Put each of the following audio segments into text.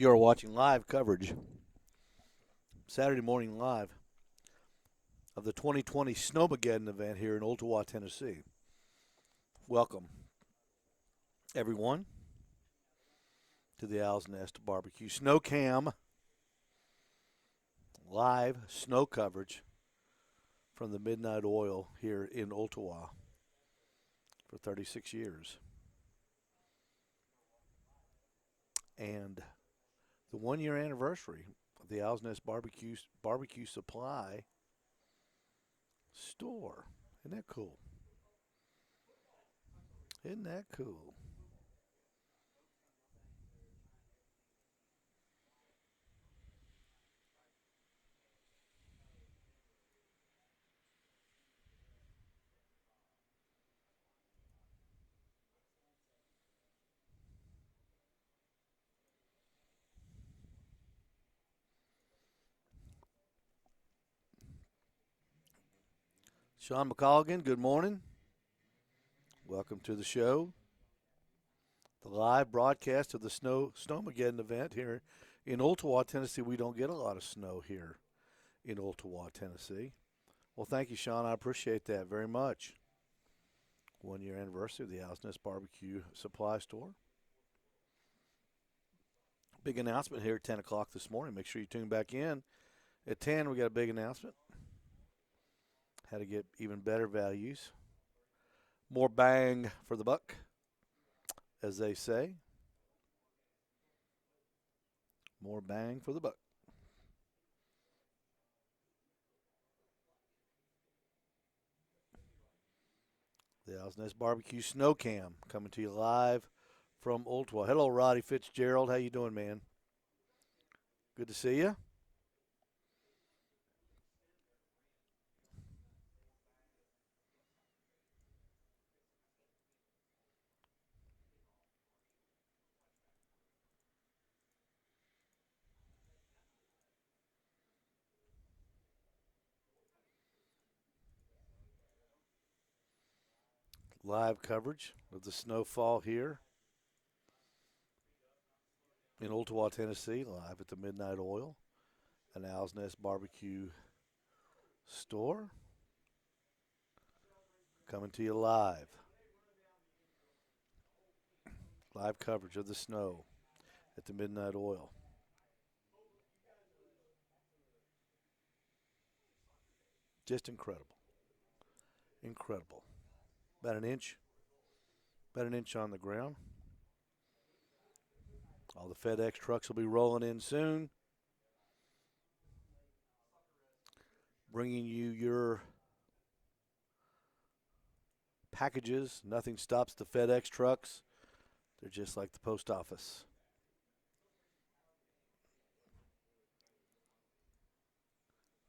You're watching live coverage, Saturday morning live, of the 2020 Snowmageddon event here in Ottawa, Tennessee. Welcome, everyone, to the Owl's Nest Barbecue Snow Cam live snow coverage from the Midnight Oil here in Ottawa for 36 years. And the 1 year anniversary of the Owl's Nest Barbecue Supply store. Isn't that cool? Isn't that cool? Sean McColligan, good morning. Welcome to the show. The live broadcast of the Snowmageddon event here in Ottawa, Tennessee. We don't get a lot of snow here in Ottawa, Tennessee. Well, thank you, Sean. I appreciate that very much. 1 year anniversary of the Owl's Nest Barbecue Supply Store. Big announcement here at 10 o'clock this morning. Make sure you tune back in. At 10, we got a big announcement. How to get even better values. More bang for the buck, as they say. More bang for the buck. The Owl's Nest Barbecue Snow Cam coming to you live from Ottawa. Hello, Roddy Fitzgerald. How you doing, man? Good to see you. Live coverage of the snowfall here in Ottawa, Tennessee, live at the Midnight Oil, an Owl's Nest Barbecue store. Coming to you live. Live coverage of the snow at the Midnight Oil. Just incredible. Incredible. About an inch on the ground. All the FedEx trucks will be rolling in soon, bringing you your packages. Nothing stops the FedEx trucks. They're just like the post office.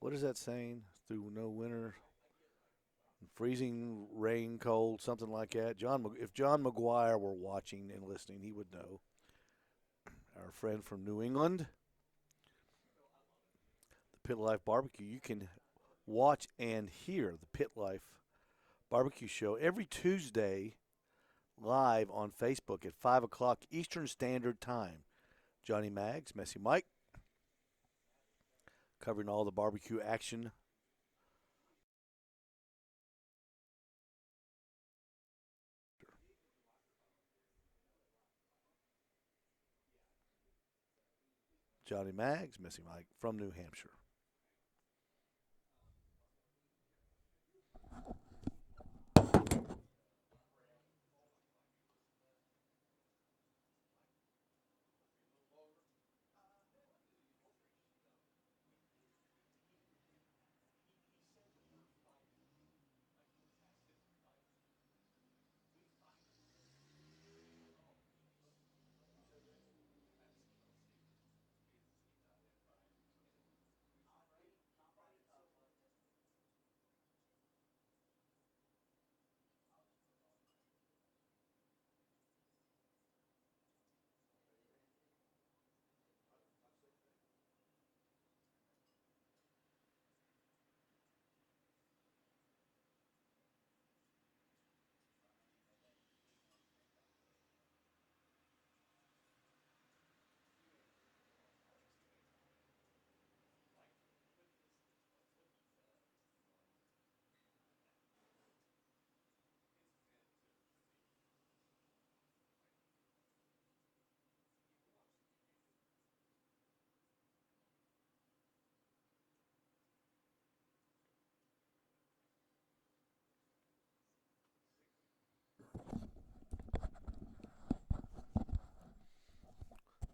What is that saying? Through no winter, freezing rain, cold, something like that. If John McGuire were watching and listening, he would know. Our friend from New England, the Pit Life Barbecue. You can watch and hear the Pit Life Barbecue Show every Tuesday live on Facebook at 5 o'clock Eastern Standard Time. Johnny Maggs, Messy Mike, covering all the barbecue action. Johnny Maggs, Messy Mike from New Hampshire.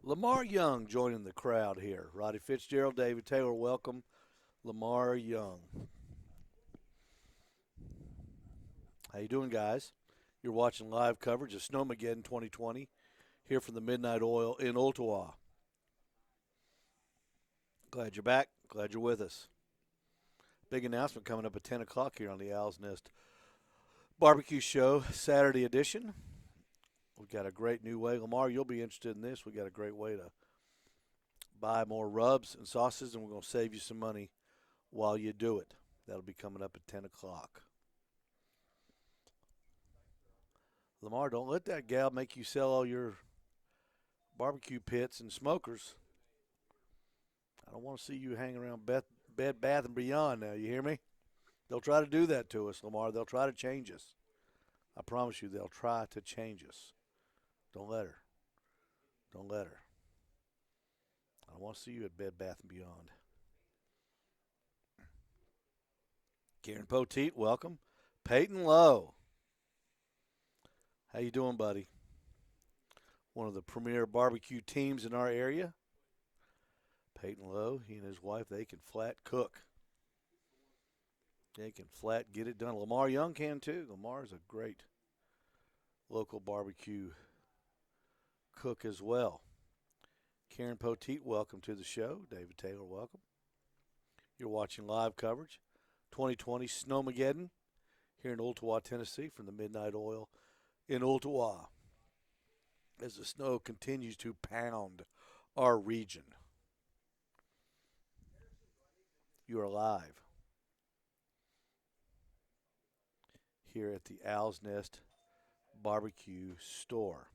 Lamar Young joining the crowd here. Roddy Fitzgerald, David Taylor, welcome. Lamar Young. How you doing, guys? You're watching live coverage of Snowmageddon 2020 here from the Midnight Oil in Ottawa. Glad you're back. Glad you're with us. Big announcement coming up at 10 o'clock here on the Owl's Nest Barbecue Show, Saturday edition. We've got a great new way. Lamar, you'll be interested in this. We've got a great way to buy more rubs and sauces, and we're going to save you some money while you do it. That'll be coming up at 10 o'clock. Lamar, don't let that gal make you sell all your barbecue pits and smokers. I don't want to see you hanging around Bed Bath & Beyond now, you hear me? They'll try to do that to us, Lamar. They'll try to change us. I promise you, they'll try to change us. Don't let her. Don't let her. I don't want to see you at Bed Bath & Beyond. Karen Poteet, welcome. Peyton Lowe. How you doing, buddy? One of the premier barbecue teams in our area. Peyton Lowe, he and his wife, they can flat cook. They can flat get it done. Lamar Young can too. Lamar's a great local barbecue cook as well. Karen Poteet, welcome to the show. David Taylor, welcome. You're watching live coverage, 2020 Snowmageddon here in Ottawa, Tennessee, from the Midnight Oil in Ottawa, as the snow continues to pound our region. You are live here at the Owl's Nest Barbecue Store.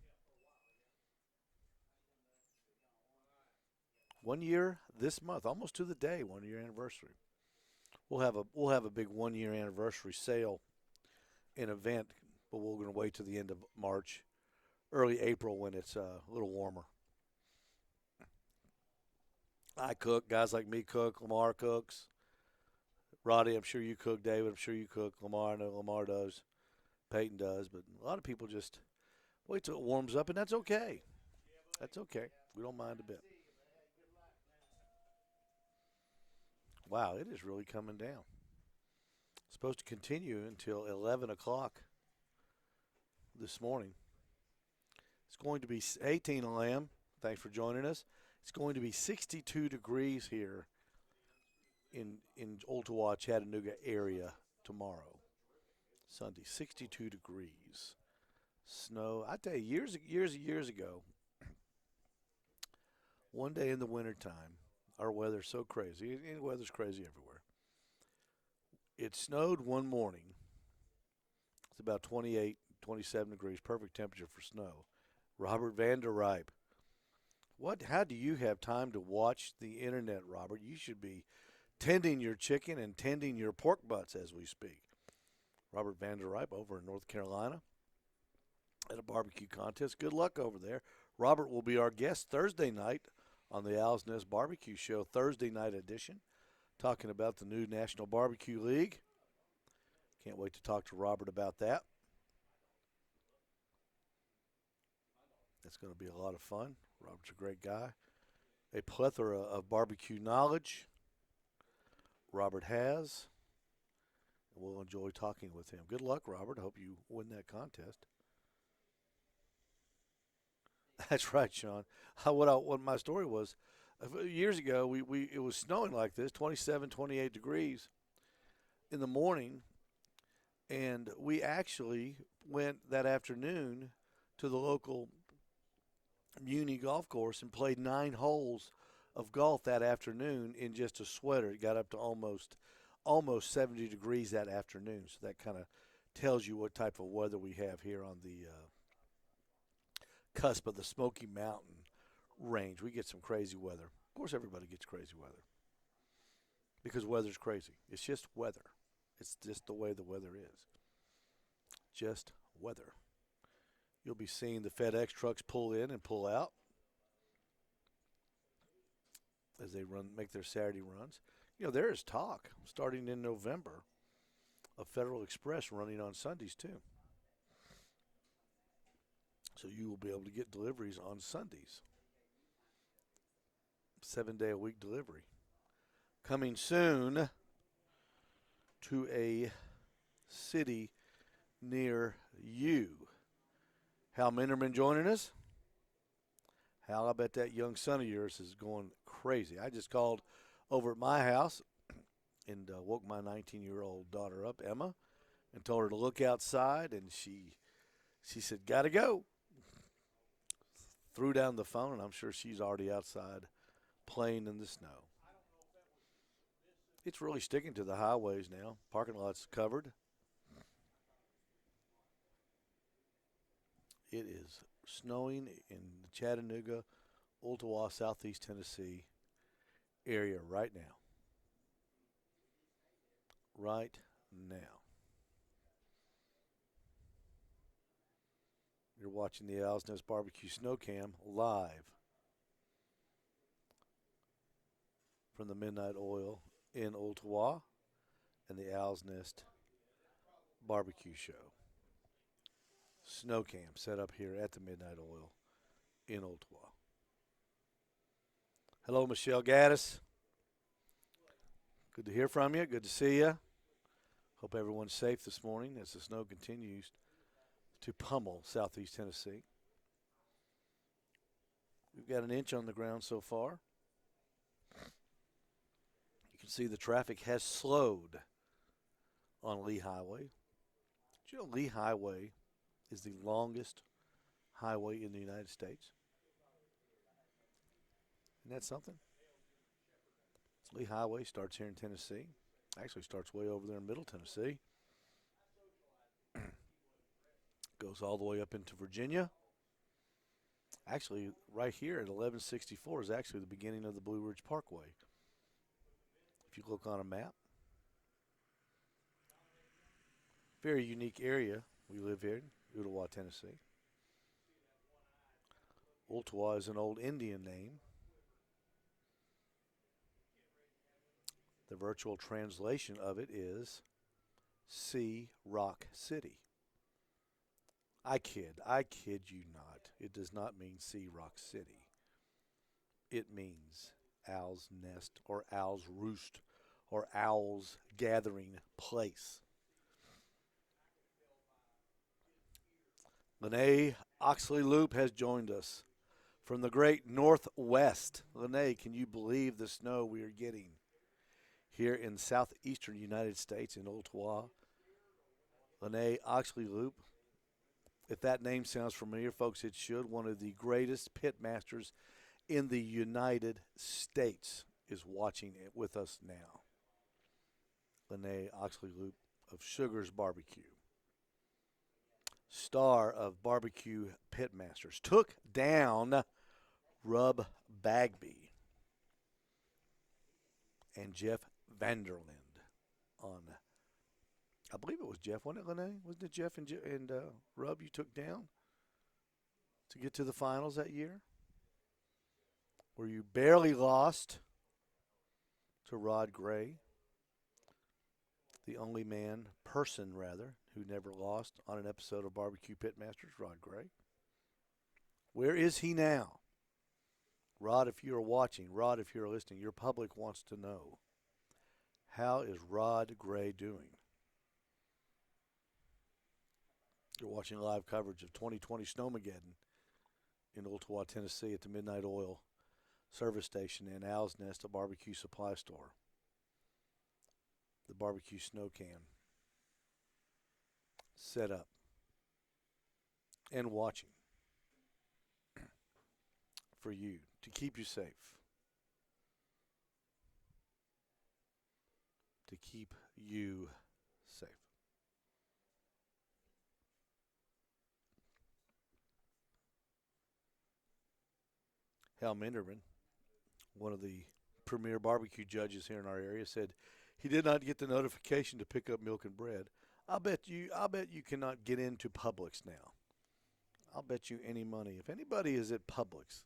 1 year this month, almost to the day, 1 year anniversary. We'll have a big 1 year anniversary sale and event, but we're going to wait till the end of March, early April when it's a little warmer. I cook, guys like me cook, Lamar cooks. Roddy, I'm sure you cook. David, I'm sure you cook. Lamar, I know Lamar does. Peyton does, but a lot of people just wait till it warms up, and that's okay. That's okay. We don't mind a bit. Wow, it is really coming down. It's supposed to continue until 11 o'clock this morning. It's going to be 18 Lamb. Thanks for joining us. It's going to be 62 degrees here in Ottawa, Chattanooga area tomorrow. Sunday, 62 degrees. Snow. I tell you, years ago, one day in the wintertime, our weather's so crazy. The weather's crazy everywhere. It snowed one morning. It's about 28, 27 degrees, perfect temperature for snow. Robert Vanderripe. How do you have time to watch the internet, Robert? You should be tending your chicken and tending your pork butts as we speak. Robert Vanderripe over in North Carolina at a barbecue contest. Good luck over there. Robert will be our guest Thursday night on the Owl's Nest Barbecue Show, Thursday night edition, talking about the new National Barbecue League. Can't wait to talk to Robert about that. That's going to be a lot of fun. Robert's a great guy. A plethora of barbecue knowledge Robert has. And we'll enjoy talking with him. Good luck, Robert. I hope you win that contest. That's right, Sean. What my story was, years ago, it was snowing like this, 27, 28 degrees in the morning, and we actually went that afternoon to the local Muni golf course and played 9 holes of golf that afternoon in just a sweater. It got up to almost 70 degrees that afternoon, so that kind of tells you what type of weather we have here on the cusp of the Smoky Mountain range. We get some crazy weather. Of course, everybody gets crazy weather because weather's crazy. It's just weather. It's just the way the weather is. Just weather. You'll be seeing the FedEx trucks pull in and pull out as they make their Saturday runs. You know, there is talk starting in November of Federal Express running on Sundays too. So you will be able to get deliveries on Sundays. 7-day-a-week delivery. Coming soon to a city near you. Hal Minderman joining us. Hal, I bet that young son of yours is going crazy. I just called over at my house and woke my 19-year-old daughter up, Emma, and told her to look outside, and she said, "Gotta go." Threw down the phone, and I'm sure she's already outside playing in the snow. It's really sticking to the highways now. Parking lots covered. It is snowing in the Chattanooga, Ooltewah, Southeast Tennessee area right now. Right now. You're watching the Owl's Nest Barbecue Snow Cam live from the Midnight Oil in Ooltewah and the Owl's Nest Barbecue Show. Snow Cam set up here at the Midnight Oil in Ooltewah. Hello, Michelle Gaddis. Good to hear from you. Good to see you. Hope everyone's safe this morning as the snow continues to pummel Southeast Tennessee. We've got an inch on the ground so far. You can see the traffic has slowed on Lee Highway. Did you know Lee Highway is the longest highway in the United States? Isn't that something? Lee Highway starts here in Tennessee. Actually starts way over there in Middle Tennessee. Goes all the way up into Virginia. Actually, right here at 1164 is actually the beginning of the Blue Ridge Parkway. If you look on a map. Very unique area we live here in Ooltewah, Tennessee. Ooltewah is an old Indian name. The virtual translation of it is Sea Rock City. I kid you not. It does not mean Sea Rock City. It means Owl's Nest or Owl's Roost or Owl's Gathering Place. Lene Oxley Loop has joined us from the great Northwest. Lene, can you believe the snow we are getting here in southeastern United States in Ooltewah? Lene Oxley Loop. If that name sounds familiar, folks, it should. One of the greatest pit masters in the United States is watching it with us now. Lene Oxley Loop of Sugar's Barbecue. Star of Barbecue Pitmasters. Took down Rub Bagby and Jeff Vanderland on, I believe it was Jeff, wasn't it, Lene? Wasn't it Jeff and Rub you took down to get to the finals that year? Where you barely lost to Rod Gray, the only person who never lost on an episode of Barbecue Pitmasters, Rod Gray. Where is he now? Rod, if you're watching, Rod, if you're listening, your public wants to know. How is Rod Gray doing? You're watching live coverage of 2020 Snowmageddon in Ooltewah, Tennessee at the Midnight Oil service station and Owl's Nest, a barbecue supply store. The barbecue snow cam set up and watching for you to keep you safe, to keep you safe. Hal Minderman, one of the premier barbecue judges here in our area, said he did not get the notification to pick up milk and bread. I'll bet you cannot get into Publix now. I'll bet you any money. If anybody is at Publix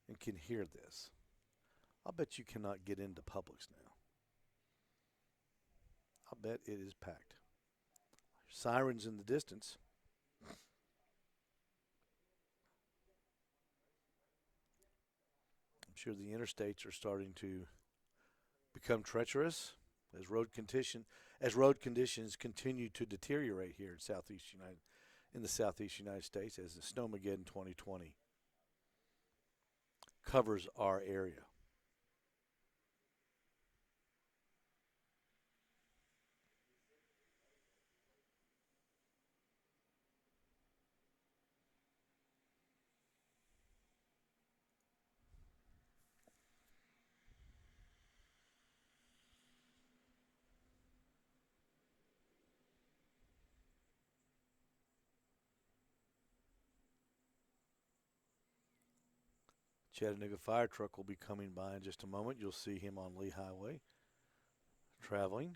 and can hear this, I'll bet you cannot get into Publix now. I'll bet it is packed. Sirens in the distance. I'm sure the interstates are starting to become treacherous as road conditions continue to deteriorate here in the southeast United States as the Snowmageddon 2020 covers our area. Chattanooga fire truck will be coming by in just a moment. You'll see him on Lee Highway traveling.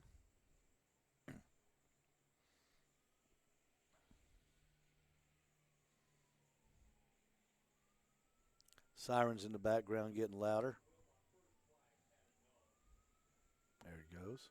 Sirens in the background getting louder. There it goes.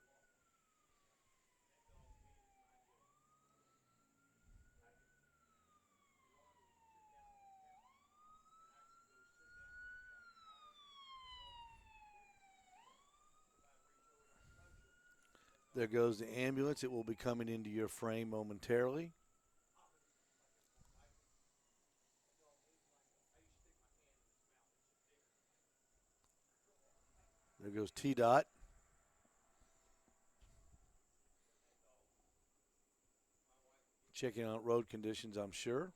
There goes the ambulance. It will be coming into your frame momentarily. There goes T-Dot. Checking out road conditions, I'm sure.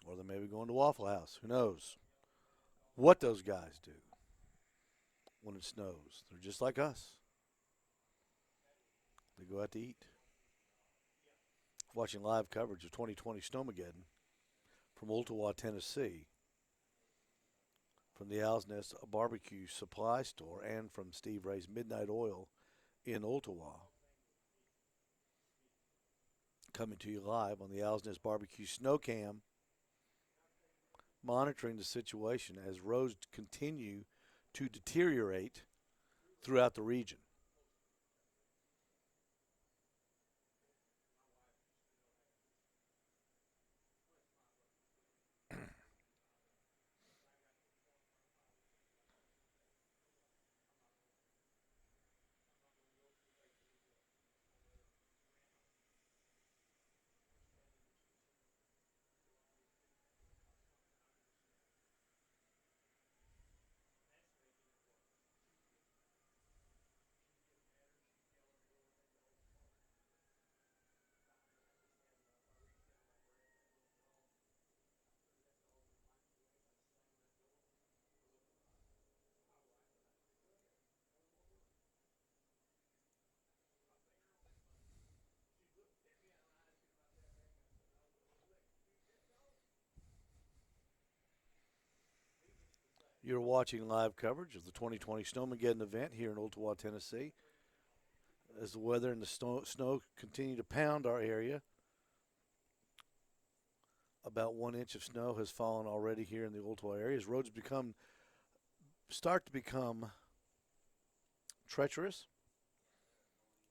Or they may be going to Waffle House. Who knows what those guys do when it snows? They're just like us. They go out to eat. Watching live coverage of 2020 Snowmageddon from Ooltewah, Tennessee, from the Owl's Nest Barbecue Supply Store, and from Steve Ray's Midnight Oil in Ooltewah. Coming to you live on the Owl's Nest Barbecue Snow Cam, monitoring the situation as roads continue to deteriorate throughout the region. You're watching live coverage of the 2020 Snowmageddon event here in Ooltewah, Tennessee. As the weather and the snow continue to pound our area, about 1 inch of snow has fallen already here in the Ooltewah area. As roads start to become treacherous,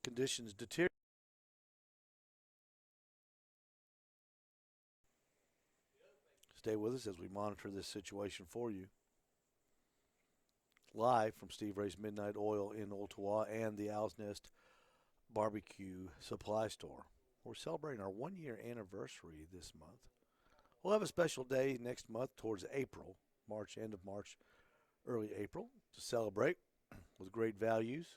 conditions deteriorate. Stay with us as we monitor this situation for you. Live from Steve Ray's Midnight Oil in Ooltewah and the Owl's Nest Barbecue Supply Store. We're celebrating our 1 year anniversary this month. We'll have a special day next month towards April, end of March, early April, to celebrate with great values.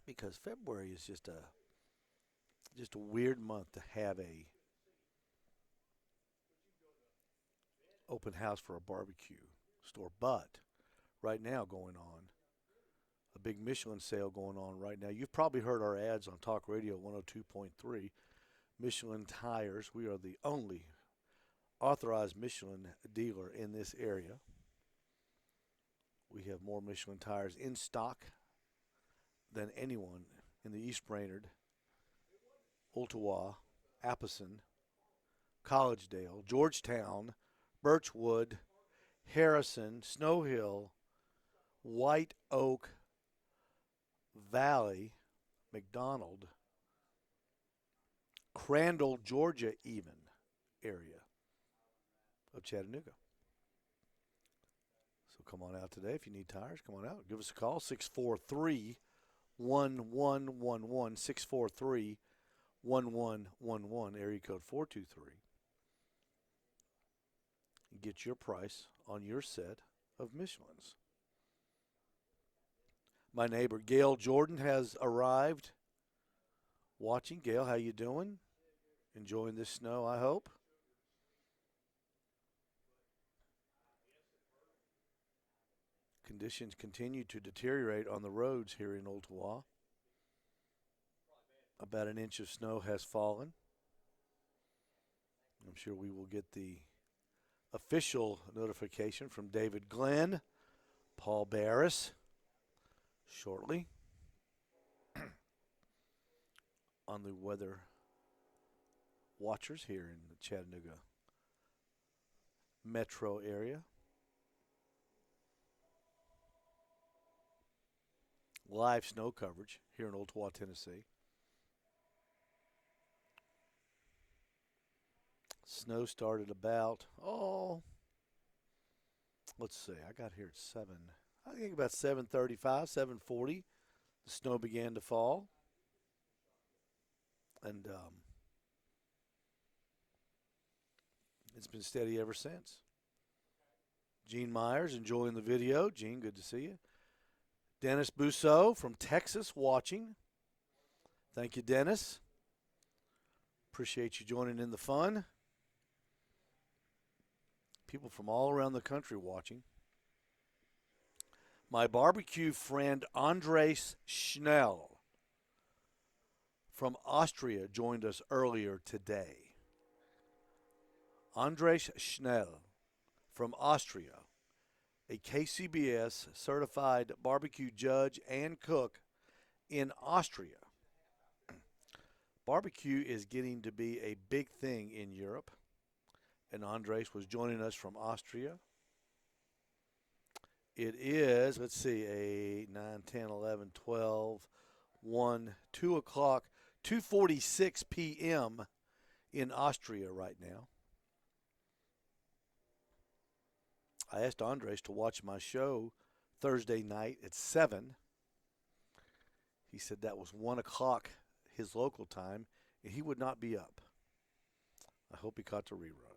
Because February is just a weird month to have a open house for a barbecue store. But right now going on, a big Michelin sale going on right now. You've probably heard our ads on Talk Radio 102.3. Michelin Tires. We are the only authorized Michelin dealer in this area. We have more Michelin tires in stock than anyone in the East Brainerd, Ooltewah, Appleton, Collegedale, Georgetown, Birchwood, Harrison, Snow Hill, White Oak Valley, McDonald, Crandall, Georgia even area of Chattanooga. come on out today. If you need tires, come on out. Give us a call, 643 1111. 643 1111, area code 423. Get your price on your set of Michelins. My neighbor Gail Jordan has arrived. Watching. Gail, how you doing? Enjoying this snow, I hope. Conditions continue to deteriorate on the roads here in Ottawa. About an inch of snow has fallen. I'm sure we will get the official notification from David Glenn, Paul Barris, shortly on the weather watchers here in the Chattanooga metro area. Live snow coverage here in Ottawa, Tennessee. Snow started about, let's see, I got here at 7. I think about 7:35, 7:40, the snow began to fall. And it's been steady ever since. Gene Myers enjoying the video. Gene, good to see you. Dennis Bousseau from Texas watching. Thank you, Dennis. Appreciate you joining in the fun. People from all around the country watching. My barbecue friend Andres Schnell from Austria joined us earlier today. Andres Schnell from Austria, a KCBS certified barbecue judge and cook in Austria. Barbecue is getting to be a big thing in Europe, and Andres was joining us from Austria. It is, let's see, 8, 9, 10, 11, 12, 1, 2 o'clock, 2:46 p.m. in Austria right now. I asked Andres to watch my show Thursday night at 7. He said that was 1 o'clock his local time, and he would not be up. I hope he caught the rerun.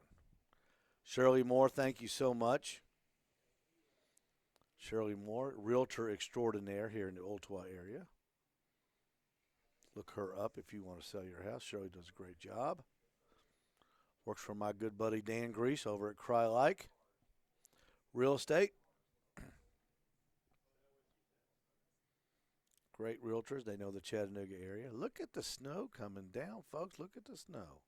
Shirley Moore, thank you so much. Shirley Moore, realtor extraordinaire here in the Ottawa area. Look her up if you want to sell your house. Shirley does a great job. Works for my good buddy Dan Grease over at Crylike Real Estate. Great realtors. They know the Chattanooga area. Look at the snow coming down, folks. Look at the snow.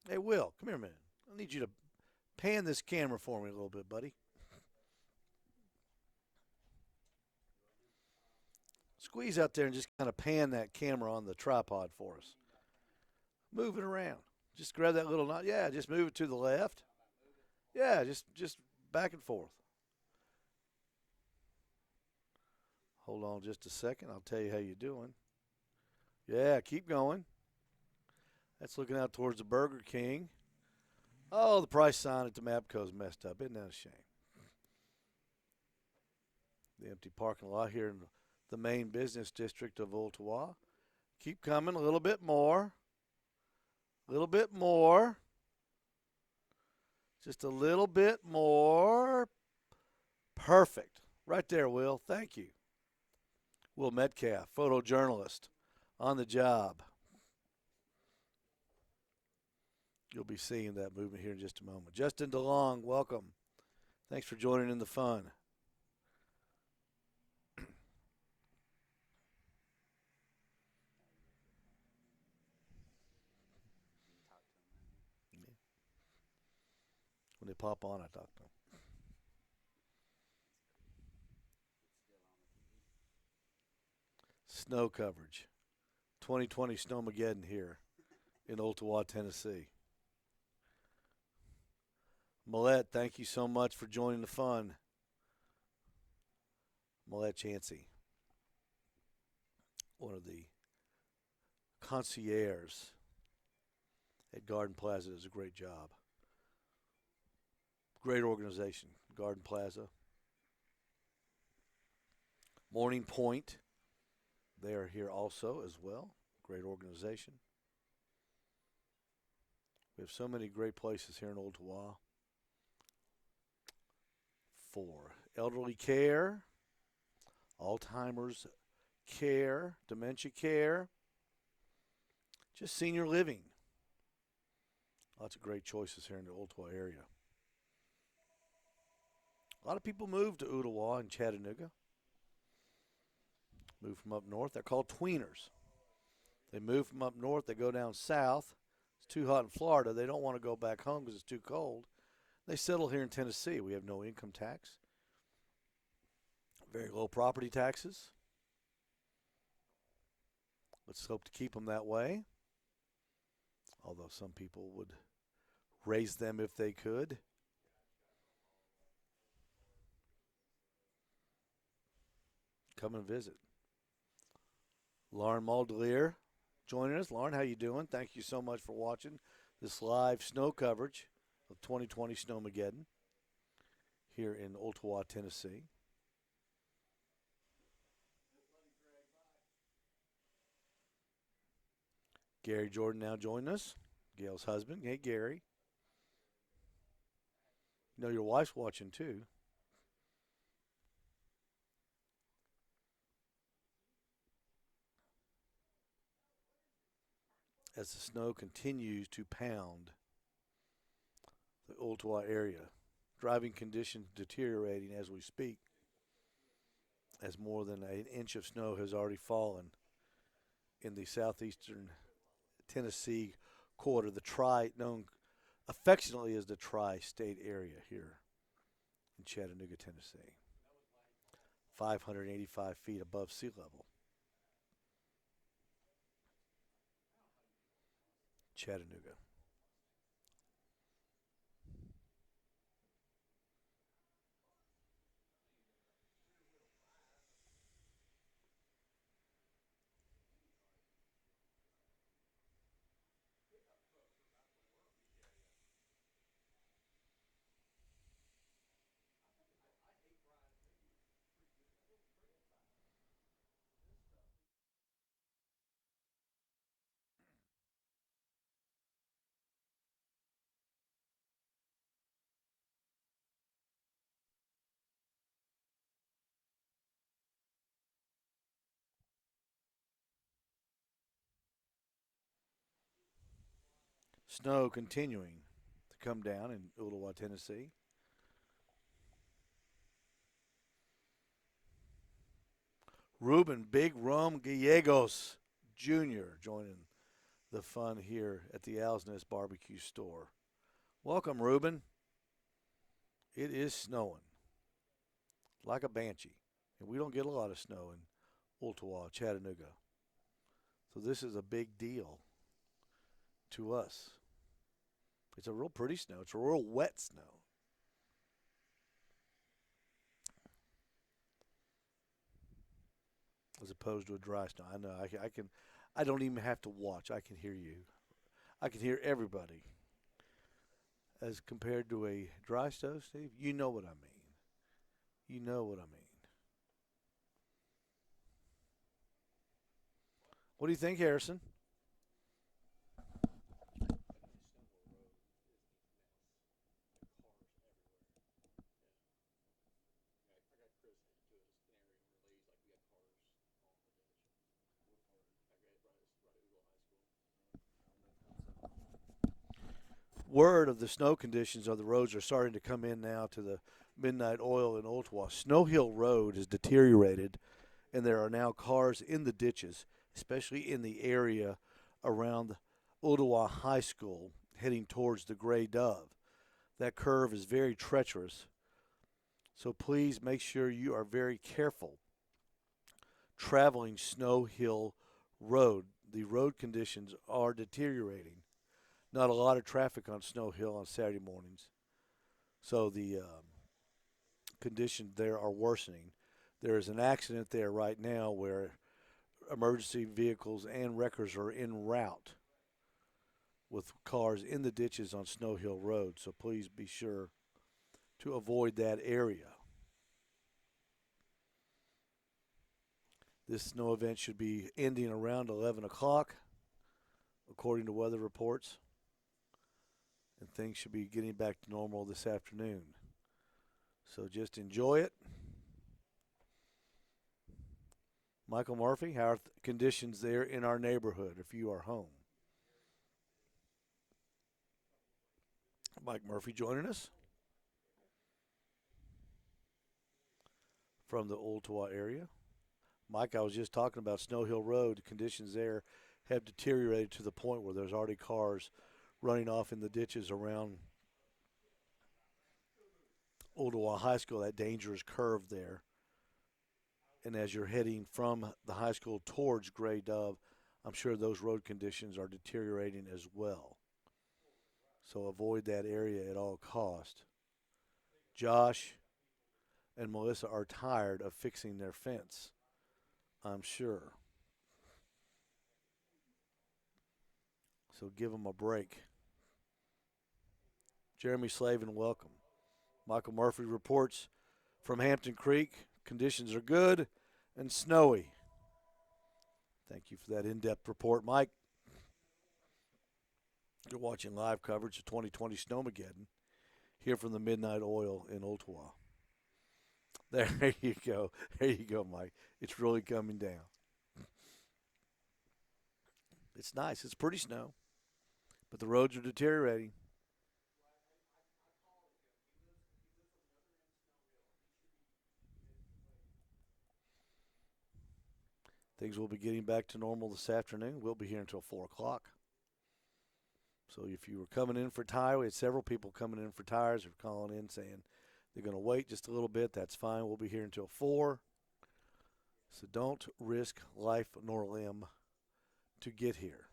Hey, Will, come here a minute. I need you to pan this camera for me a little bit, buddy. Squeeze out there and just kind of pan that camera on the tripod for us. Move it around. Just grab that little knot. Yeah, just move it to the left. Yeah, just back and forth. Hold on just a second. I'll tell you how you're doing. Yeah, keep going. That's looking out towards the Burger King. Oh, the price sign at the Mapco's messed up. Isn't that a shame? The empty parking lot here in the main business district of Ottawa. Keep coming. A little bit more. A little bit more. Just a little bit more. Perfect. Right there, Will. Thank you. Will Metcalf, photojournalist, on the job. You'll be seeing that movement here in just a moment. Justin DeLong, welcome. Thanks for joining in the fun. When they pop on, I talk to them. Snow coverage. 2020 Snowmageddon here in Ottawa, Tennessee. Millette, thank you so much for joining the fun. Millette Chansey, one of the concierges at Garden Plaza does a great job. Great organization, Garden Plaza. Morning Point, they are here also as well. Great organization. We have so many great places here in Ottawa. For elderly care, Alzheimer's care, dementia care, just senior living. Lots of great choices here in the Ottawa area. A lot of people move to Ottawa and Chattanooga. Move from up north. They're called tweeners. They move from up north. They go down south. It's too hot in Florida. They don't want to go back home because it's too cold. They settle here in Tennessee. We have no income tax. Very low property taxes. Let's hope to keep them that way. Although some people would raise them if they could. Come and visit. Lauren Muldelier joining us. Lauren, how you doing? Thank you so much for watching this live snow coverage of 2020 Snowmageddon here in Ottawa, Tennessee. Gary Jordan now joining us, Gail's husband. Hey, Gary. You know your wife's watching too. As the snow continues to pound the Ottawa area, driving conditions deteriorating as we speak, as more than an inch of snow has already fallen in the southeastern Tennessee quarter, known affectionately as the tri-state area here in Chattanooga, Tennessee. 585 feet above sea level. Chattanooga. Snow continuing to come down in Ottawa, Tennessee. Ruben Big Rum Gallegos Jr. joining the fun here at the Owl's Nest Barbecue store. Welcome, Ruben. It is snowing like a banshee, and we don't get a lot of snow in Ottawa, Chattanooga. So this is a big deal to us. It's a real pretty snow. It's a real wet snow. As opposed to a dry snow. I know. I can. I don't even have to watch. I can hear you. I can hear everybody. As compared to a dry snow, Steve, you know what I mean. You know what I mean. What do you think, Harrison? Word of the snow conditions on the roads are starting to come in now to the midnight oil in Ottawa. Snow Hill Road has deteriorated, and there are now cars in the ditches, especially in the area around Ottawa High School heading towards the Gray Dove. That curve is very treacherous, so please make sure you are very careful traveling Snow Hill Road. The road conditions are deteriorating. Not a lot of traffic on Snow Hill on Saturday mornings, so the conditions there are worsening. There is an accident there right now where emergency vehicles and wreckers are en route with cars in the ditches on Snow Hill Road. So please be sure to avoid that area. This snow event should be ending around 11 o'clock, according to weather reports. And things should be getting back to normal this afternoon. So just enjoy it. Michael Murphy, how are conditions there in our neighborhood if you are home? Mike Murphy joining us from the Ooltewah area. Mike, I was just talking about Snow Hill Road. Conditions there have deteriorated to the point where there's already cars running off in the ditches around Ooltewah High School, that dangerous curve there. And as you're heading from the high school towards Gray Dove, I'm sure those road conditions are deteriorating as well. So avoid that area at all cost. Josh and Melissa are tired of fixing their fence, I'm sure. So give them a break. Jeremy Slavin, welcome. Michael Murphy reports from Hampton Creek. Conditions are good and snowy. Thank you for that in-depth report, Mike. You're watching live coverage of 2020 Snowmageddon here from the Midnight Oil in Ooltewah. There you go. There you go, Mike. It's really coming down. It's nice. It's pretty snow, but the roads are deteriorating. Things will be getting back to normal this afternoon. We'll be here until 4 o'clock. So if you were coming in for tire, we had several people coming in for tires or calling in saying they're going to wait just a little bit. That's fine. We'll be here until 4. So don't risk life nor limb to get here.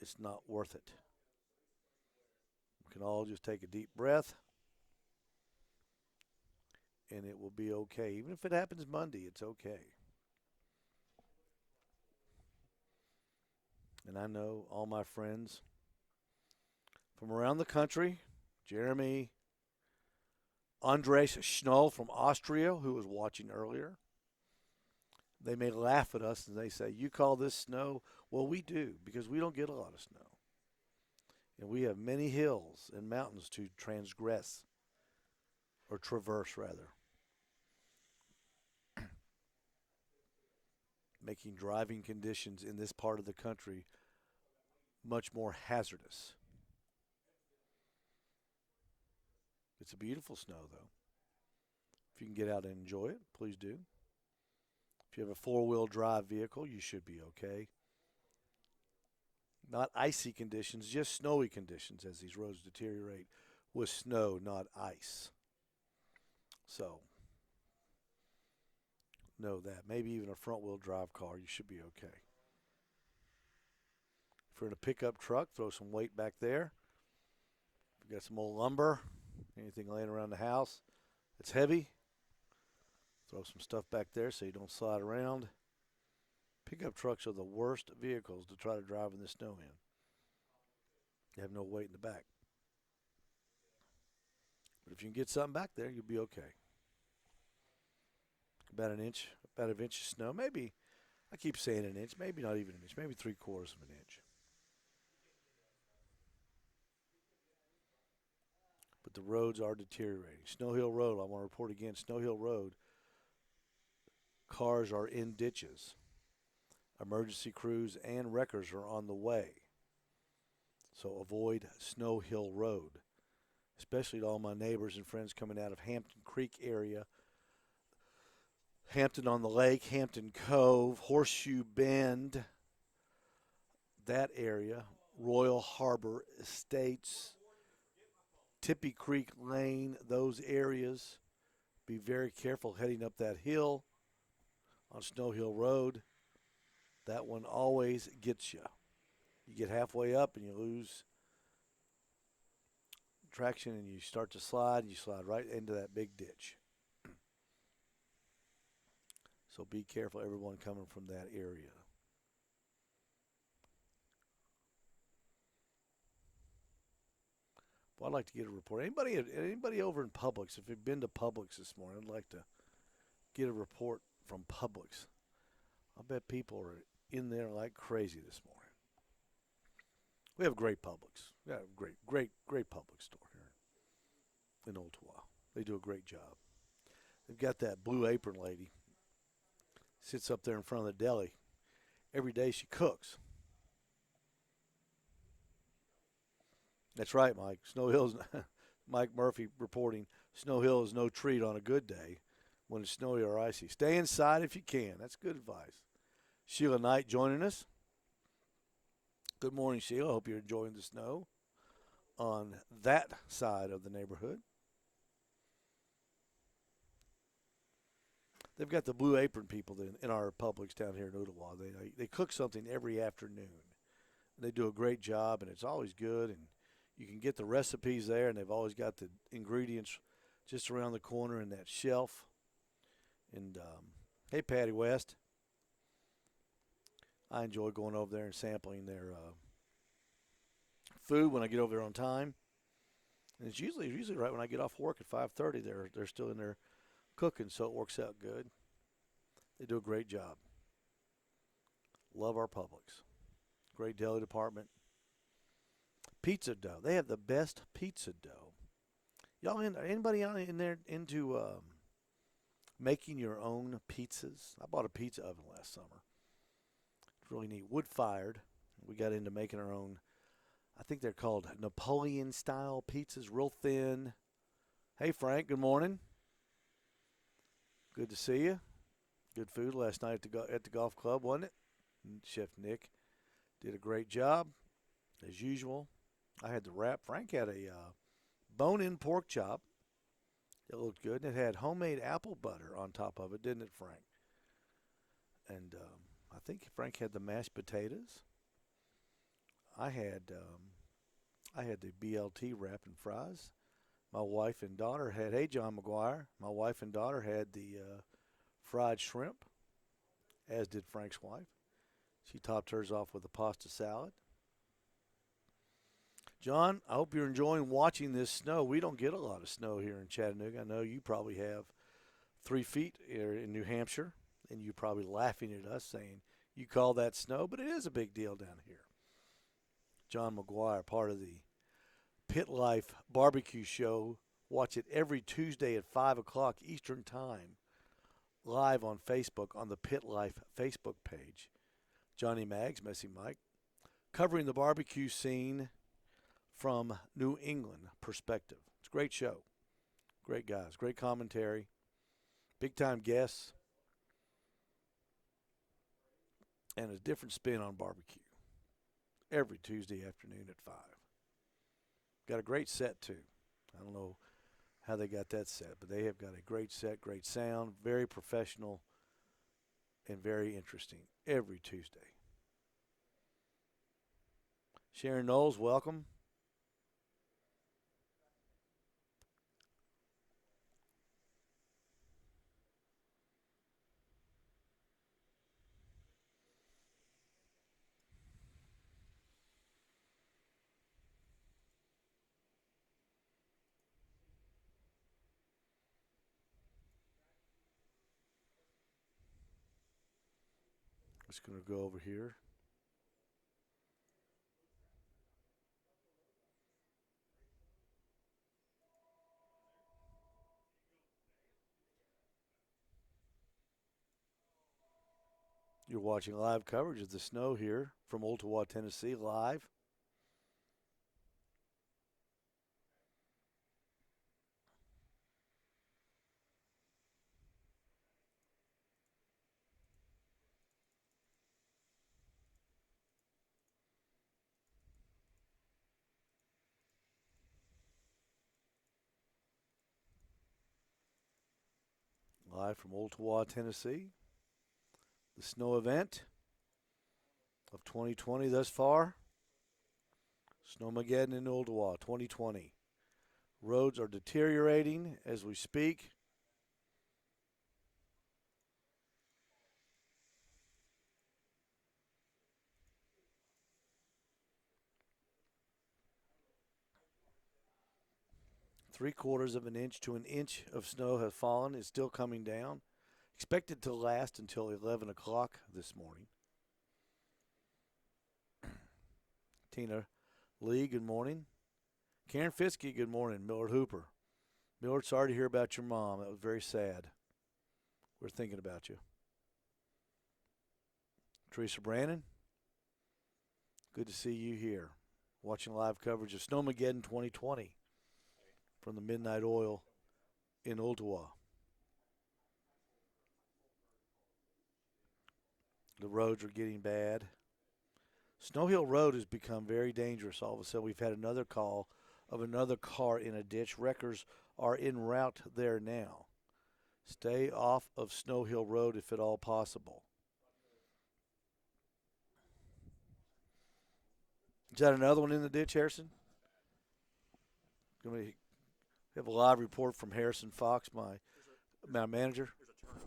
It's not worth it. We can all just take a deep breath, and it will be okay. Even if it happens Monday, it's okay. And I know all my friends from around the country, Jeremy, Andres Schnoll from Austria, who was watching earlier, they may laugh at us and they say, you call this snow? Well, we do, because we don't get a lot of snow. And we have many hills and mountains to transgress, or traverse, rather, making driving conditions in this part of the country much more hazardous. It's a beautiful snow, though. If you can get out and enjoy it, please do. If you have a four-wheel drive vehicle, you should be okay. Not icy conditions, just snowy conditions as these roads deteriorate with snow, not ice. So, know that. Maybe even a front-wheel drive car, you should be okay. If you're in a pickup truck, throw some weight back there. If you got some old lumber, anything laying around the house that's heavy, throw some stuff back there so you don't slide around. Pickup trucks are the worst vehicles to try to drive in the snow in. You have no weight in the back. But if you can get something back there, you'll be okay. About an inch of snow. Maybe, I keep saying an inch, maybe not even an inch, maybe 3/4 of an inch. But the roads are deteriorating. Snow Hill Road, I want to report again, Snow Hill Road, cars are in ditches. Emergency crews and wreckers are on the way. So avoid Snow Hill Road, especially to all my neighbors and friends coming out of Hampton Creek area, Hampton on the Lake, Hampton Cove, Horseshoe Bend, that area, Royal Harbor Estates, Tippy Creek Lane, those areas. Be very careful heading up that hill on Snow Hill Road. That one always gets you. You get halfway up and you lose traction and you start to slide, and you slide right into that big ditch. So be careful, everyone coming from that area. Well, I'd like to get a report. Anybody over in Publix, if you've been to Publix this morning, I'd like to get a report from Publix. I bet people are in there like crazy this morning. We have great Publix. We have a great Publix store here in Ottawa. They do a great job. They've got that blue apron lady sits up there in front of the deli. Every day she cooks. That's right, Mike. Snow Hill's Mike Murphy reporting Snow Hill is no treat on a good day when it's snowy or icy. Stay inside if you can. That's good advice. Sheila Knight joining us. Good morning, Sheila. Hope you're enjoying the snow on that side of the neighborhood. They've got the blue apron people in our Publix down here in Ottawa. They cook something every afternoon. They do a great job, and it's always good. And you can get the recipes there, and they've always got the ingredients just around the corner in that shelf. And hey, Patty West. I enjoy going over there and sampling their food when I get over there on time. And it's usually right when I get off work at 5:30. They're still in there cooking, so it works out good. They do a great job. Love our Publix. Great deli department. Pizza dough. They have the best pizza dough. Anybody out in there into making your own pizzas? I bought a pizza oven last summer. It's really neat. Wood fired. We got into making our own. I think they're called Napoleon style pizzas, real thin. Hey Frank, good morning. Good to see you. Good food last night at the golf club, wasn't it? And Chef Nick did a great job, as usual. I had the wrap. Frank had a bone-in pork chop. It looked good, and it had homemade apple butter on top of it, didn't it, Frank? And I think Frank had the mashed potatoes. I had the BLT wrap and fries. My wife and daughter had, hey, John McGuire, my wife and daughter had the fried shrimp, as did Frank's wife. She topped hers off with a pasta salad. John, I hope you're enjoying watching this snow. We don't get a lot of snow here in Chattanooga. I know you probably have 3 feet here in New Hampshire, and you're probably laughing at us saying you call that snow, but it is a big deal down here. John McGuire, part of the Pit Life Barbecue Show. Watch it every Tuesday at 5 o'clock Eastern Time, live on Facebook on the Pit Life Facebook page. Johnny Maggs, Messy Mike, covering the barbecue scene from New England perspective. It's a great show. Great guys, great commentary, big-time guests, and a different spin on barbecue every Tuesday afternoon at 5. Got a great set, too. I don't know how they got that set, but they have got a great set, great sound, very professional, and very interesting every Tuesday. Sharon Knowles, welcome. Just going to go over here. You're watching live coverage of the snow here from Ottawa, Tennessee, live. Live from Ottawa, Tennessee. The snow event of 2020 thus far. Snowmageddon in Ottawa, 2020. Roads are deteriorating as we speak. 3/4 of an inch to an inch of snow has fallen. It's still coming down. Expected to last until 11 o'clock this morning. Tina Lee, good morning. Karen Fiske, good morning. Millard Hooper. Millard, sorry to hear about your mom. That was very sad. We're thinking about you. Teresa Brannon, good to see you here. Watching live coverage of Snowmageddon 2020 from the Midnight Oil in Ooltewah. The roads are getting bad. Snow Hill Road has become very dangerous. All of a sudden, we've had another call of another car in a ditch. Wreckers are en route there now. Stay off of Snow Hill Road if at all possible. Is that another one in the ditch, Harrison? We have a live report from Harrison Fox, my manager. There's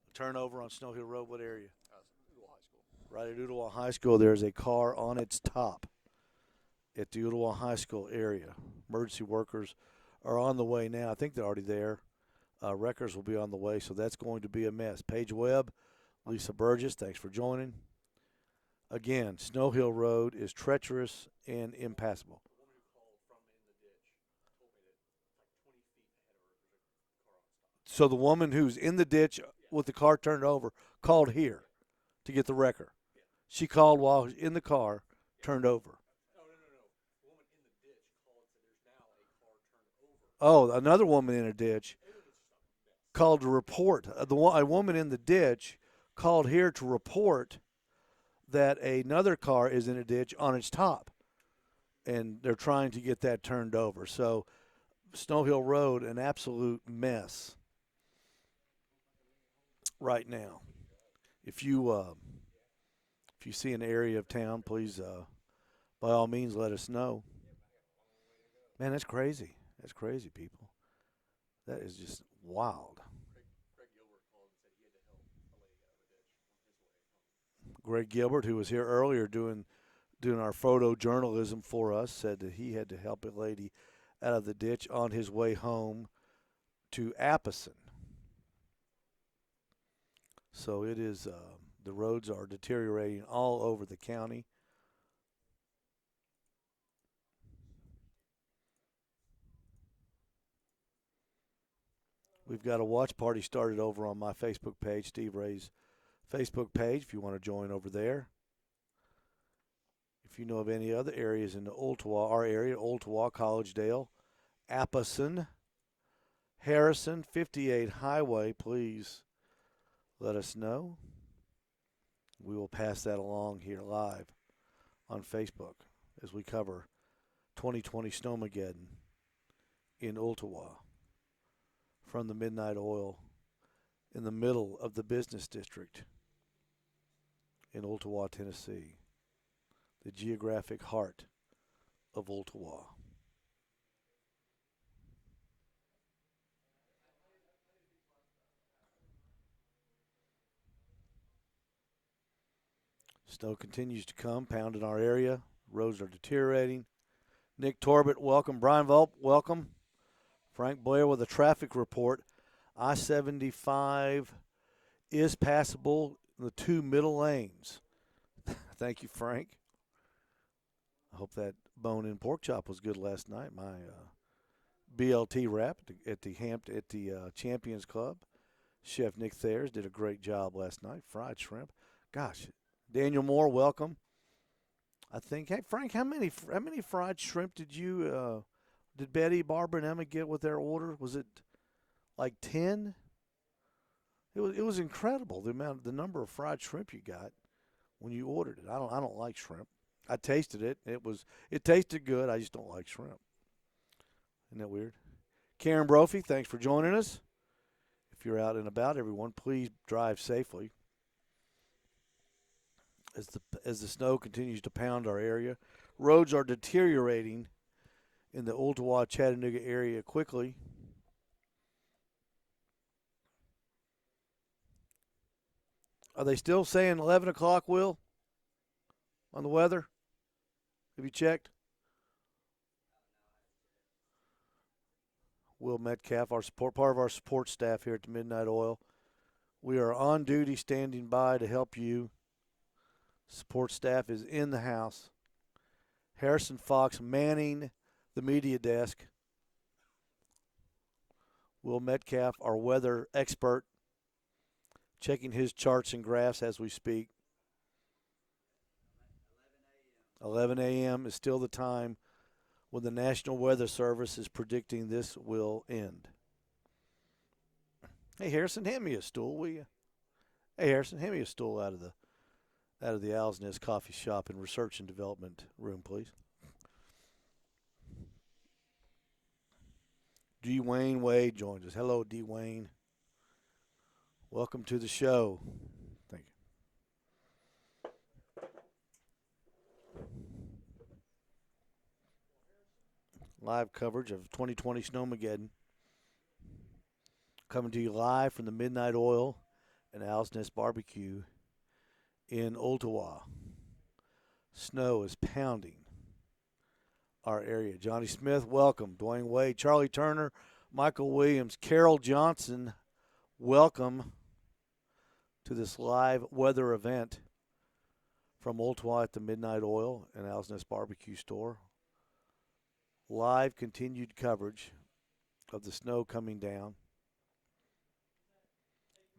a Turnover on Snow Hill Road. What area? Ooltewah High School. Right at Ooltewah High School, there's a car on its top at the Ooltewah High School area. Emergency workers are on the way now. I think they're already there. Wreckers will be on the way, so that's going to be a mess. Paige Webb, Lisa Burgess, thanks for joining. Again, Snow Hill Road is treacherous and impassable. The woman who called from in the ditch told me that like 20 feet ahead of her, there's a car on stop. So the woman who's in the ditch with the car turned over called here to get the wrecker. Yeah. She called while in the car, turned over. No. The woman in the ditch called and said there's now a car turned over. Oh, another woman in a ditch called to report. A woman in the ditch called here to report that another car is in a ditch on its top, and they're trying to get that turned over. So Snow Hill Road, an absolute mess right now. If you see an area of town, please, by all means, let us know. Man, that's crazy. That's crazy, people. That is just wild. Greg Gilbert called and said he had to help a lady out of the ditch on his way home. Greg Gilbert, who was here earlier doing our photojournalism for us, said that he had to help a lady out of the ditch on his way home to Appleton. So it is, the roads are deteriorating all over the county. We've got a watch party started over on my Facebook page, Steve Ray's Facebook page, if you want to join over there. If you know of any other areas in the Ooltewah, our area, Ooltewah, Collegedale, Appleton, Harrison, 58 Highway, please let us know. We will pass that along here live on Facebook as we cover 2020 Snowmageddon in Ooltewah from the Midnight Oil in the middle of the business district in Ooltewah, Tennessee, the geographic heart of Ooltewah. Snow continues to come, pound in our area. Roads are deteriorating. Nick Torbett, welcome. Brian Volp, welcome. Frank Blair with a traffic report. I-75 is passable in the two middle lanes. Thank you, Frank. I hope that bone-in pork chop was good last night. My BLT wrap at the Champions Club. Chef Nick Thayers did a great job last night. Fried shrimp. Gosh, Daniel Moore, welcome. I think, hey Frank, how many fried shrimp did Betty, Barbara, and Emma get with their order? Was it like 10? It was incredible the number of fried shrimp you got when you ordered it. I don't like shrimp. I tasted it. It tasted good. I just don't like shrimp. Isn't that weird? Karen Brophy, thanks for joining us. If you're out and about, everyone, please drive safely. As the snow continues to pound our area, roads are deteriorating in the Ooltewah, Chattanooga area quickly. Are they still saying 11 o'clock, Will, on the weather? Have you checked? Will Metcalf, part of our support staff here at the Midnight Oil. We are on duty, standing by to help you. Support staff is in the house. Harrison Fox manning the media desk. Will Metcalf, our weather expert, checking his charts and graphs as we speak. 11 a.m. is still the time when the National Weather Service is predicting this will end. Hey Harrison, hand me a stool, will you? Hey Harrison, hand me a stool out of the Owl's Nest Coffee Shop and Research and Development room, please. Dwayne Wade joins us. Hello, Dwayne. Welcome to the show. Thank you. Live coverage of 2020 Snowmageddon. Coming to you live from the Midnight Oil and Owl's Nest Barbecue in Ottawa. Snow is pounding our area. Johnny Smith, welcome. Dwayne Wade, Charlie Turner, Michael Williams, Carol Johnson, welcome to this live weather event from Ottawa at the Midnight Oil and Owl's Nest Barbecue store. Live continued coverage of the snow coming down.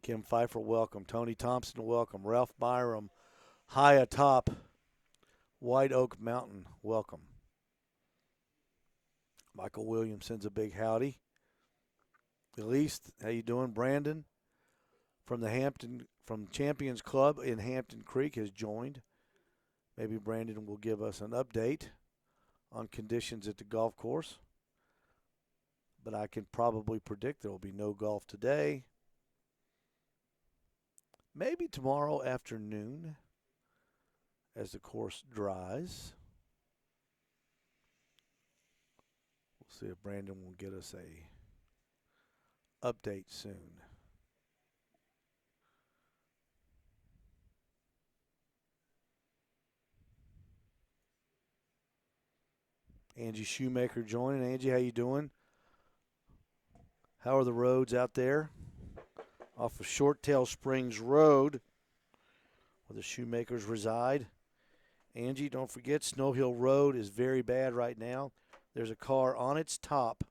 Kim Pfeiffer, welcome. Tony Thompson, welcome. Ralph Byram, high atop White Oak Mountain, welcome. Michael Williams sends a big howdy. Elise, how you doing? Brandon from Champions Club in Hampton Creek has joined. Maybe Brandon will give us an update on conditions at the golf course. But I can probably predict there will be no golf today. Maybe tomorrow afternoon as the course dries. We'll see if Brandon will get us a update soon. Angie Shoemaker joining. Angie, how you doing? How are the roads out there? Off of Shorttail Springs Road, where the Shoemakers reside. Angie, don't forget, Snow Hill Road is very bad right now. There's a car on its top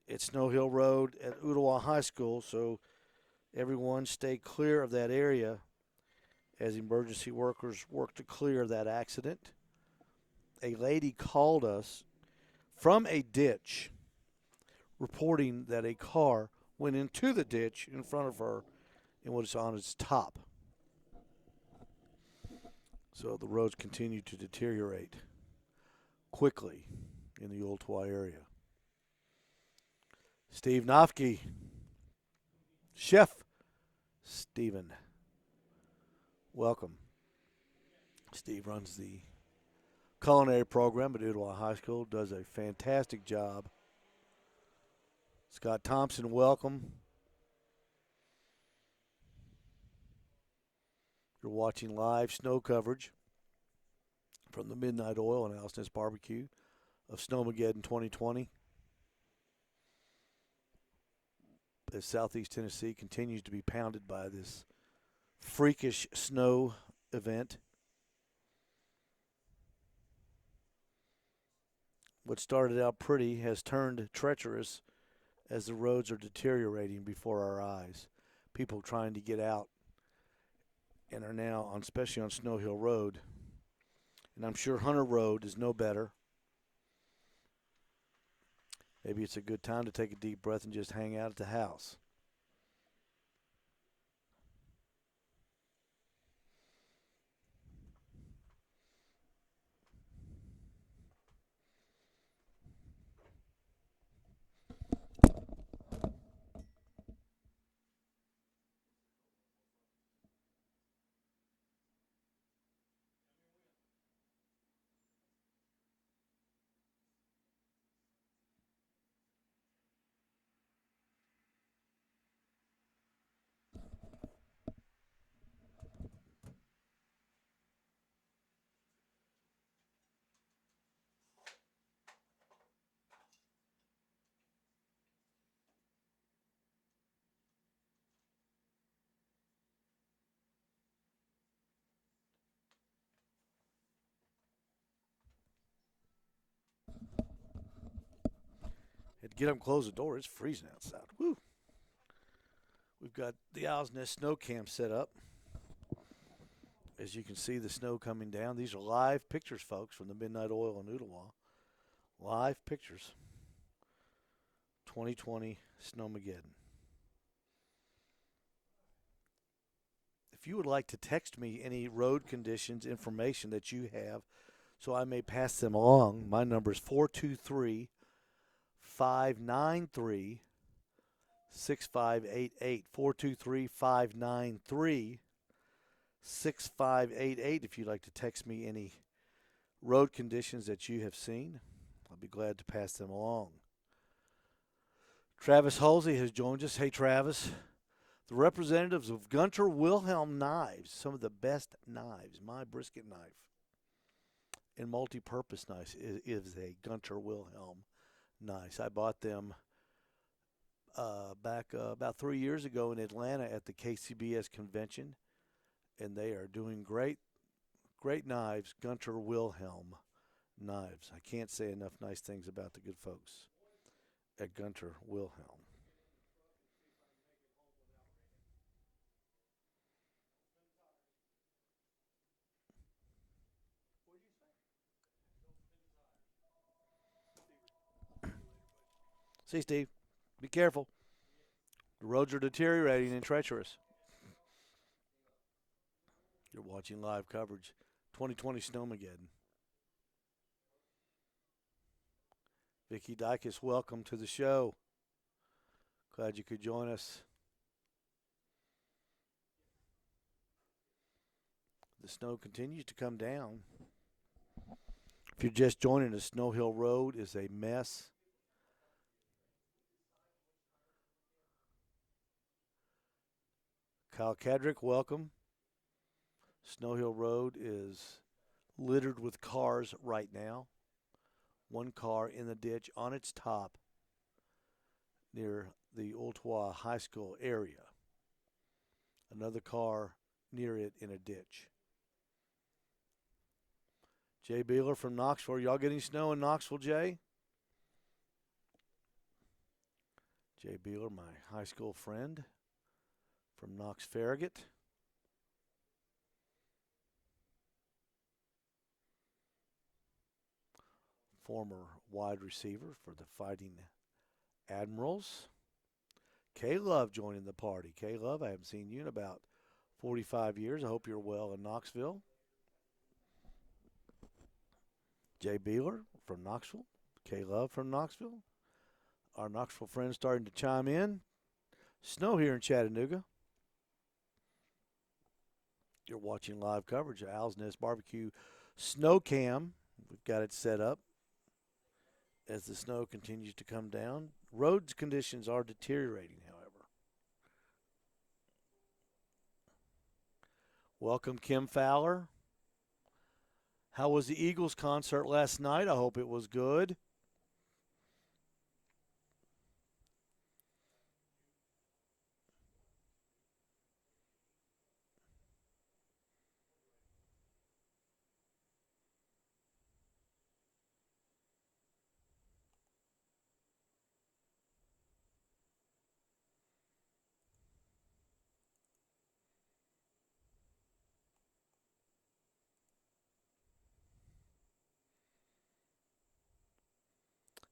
at Snow Hill Road at Ottawa High School, so everyone stay clear of that area as emergency workers work to clear that accident. A lady called us from a ditch reporting that a car went into the ditch in front of her and was on its top. So the roads continue to deteriorate quickly in the Ottawa area. Steve Nofke, Chef Stephen, welcome. Steve runs the culinary program at Ottawa High School, does a fantastic job. Scott Thompson, welcome. You're watching live snow coverage from the Midnight Oil and Owl's Nest Barbecue of Snowmageddon 2020. As Southeast Tennessee continues to be pounded by this freakish snow event. What started out pretty has turned treacherous as the roads are deteriorating before our eyes. People trying to get out and are now, especially on Snow Hill Road, and I'm sure Hunter Road is no better. Maybe it's a good time to take a deep breath and just hang out at the house. Get up and close the door. It's freezing outside. Woo. We've got the Owl's Nest snow camp set up. As you can see, the snow coming down. These are live pictures, folks, from the Midnight Oil in Ooltewah. Live pictures. 2020 Snowmageddon. If you would like to text me any road conditions information that you have so I may pass them along, my number is 423 593 6588. 423 593 6588. If you'd like to text me any road conditions that you have seen, I'll be glad to pass them along. Travis Halsey has joined us. Hey, Travis. The representatives of Gunter Wilhelm Knives, some of the best knives. My brisket knife and multi-purpose knife is a Gunter Wilhelm knife. I bought them back about 3 years ago in Atlanta at the KCBS convention, and they are doing great knives. Gunter Wilhelm knives. I can't say enough nice things about the good folks at Gunter Wilhelm. See, Steve, be careful. The roads are deteriorating and treacherous. You're watching live coverage. 2020 Snowmageddon. Vicky Dykes, welcome to the show. Glad you could join us. The snow continues to come down. If you're just joining us, Snow Hill Road is a mess. Kyle Kedrick, welcome. Snow Hill Road is littered with cars right now. One car in the ditch on its top near the Ooltewah High School area. Another car near it in a ditch. Jay Beeler from Knoxville. Y'all getting snow in Knoxville, Jay? Jay Beeler, my high school friend from Knox Farragut. Former wide receiver for the Fighting Admirals. K-Love joining the party. K-Love, I haven't seen you in about 45 years. I hope you're well in Knoxville. Jay Beeler from Knoxville. K-Love from Knoxville. Our Knoxville friends starting to chime in. Snow here in Chattanooga. You're watching live coverage of Owl's Nest BBQ Snow Cam. We've got it set up as the snow continues to come down. Roads conditions are deteriorating, however. Welcome, Kim Fowler. How was the Eagles concert last night? I hope it was good.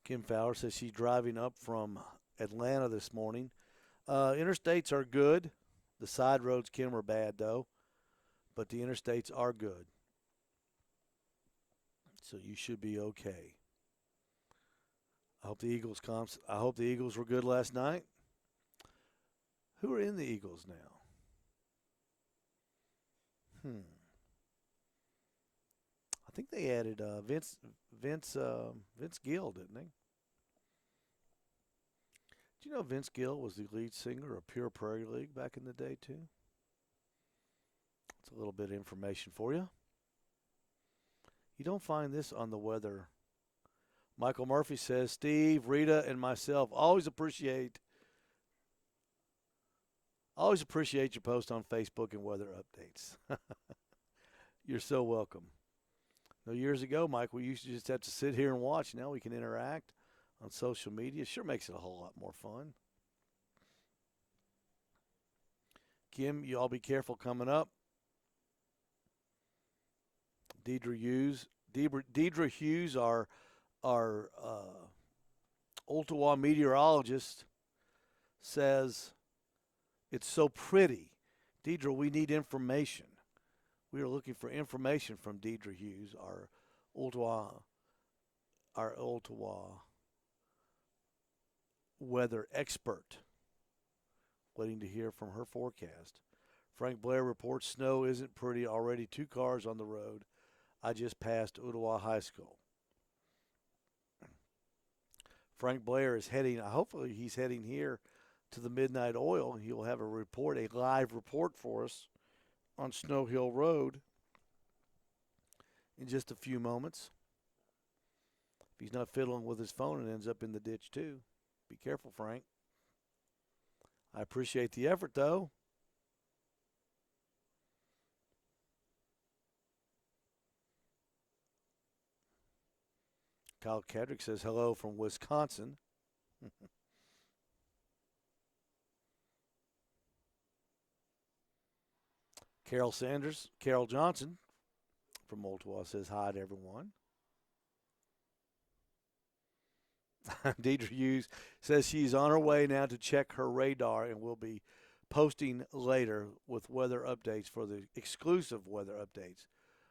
Kim Fowler says she's driving up from Atlanta this morning. Interstates are good. The side roads, Kim, are bad, though. But the interstates are good. So you should be okay. I hope the Eagles were good last night. Who are in the Eagles now? I think they added Vince Gill, didn't they? Do you know Vince Gill was the lead singer of Pure Prairie League back in the day, too? That's a little bit of information for you. You don't find this on the weather. Michael Murphy says, Steve, Rita, and myself always appreciate your post on Facebook and weather updates. You're so welcome. Years ago, Mike, we used to just have to sit here and watch. Now we can interact on social media. Sure makes it a whole lot more fun. Kim, you all be careful coming up. Deidre Hughes, our Ottawa meteorologist, says it's so pretty. Deidre, we need information. We are looking for information from Deidre Hughes, Ottawa, our Ottawa weather expert. Waiting to hear from her forecast. Frank Blair reports snow isn't pretty. Already 2 cars on the road. I just passed Ottawa High School. Frank Blair is heading, hopefully he's heading here to the Midnight Oil. He will have a live report for us on Snow Hill Road in just a few moments. If he's not fiddling with his phone and ends up in the ditch too. Be careful, Frank. I appreciate the effort, though. Kyle Kedrick says hello from Wisconsin. Carol Johnson from Ottawa says hi to everyone. Deidre Hughes says she's on her way now to check her radar and will be posting later with weather updates for the exclusive weather updates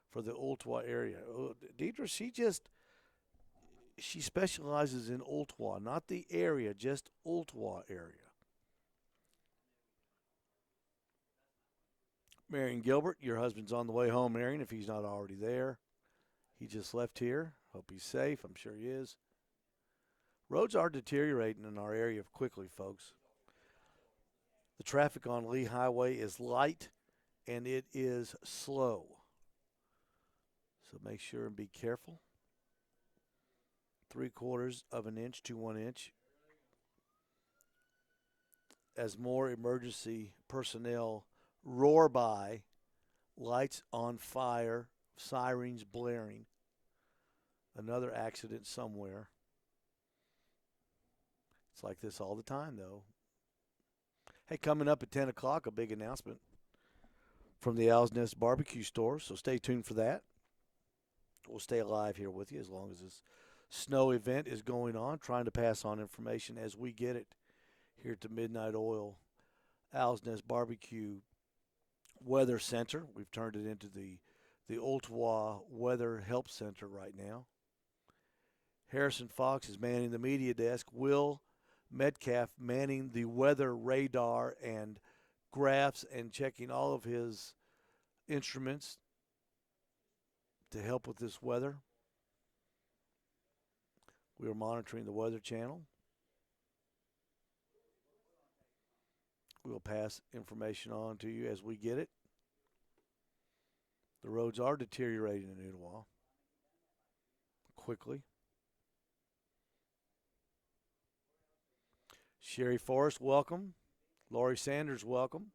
for the Ottawa area. Deidre, she specializes in Ottawa, not the area, just Ottawa area. Marion Gilbert, your husband's on the way home, Marion, if he's not already there. He just left here. Hope he's safe. I'm sure he is. Roads are deteriorating in our area quickly, folks. The traffic on Lee Highway is light and it is slow. So make sure and be careful. 3/4 of an inch to 1 inch. As more emergency personnel roar by, lights on fire, sirens blaring. Another accident somewhere. It's like this all the time, though. Hey, coming up at 10 o'clock, a big announcement from the Owl's Nest Barbecue store, so stay tuned for that. We'll stay alive here with you as long as this snow event is going on, trying to pass on information as we get it here at the Midnight Oil Owl's Nest Barbecue Weather Center. We've turned it into the Ottawa Weather Help Center right now. Harrison Fox is manning the media desk. Will Metcalf manning the weather radar and graphs and checking all of his instruments to help with this weather. We are monitoring the Weather Channel. We will pass information on to you as we get it. The roads are deteriorating in Ottawa quickly. Sherry Forrest, welcome. Laurie Sanders, welcome.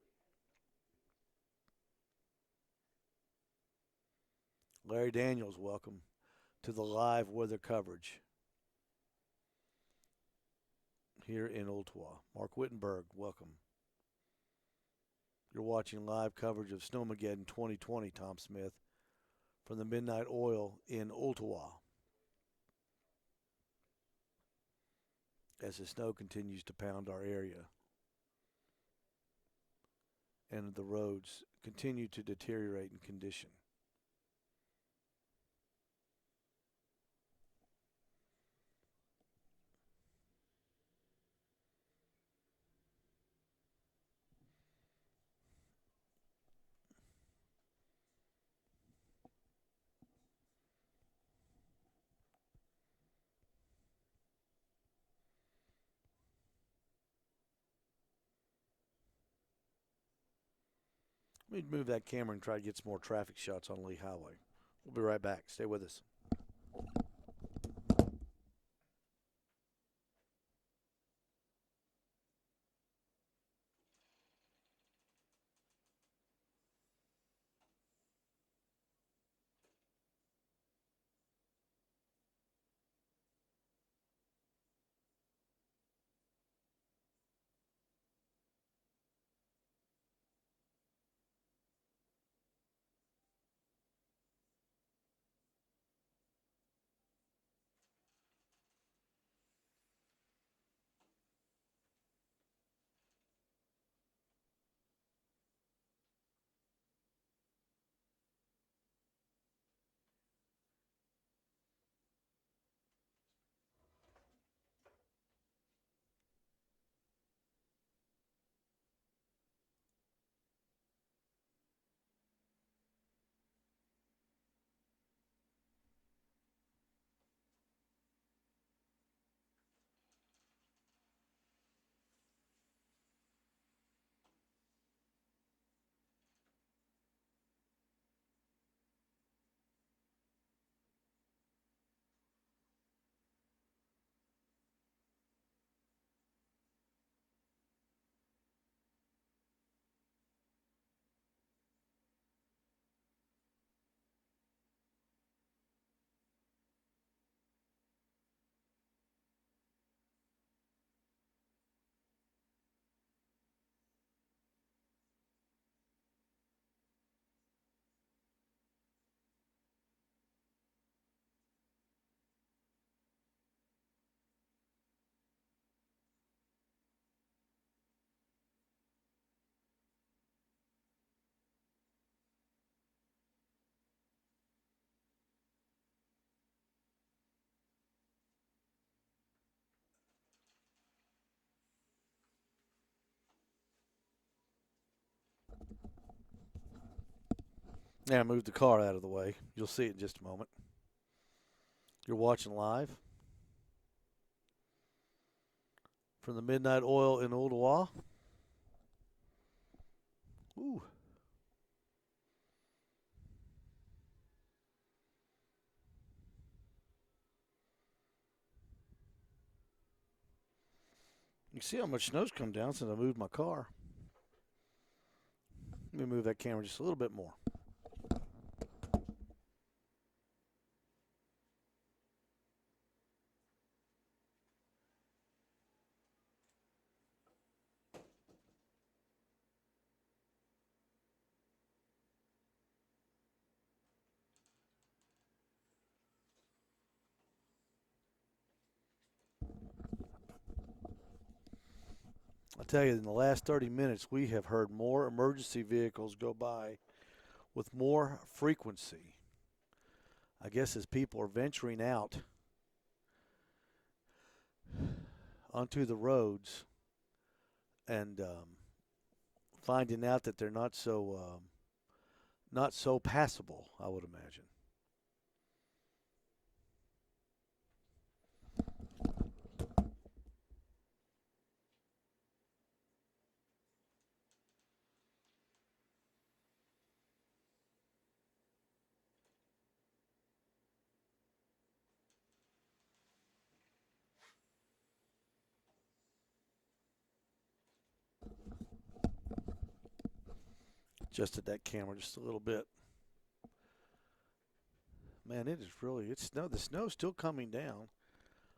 Larry Daniels, welcome to the live weather coverage here in Ottawa. Mark Wittenberg, welcome. You're watching live coverage of Snowmageddon 2020, Tom Smith, from the Midnight Oil in Ottawa. As the snow continues to pound our area and the roads continue to deteriorate in condition. Let me move that camera and try to get some more traffic shots on Lee Highway. We'll be right back. Stay with us. Yeah, move the car out of the way. You'll see it in just a moment. You're watching live from the Midnight Oil in Ooltewah. Ooh. You can see how much snow's come down since I moved my car. Let me move that camera just a little bit more. I tell you, in the last 30 minutes, we have heard more emergency vehicles go by with more frequency. I guess as people are venturing out onto the roads and finding out that they're not so passable, I would imagine. Adjusted that camera just a little bit. Man, the snow's still coming down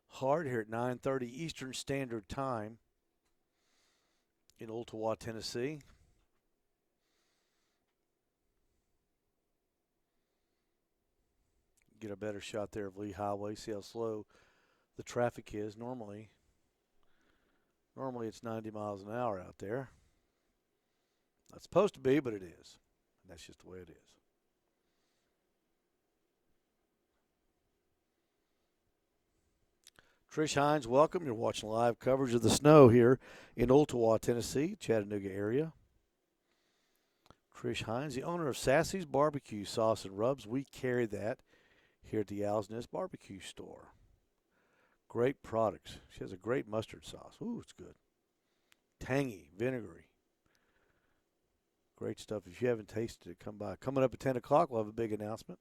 hard here at 9:30 Eastern Standard Time in Ooltewah, Tennessee. Get a better shot there of Lee Highway, see how slow the traffic is. Normally it's 90 miles an hour out there. Not supposed to be, but it is. And that's just the way it is. Trish Hines, welcome. You're watching live coverage of the snow here in Ooltewah, Tennessee, Chattanooga area. Trish Hines, the owner of Sassy's Barbecue Sauce and Rubs. We carry that here at the Owl's Nest Barbecue Store. Great products. She has a great mustard sauce. Ooh, it's good. Tangy, vinegary. Great stuff. If you haven't tasted it, come by. Coming up at 10 o'clock, we'll have a big announcement.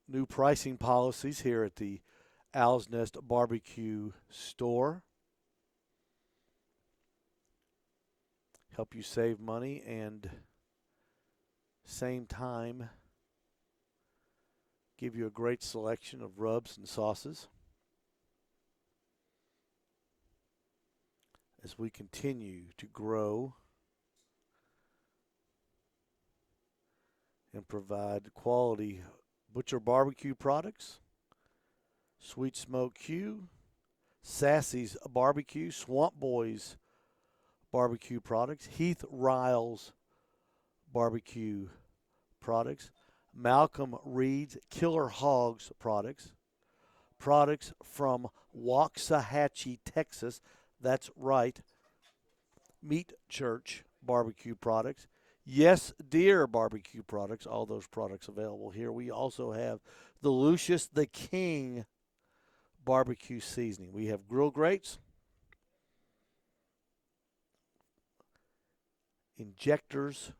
New pricing policies here at the Owl's Nest Barbecue Store. Help you save money and same time give you a great selection of rubs and sauces as we continue to grow and provide quality butcher barbecue products. Sweet Smoke Q, Sassy's Barbecue, Swamp Boys Barbecue products, Heath Riles Barbecue products, Malcolm Reed's Killer Hogs products from Waxahachie, Texas. That's right. Meat Church Barbecue products. Yes, Deer Barbecue products. All those products available here. We also have the Lucius the King barbecue seasoning. We have grill grates, injectors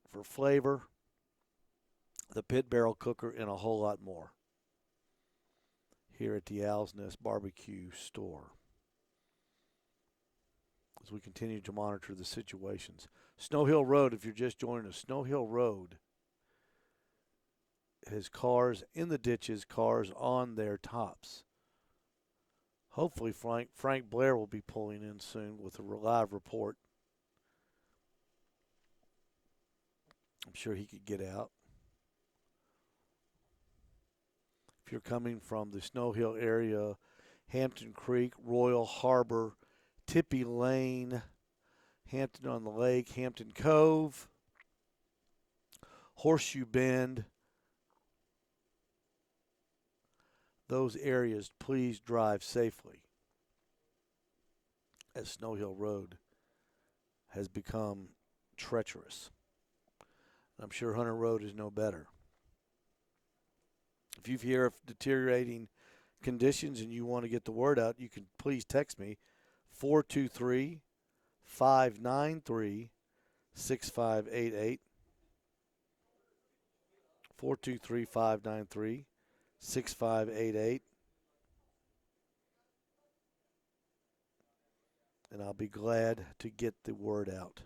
for flavor, the pit barrel cooker, and a whole lot more here at the Owl's Nest Barbecue Store as we continue to monitor the situations. Snow Hill Road, if you're just joining us, Snow Hill Road has cars in the ditches, cars on their tops. Hopefully Frank Blair will be pulling in soon with a live report. I'm sure he could get out. If you're coming from the Snow Hill area, Hampton Creek, Royal Harbor, Tippy Lane, Hampton on the Lake, Hampton Cove, Horseshoe Bend, those areas, please drive safely as Snow Hill Road has become treacherous. I'm sure Hunter Road is no better. If you hear of deteriorating conditions and you want to get the word out, you can please text me 423 593 6588. 423 593 6588. And I'll be glad to get the word out.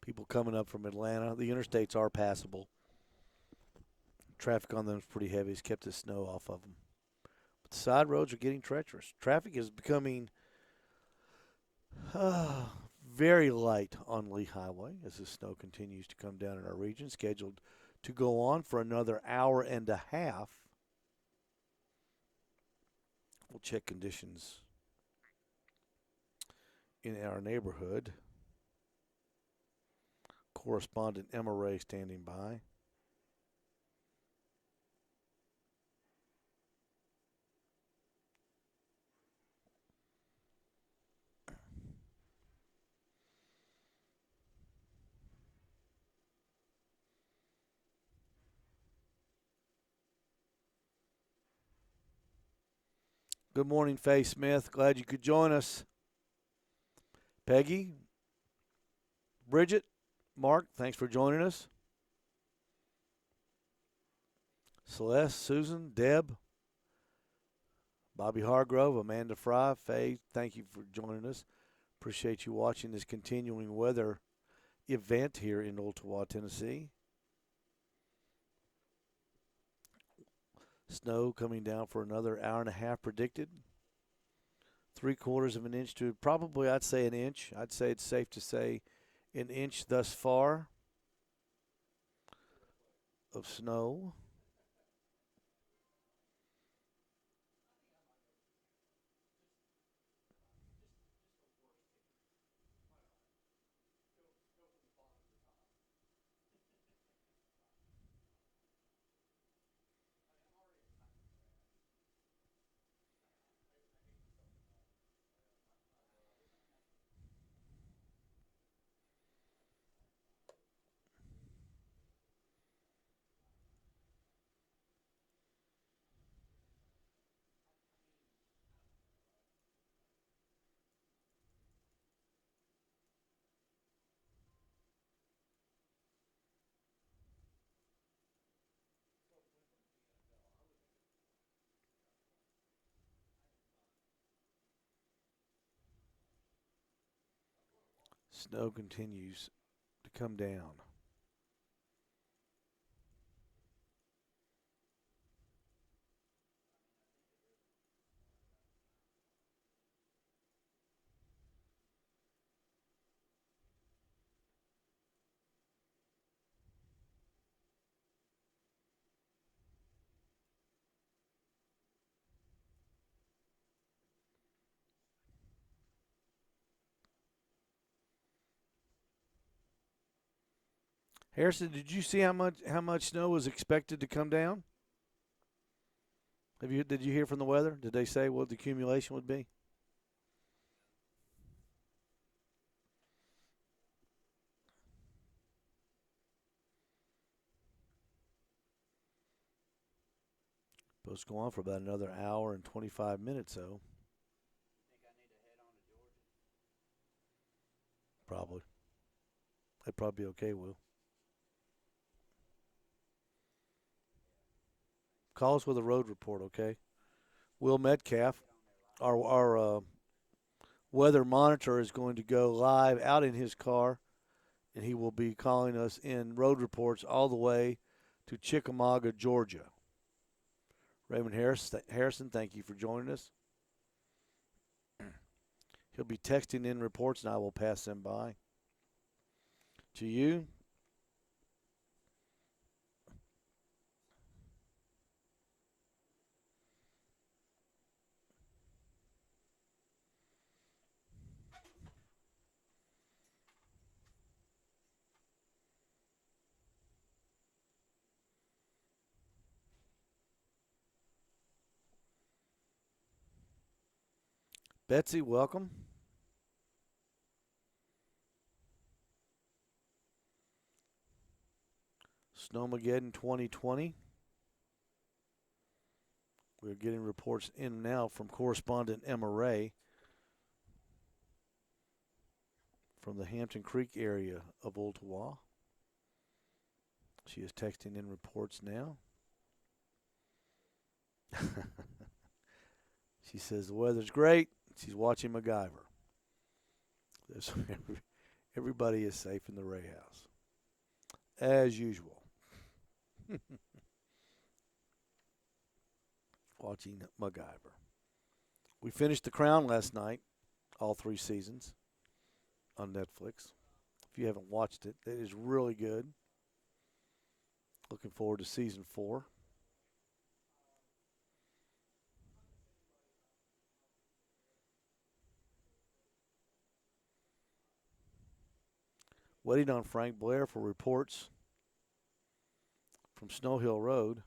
People coming up from Atlanta, the interstates are passable. Traffic on them is pretty heavy. It's kept the snow off of them. But the side roads are getting treacherous. Traffic is becoming very light on Lee Highway as the snow continues to come down in our region, scheduled to go on for another hour and a half. We'll check conditions in our neighborhood. Correspondent Emma Ray standing by. Good morning, Faye Smith. Glad you could join us. Peggy, Bridget, Mark, thanks for joining us. Celeste, Susan, Deb, Bobby Hargrove, Amanda Fry, Faye, thank you for joining us. Appreciate you watching this continuing weather event here in Ooltewah, Tennessee. Snow coming down for another hour and a half predicted. 3/4 of an inch to probably, I'd say, an inch. I'd say it's safe to say an inch thus far of snow. Snow continues to come down. Harrison, did you see how much snow was expected to come down? Did you hear from the weather? Did they say what the accumulation would be? Supposed to go on for about another hour and 25 minutes, though. Probably. That'd probably be okay, Will. Call us with a road report, okay? Will Metcalf, our weather monitor, is going to go live out in his car, and he will be calling us in road reports all the way to Chickamauga, Georgia. Raymond Harrison, thank you for joining us. He'll be texting in reports, and I will pass them by to you. Betsy, welcome. Snowmageddon 2020. We're getting reports in now from correspondent Emma Ray from the Hampton Creek area of Ooltewah. She is texting in reports now. She says the weather's great. She's watching MacGyver. Everybody is safe in the Ray house, as usual. Watching MacGyver. We finished The Crown last night, all 3 seasons, on Netflix. If you haven't watched it, it is really good. Looking forward to season 4. Waiting on Frank Blair for reports from Snow Hill Road.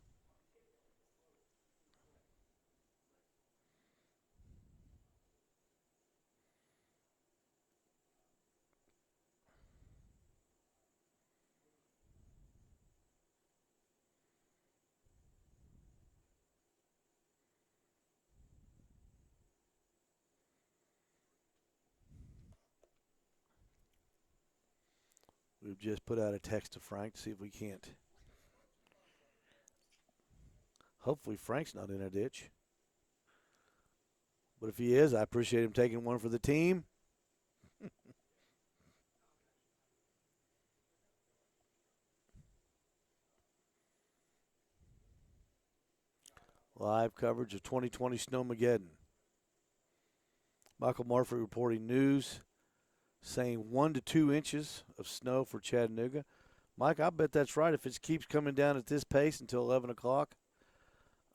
We've just put out a text to Frank to see if we can't. Hopefully Frank's not in a ditch. But if he is, I appreciate him taking one for the team. Live coverage of 2020 Snowmageddon. Michael Murphy reporting news saying 1 to 2 inches of snow for Chattanooga. Mike, I bet that's right. If it keeps coming down at this pace until 11 o'clock,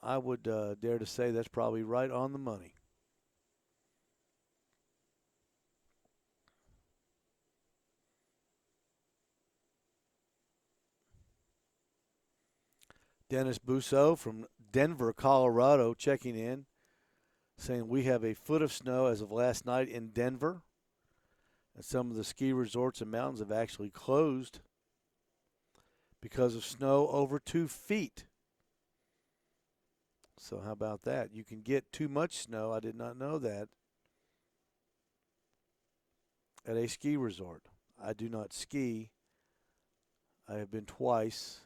I would dare to say that's probably right on the money. Dennis Busso from Denver, Colorado, checking in, saying we have a foot of snow as of last night in Denver. And some of the ski resorts and mountains have actually closed because of snow over 2 feet. So how about that? You can get too much snow. I did not know that. At a ski resort. I do not ski. I have been twice.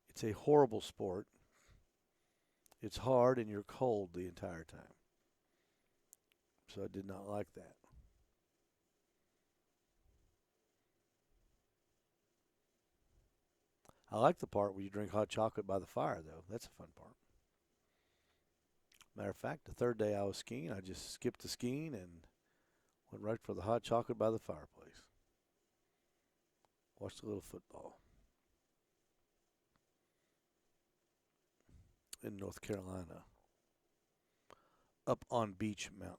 It's a horrible sport. It's hard and you're cold the entire time. So I did not like that. I like the part where you drink hot chocolate by the fire, though. That's a fun part. Matter of fact, the 3rd day I was skiing, I just skipped the skiing and went right for the hot chocolate by the fireplace. Watched a little football in North Carolina, up on Beach Mountain.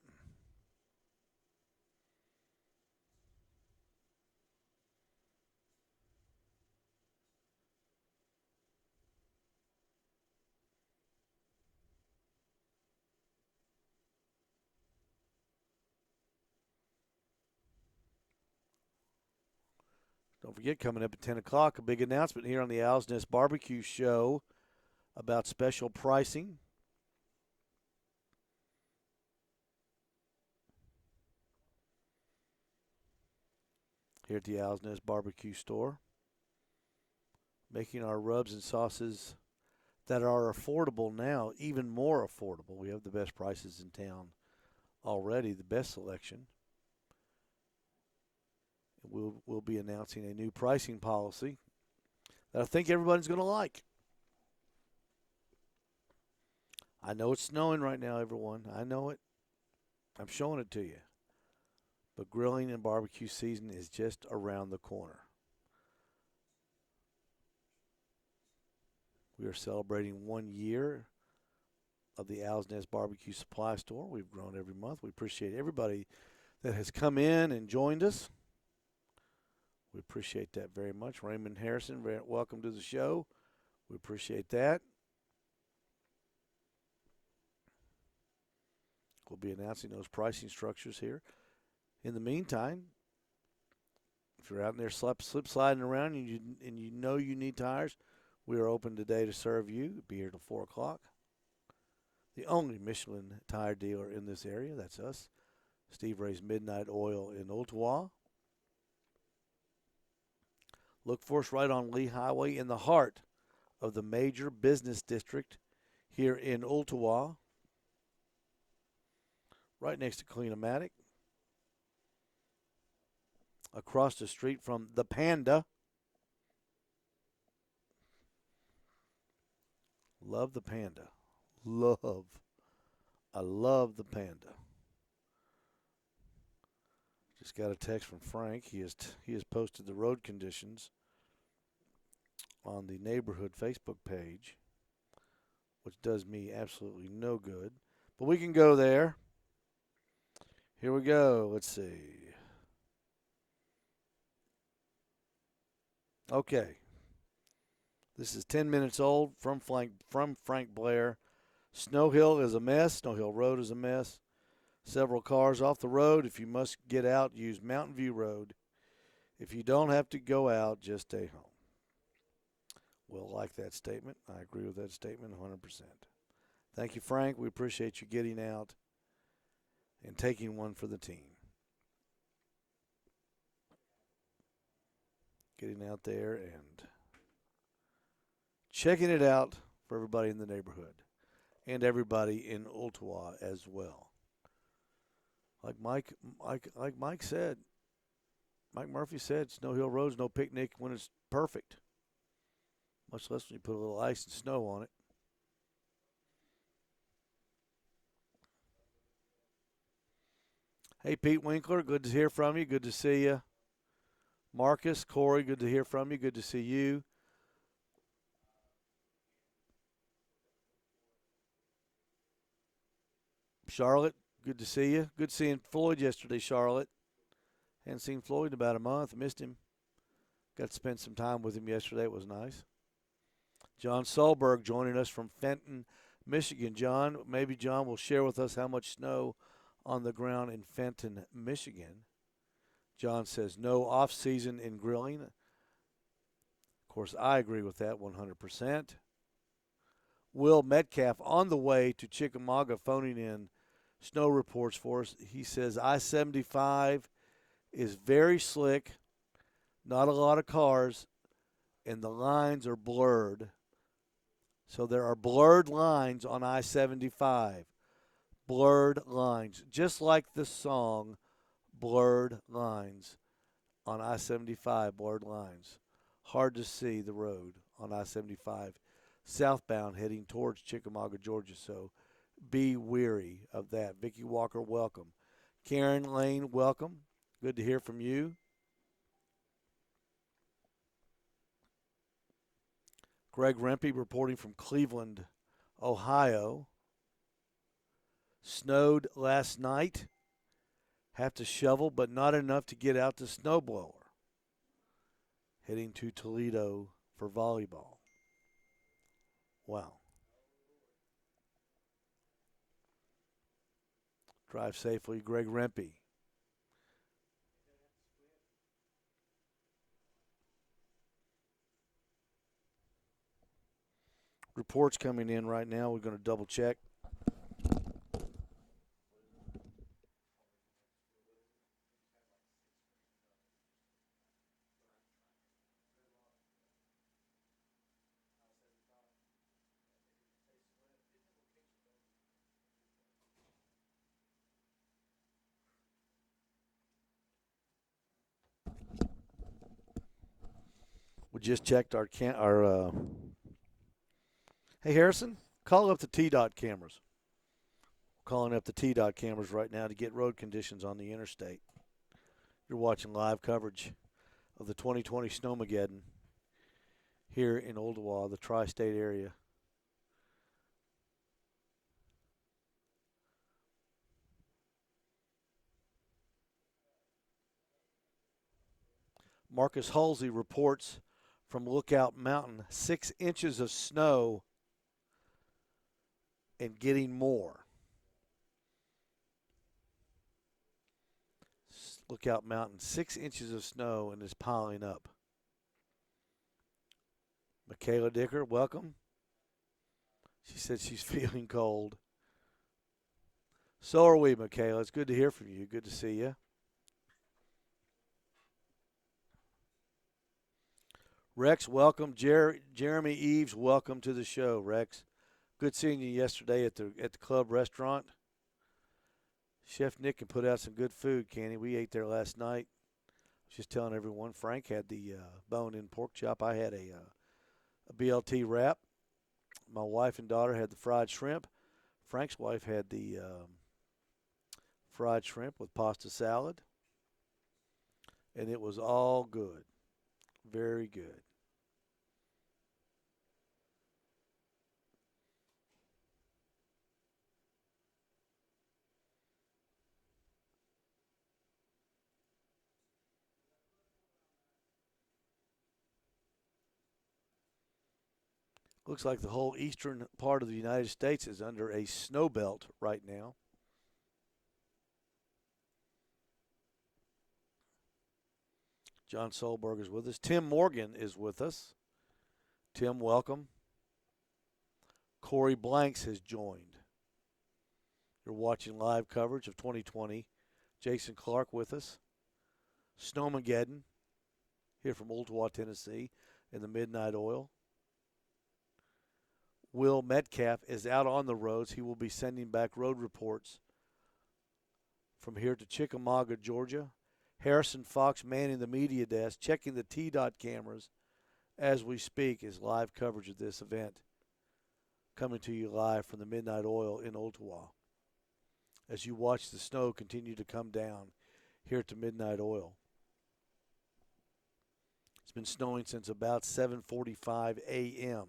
Don't forget, coming up at 10 o'clock, a big announcement here on the Owl's Nest Barbecue Show about special pricing. Here at the Owl's Nest Barbecue Store. Making our rubs and sauces that are affordable now even more affordable. We have the best prices in town already, the best selection. We'll be announcing a new pricing policy that I think everybody's going to like. I know it's snowing right now, everyone. I know it. I'm showing it to you. But grilling and barbecue season is just around the corner. We are celebrating 1 year of the Owl's Nest Barbecue Supply Store. We've grown every month. We appreciate everybody that has come in and joined us. We appreciate that very much. Raymond Harrison, welcome to the show. We appreciate that. We'll be announcing those pricing structures here. In the meantime, if you're out in there slip sliding around and you know you need tires, we are open today to serve you. Be here till 4 o'clock. The only Michelin tire dealer in this area, that's us. Steve Ray's Midnight Oil in Ottawa. Look for us right on Lee Highway in the heart of the major business district here in Ottawa. Right next to Clean-O-Matic. Across the street from the Panda. Love the Panda. I love the Panda. Just got a text from Frank. He has posted the road conditions on the neighborhood Facebook page, which does me absolutely no good. But we can go there. Here we go. Let's see. Okay. This is 10 minutes old from Frank Blair. Snow Hill is a mess. Snow Hill Road is a mess. Several cars off the road. If you must get out, use Mountain View Road. If you don't have to go out, just stay home. We'll like that statement. I agree with that statement 100%. Thank you, Frank. We appreciate you getting out and taking one for the team. Getting out there and checking it out for everybody in the neighborhood and everybody in Ottawa as well. Like Mike said, Mike Murphy said, Snow Hill Road's no picnic when it's perfect, much less when you put a little ice and snow on it. Hey, Pete Winkler, good to hear from you. Good to see you. Marcus, Corey, good to hear from you. Good to see you. Charlotte, good to see you. Good seeing Floyd yesterday, Charlotte. Hadn't seen Floyd in about a month. Missed him. Got to spend some time with him yesterday. It was nice. John Solberg joining us from Fenton, Michigan. John, maybe John will share with us how much snow on the ground in Fenton, Michigan. John says no off-season in grilling. Of course, I agree with that 100%. Will Metcalf on the way to Chickamauga phoning in snow reports for us. He says I-75 is very slick, not a lot of cars, and the lines are blurred. So there are blurred lines on I-75. Blurred lines. Just like the song, Blurred Lines on I-75, blurred lines. Hard to see the road on I-75 southbound heading towards Chickamauga, Georgia. So be weary of that. Vicki Walker, welcome. Karen Lane, welcome. Good to hear from you. Greg Rempe reporting from Cleveland, Ohio. Snowed last night. Have to shovel, but not enough to get out the snowblower. Heading to Toledo for volleyball. Wow. Drive safely, Greg Rempe. Reports coming in right now. We're going to double check. We just checked our Hey Harrison, call up the T-Dot cameras. Calling up the T-Dot cameras right now to get road conditions on the interstate. You're watching live coverage of the 2020 Snowmageddon here in Ottawa, the tri-state area. Marcus Halsey reports from Lookout Mountain, 6 inches of snow and getting more. Lookout Mountain. 6 inches of snow and is piling up. Michaela Dicker, welcome. She said she's feeling cold. So are we, Michaela. It's good to hear from you. Good to see you. Rex, welcome. Jeremy Eves, welcome to the show, Rex. Good seeing you yesterday at the club restaurant. Chef Nick can put out some good food, Kenny. We ate there last night. Just telling everyone, Frank had the bone-in pork chop. I had a BLT wrap. My wife and daughter had the fried shrimp. Frank's wife had the fried shrimp with pasta salad. And it was all good. Very good. Looks like the whole eastern part of the United States is under a snow belt right now. John Solberg is with us. Tim Morgan is with us. Tim, welcome. Corey Blanks has joined. You're watching live coverage of 2020. Jason Clark with us. Snowmageddon here from Ooltewah, Tennessee in the Midnight Oil. Will Metcalf is out on the roads. He will be sending back road reports from here to Chickamauga, Georgia. Harrison Fox manning the media desk, checking the T-Dot cameras as we speak, is live coverage of this event coming to you live from the Midnight Oil in Ooltewah as you watch the snow continue to come down here at the Midnight Oil. It's been snowing since about 7:45 a.m.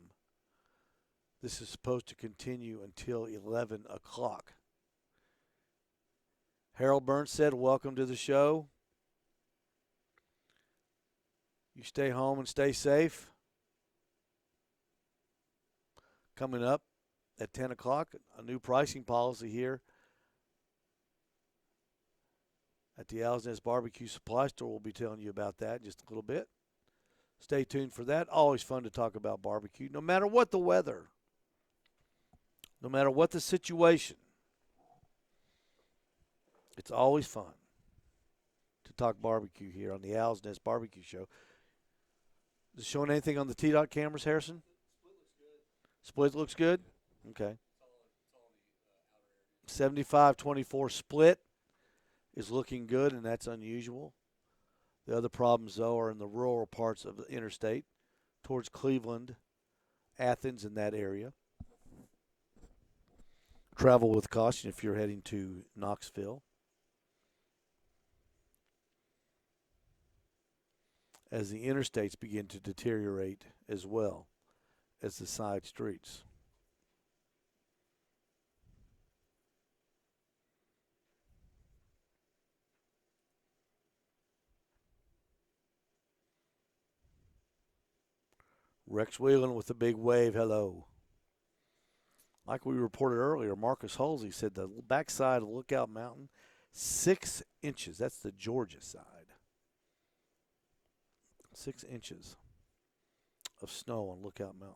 This is supposed to continue until 11 o'clock. Harold Burns said, welcome to the show. You stay home and stay safe. Coming up at 10 o'clock, a new pricing policy here at the Owl's Nest Barbecue Supply Store. We'll be telling you about that in just a little bit. Stay tuned for that. Always fun to talk about barbecue, no matter what the weather. No matter what the situation, it's always fun to talk barbecue here on the Owl's Nest Barbecue Show. Is it showing anything on the T-Dot cameras, Harrison? Split looks good? Okay. 75-24 split is looking good, and that's unusual. The other problems, though, are in the rural parts of the interstate towards Cleveland, Athens, and that area. Travel with caution if you're heading to Knoxville. As the interstates begin to deteriorate as well as the side streets. Rex Whelan with the big wave, hello. Like we reported earlier, Marcus Halsey said the backside of Lookout Mountain, 6 inches. That's the Georgia side. 6 inches of snow on Lookout Mountain.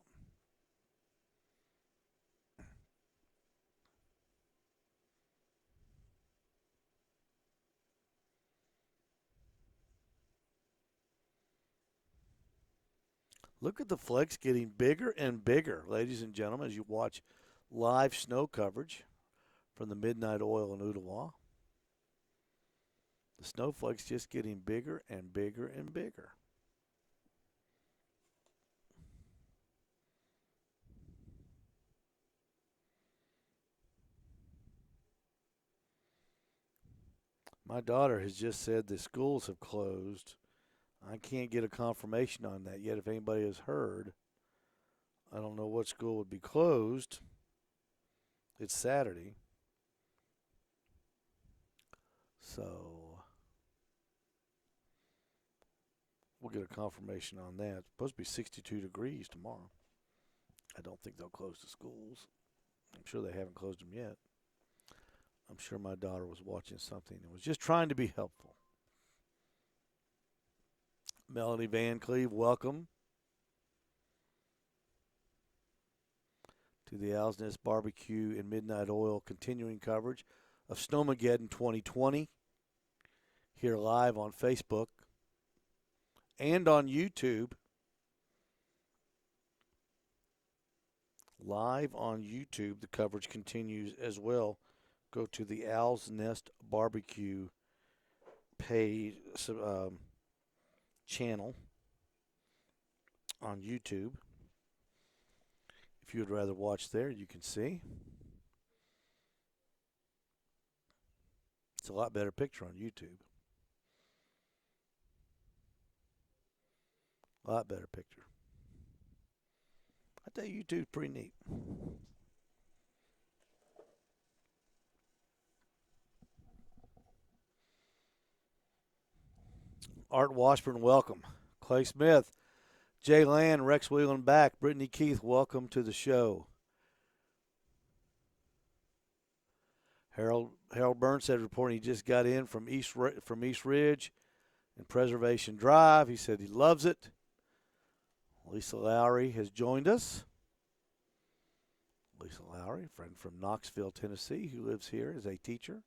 Look at the flakes getting bigger and bigger, ladies and gentlemen, as you watch live snow coverage from the Midnight Oil in Ooltewah. The snowflakes just getting bigger and bigger and bigger. My daughter has just said the schools have closed. I can't get a confirmation on that yet. If anybody has heard, I don't know what school would be closed. It's Saturday. So we'll get a confirmation on that. It's supposed to be 62 degrees tomorrow. I don't think they'll close the schools. I'm sure they haven't closed them yet. I'm sure my daughter was watching something and was just trying to be helpful. Melanie Van Cleve, welcome to the Owl's Nest Barbecue and Midnight Oil continuing coverage of Snowmageddon 2020 here live on Facebook and on YouTube. Live on YouTube, the coverage continues as well. Go to the Owl's Nest Barbecue page channel on YouTube. If you would rather watch there, you can see. It's a lot better picture on YouTube. A lot better picture. I tell you, YouTube's pretty neat. Art Washburn, welcome. Clay Smith, Jay Land, Rex Wheelan back. Brittany Keith, welcome to the show. Harold Burnside reporting he just got in from East Ridge and Preservation Drive. He said he loves it. Lisa Lowry has joined us. Lisa Lowry, friend from Knoxville, Tennessee, who lives here as a teacher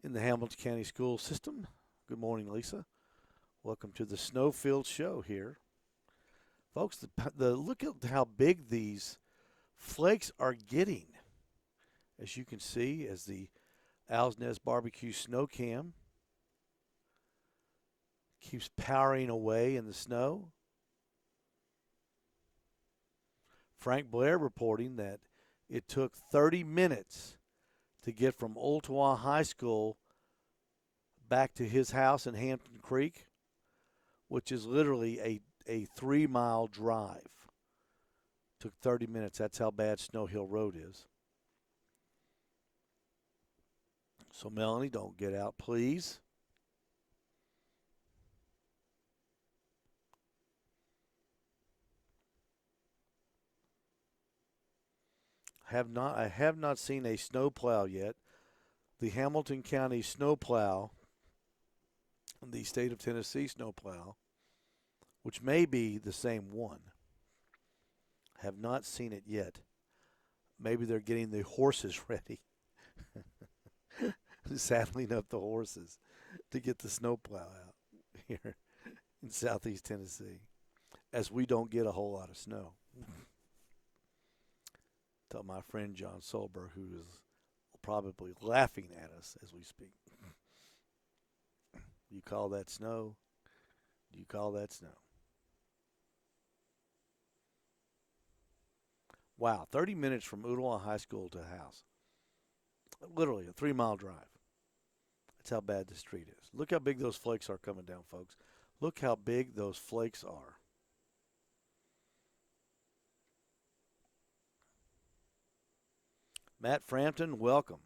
in the Hamilton County School System. Good morning, Lisa. Welcome to the Snowfield Show here. Folks, the look at how big these flakes are getting. As you can see, as the Owl's Nest Barbecue Snow Cam keeps powering away in the snow. Frank Blair reporting that it took 30 minutes to get from Ooltewah High School back to his house in Hampton Creek, which is literally a 3-mile drive. Took 30 minutes. That's how bad Snow Hill Road is. So, Melanie, don't get out, please. I have not seen a snow plow yet. The Hamilton County snow plow, the state of Tennessee snow plow, which may be the same one, have not seen it yet. Maybe they're getting the horses ready. Saddling up the horses to get the snow plow out here in southeast Tennessee, as we don't get a whole lot of snow. Tell my friend John Solber, who is probably laughing at us as we speak. You call that snow? Do you call that snow? Wow, 30 minutes from Ooltewah High School to the house. Literally a 3-mile drive. That's how bad the street is. Look how big those flakes are coming down, folks. Look how big those flakes are. Matt Frampton, welcome.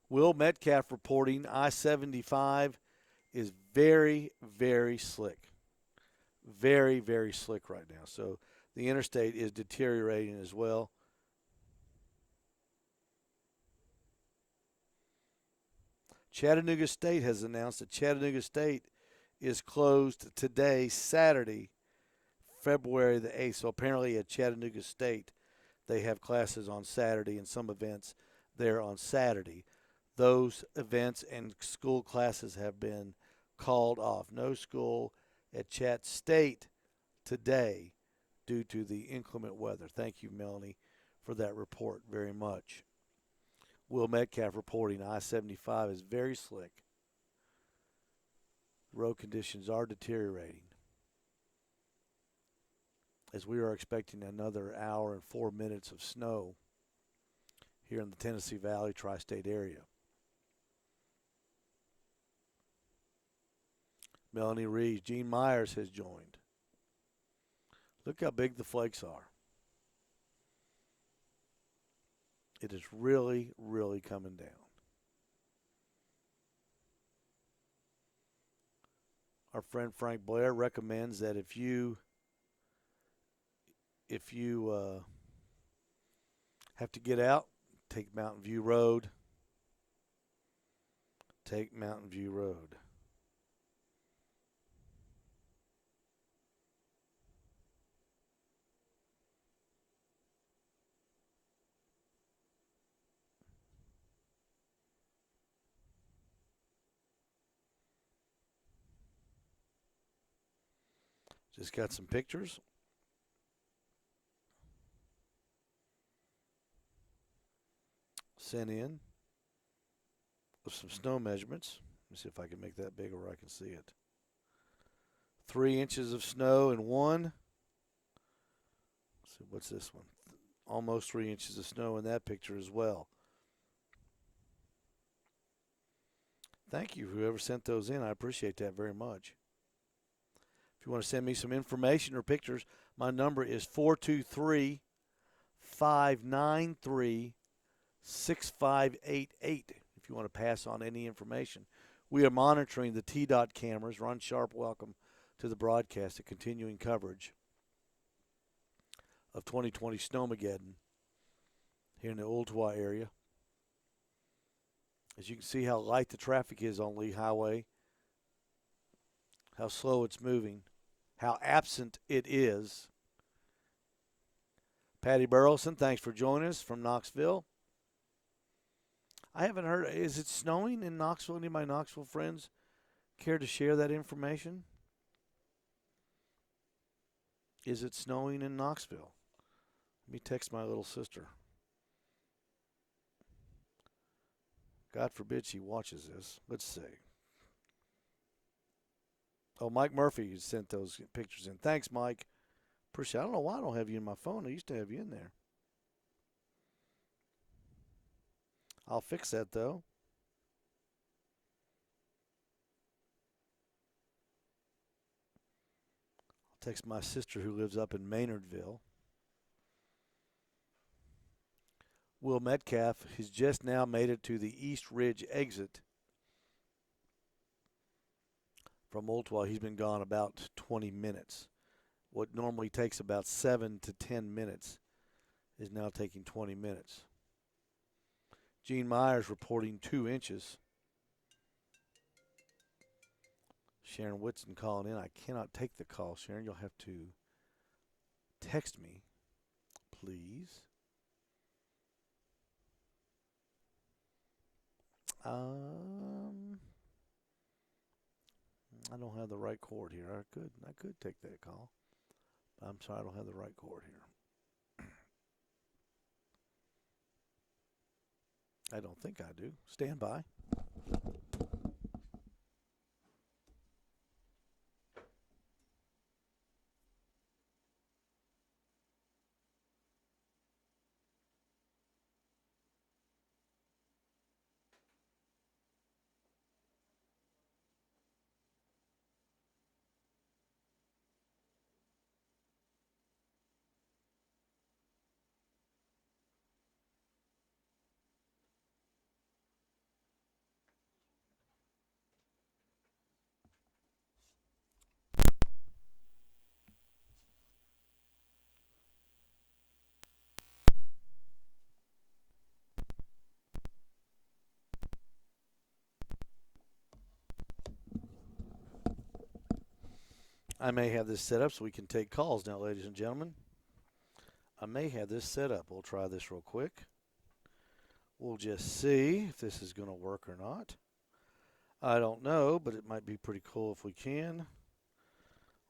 Will Metcalf reporting I-75 is very, very slick. Very, very slick right now. So the interstate is deteriorating as well. Chattanooga State has announced that Chattanooga State is closed today, Saturday, February the 8th. So apparently at Chattanooga State, they have classes on Saturday and some events there on Saturday. Those events and school classes have been called off. No school at Chat State today due to the inclement weather. Thank you, Melanie, for that report very much. Will Metcalf reporting I-75 is very slick. Road conditions are deteriorating, as we are expecting another hour and 4 minutes of snow here in the Tennessee Valley tri-state area. Melanie Reeves, Gene Myers has joined. Look how big the flakes are. It is really, really coming down. Our friend Frank Blair recommends that if you have to get out, take Mountain View Road. Take Mountain View Road. Just got some pictures. Sent in with some snow measurements. Let me see if I can make that bigger where I can see it. 3 inches of snow in one. Let's see, what's this one? Almost 3 inches of snow in that picture as well. Thank you, whoever sent those in. I appreciate that very much. If you want to send me some information or pictures, my number is 423 593 6588. If you want to pass on any information, we are monitoring the T-Dot cameras. Ron Sharp, welcome to the broadcast, a continuing coverage of 2020 Snowmageddon here in the Ooltewah area. As you can see how light the traffic is on Lee Highway, how slow it's moving, how absent it is. Patty Burleson, thanks for joining us from Knoxville. I haven't heard, is it snowing in Knoxville? Any of my Knoxville friends care to share that information? Is it snowing in Knoxville? Let me text my little sister. God forbid she watches this. Let's see. Oh, Mike Murphy sent those pictures in. Thanks, Mike. Appreciate it. I don't know why I don't have you in my phone. I used to have you in there. I'll fix that, though. I'll text my sister who lives up in Maynardville. Will Metcalf has just now made it to the East Ridge exit from Ooltewah. He's been gone about 20 minutes. What normally takes about 7 to 10 minutes is now taking 20 minutes. Gene Myers reporting 2 inches. Sharon Whitson calling in. I cannot take the call, Sharon. You'll have to text me, please. I don't have the right cord here. I could take that call. But I'm sorry, I don't have the right cord here. I don't think I do. Stand by. I may have this set up so we can take calls now, ladies and gentlemen. I may have this set up. We'll try this real quick. We'll just see if this is going to work or not. I don't know, but it might be pretty cool if we can.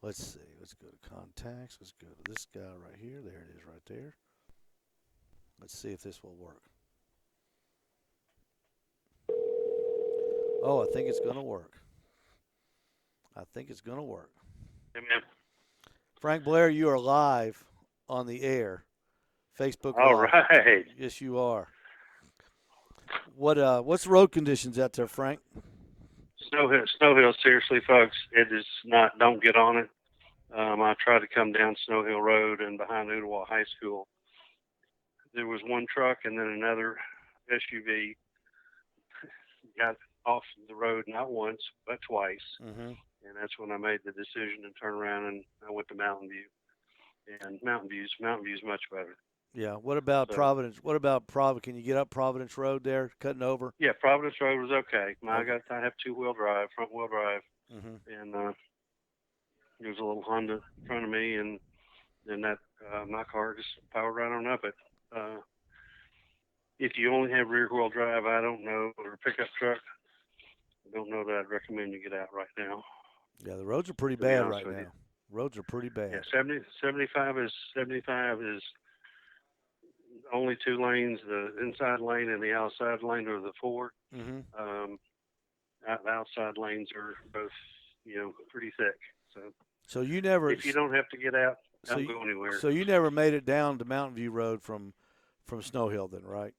Let's see. Let's go to contacts. Let's go to this guy right here. There it is right there. Let's see if this will work. Oh, I think it's going to work. I think it's going to work. Amen. Frank Blair, you are live on the air. Facebook All Live. right. Yes, you are. What's the road conditions out there, Frank? Snow Hill, seriously, folks, it is not, don't get on it. I tried to come down Snow Hill Road and behind Ooltewah High School. There was one truck and then another SUV got off the road not once, but twice. Mm-hmm. And that's when I made the decision to turn around and I went to Mountain View. And Mountain View's much better. Yeah. What about Providence? What about Providence? Can you get up Providence Road there, cutting over? Yeah, Providence Road was okay. Okay. I have front-wheel drive, Mm-hmm. and there was a little Honda in front of me, and then that my car just powered right on up it. If you only have rear-wheel drive, I don't know, or a pickup truck, I don't know that I'd recommend you get out right now. Yeah, the roads are pretty To be bad honest right with now. you. Roads are pretty bad. Yeah, 75 is only 2 lanes. The inside lane and the outside lane are the 4. Mm-hmm. The outside lanes are both, pretty thick. So So you never. if you don't have to get out, So don't you, go anywhere. so you never made it down to Mountain View Road from Snow Hill, then, right?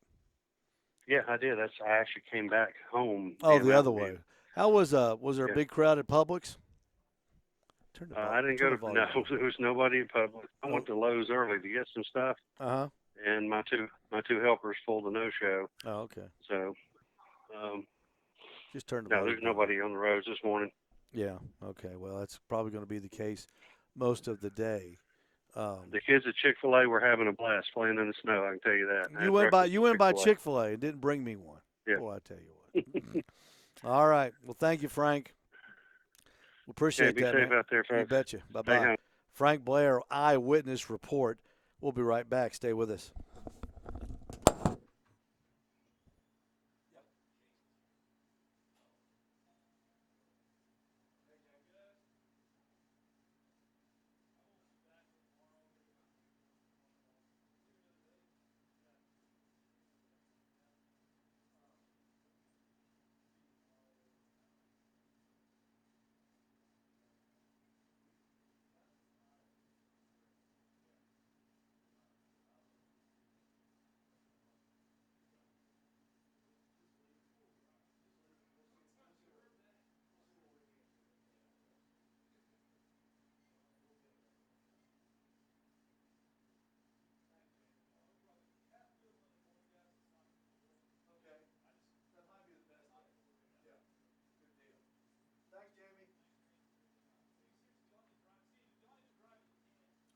Yeah, I did. I actually came back home. Oh, via the other Mountain View. way. How was there a Yeah. big crowd at Publix? Turn the I didn't turn go the to no. volume There was nobody in public. I went to Lowe's early to get some stuff, down. Uh huh. and my two helpers pulled a no show. Oh, okay. So Just turn the no, volume there's down. nobody on the roads this morning. Yeah. Okay. Well, that's probably going to be the case most of the day. The kids at Chick-fil-A were having a blast playing in the snow. I can tell you that. I You had went by breakfast at Chick-fil-A and didn't bring me one. Yeah. Boy, I tell you what. All right. Well, thank you, Frank. We appreciate Okay, be that, safe man. out there, You folks. betcha. Stay Bye-bye. home. Frank Blair, Eyewitness Report. We'll be right back. Stay with us.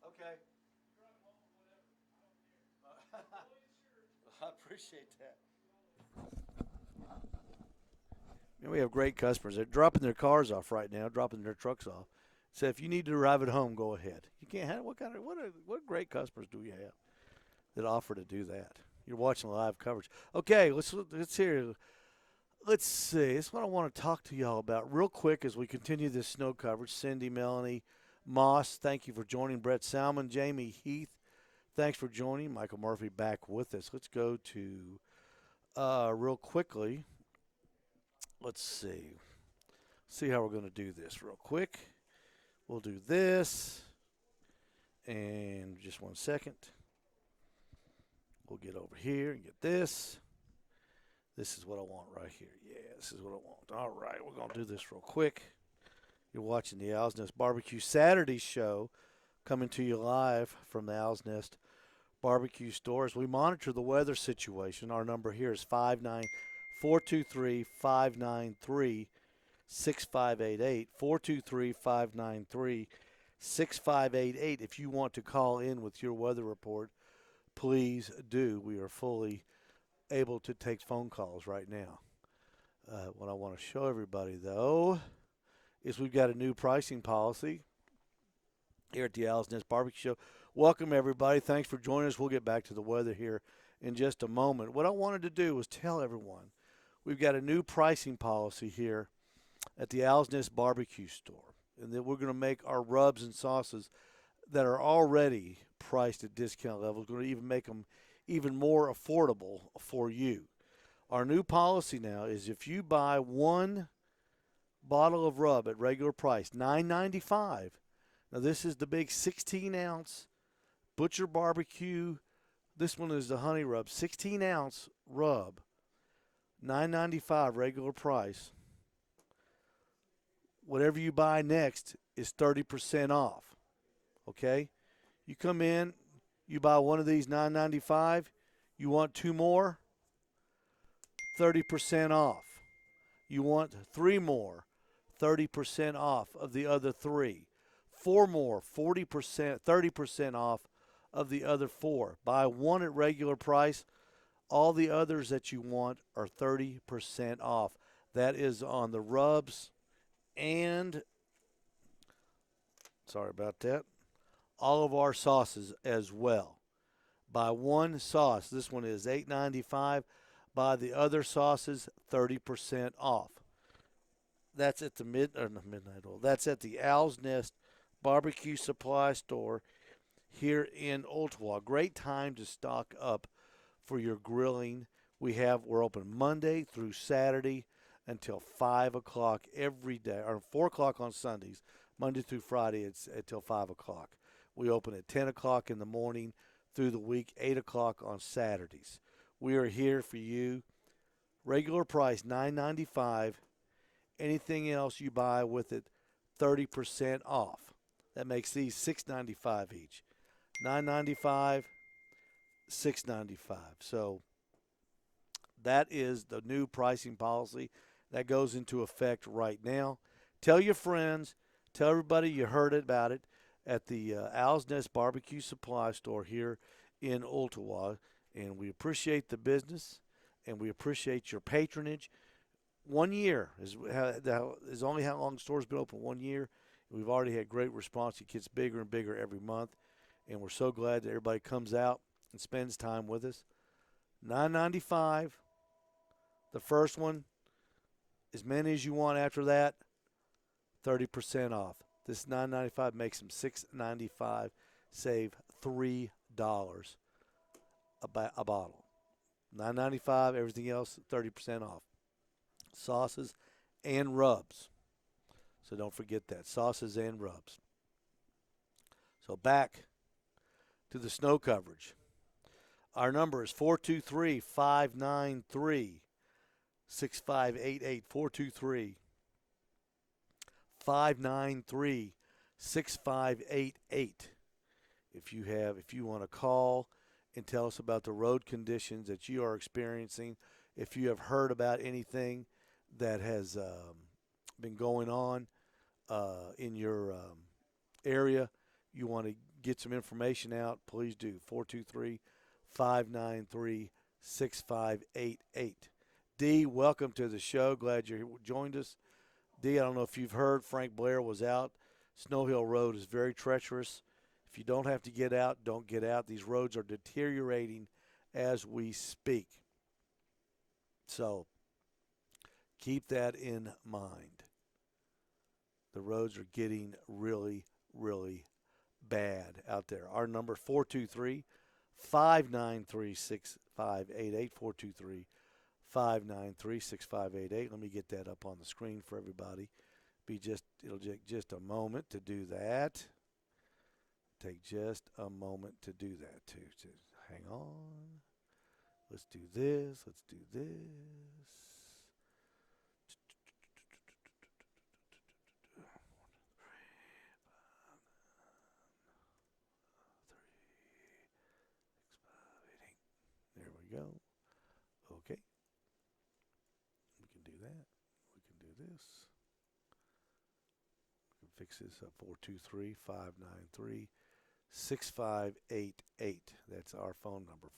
Okay. I appreciate that. We have great customers. They're dropping their cars off right now, dropping their trucks off. So if you need to drive it home, go ahead. You can't have what great customers do you have that offer to do that? You're watching live coverage. Okay, let's hear. Let's see. This is what I want to talk to y'all about real quick as we continue this snow coverage. Cindy, Melanie, Moss, thank you for joining. Brett Salmon, Jamie Heath, thanks for joining. Michael Murphy back with us. Let's go to real quickly. Let's see how we're going to do this real quick. We'll do this, and just 1 second. We'll get over here and get this. This is what I want right here. Yeah, this is what I want. All right, we're going to do this real quick. You're watching the Owl's Nest Barbecue Saturday show, coming to you live from the Owl's Nest Barbecue store. As we monitor the weather situation, our number here is 423-593-6588. 423-593-6588. If you want to call in with your weather report, please do. We are fully able to take phone calls right now. What I want to show everybody, though, is we've got a new pricing policy here at the Owl's Nest Barbecue Show. Welcome, everybody. Thanks for joining us. We'll get back to the weather here in just a moment. What I wanted to do was tell everyone we've got a new pricing policy here at the Owl's Nest Barbecue store, and that we're going to make our rubs and sauces that are already priced at discount levels, going to even make them even more affordable for you. Our new policy now is if you buy one bottle of rub at regular price, $9.95. Now this is the big 16-ounce Butcher Barbecue. This one is the honey rub, 16-ounce rub, $9.95 regular price. Whatever you buy next is 30% off. Okay? You come in, you buy one of these $9.95, you want two more, 30% off. You want three more, 30% off of the other three. Four more, 40%, 30% off of the other four. Buy one at regular price. All the others that you want are 30% off. That is on the rubs and, sorry about that, all of our sauces as well. Buy one sauce. This one is $8.95. Buy the other sauces, 30% off. That's at the midnight oil. That's at the Owl's Nest Barbecue Supply Store here in Ottawa. Great time to stock up for your grilling. We're open Monday through Saturday until 5 o'clock every day, or 4 o'clock on Sundays. Monday through Friday, it's until 5 o'clock. We open at 10 o'clock in the morning through the week, 8 o'clock on Saturdays. We are here for you. Regular price $9.95. Anything else you buy with it, 30% off. That makes these $6.95 each. $9.95, $6.95. So that is the new pricing policy that goes into effect right now. Tell your friends, tell everybody you heard about it at the Owl's Nest Barbecue Supply Store here in Ottawa. And we appreciate the business and we appreciate your patronage. 1 year is only how long the store's been open. 1 year. We've already had great response. It gets bigger and bigger every month. And we're so glad that everybody comes out and spends time with us. $9.95. The first one, as many as you want after that, 30% off. This $9.95 makes them $6.95. Save $3 a bottle. $9.95. Everything else 30% off. Sauces and rubs. So don't forget that. Sauces and rubs. So back to the snow coverage. Our number is 423-593-6588. 423-593-6588. If you want to call and tell us about the road conditions that you are experiencing, if you have heard about anything that has been going on in your area, you want to get some information out, please do. 423-593-6588. D, welcome to the show. Glad you joined us. D, I don't know if you've heard, Frank Blair was out. Snow Hill Road is very treacherous. If you don't have to get out, don't get out. These roads are deteriorating as we speak. So keep that in mind. The roads are getting really, really bad out there. Our number 423-593-6588. 423-593-6588. Let me get that up on the screen for everybody. It'll take just a moment to do that. Take just a moment to do that too. So hang on. Let's do this. Let's do this. There we go. Okay. We can do that. We can do this. We can fix this up. 423-593-6588. That's our phone number.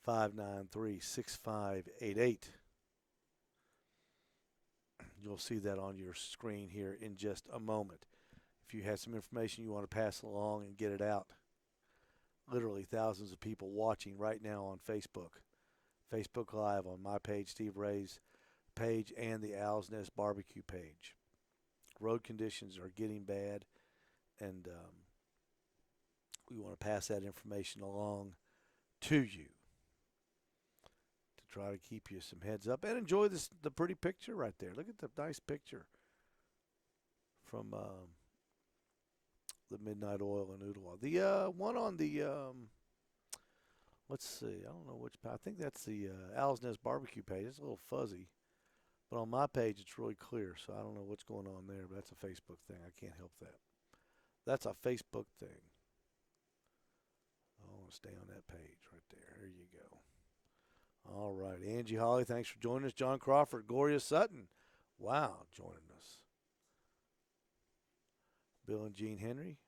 423-593-6588. You'll see that on your screen here in just a moment. If you have some information you want to pass along and get it out. Literally thousands of people watching right now on Facebook. Facebook Live on my page, Steve Ray's page, and the Owl's Nest Barbecue page. Road conditions are getting bad, and we want to pass that information along to you to try to keep you some heads up and enjoy the pretty picture right there. Look at the nice picture from the Midnight Oil in Ottawa. The one on the let's see, I don't know which. I think that's the Owl's Nest Barbecue page. It's a little fuzzy, but on my page it's really clear. So I don't know what's going on there, but that's a Facebook thing. I can't help that. That's a Facebook thing. I want to stay on that page right there. There you go. All right, Angie Holly, thanks for joining us. John Crawford, Gloria Sutton, wow, joining us. Bill and Jean Henry.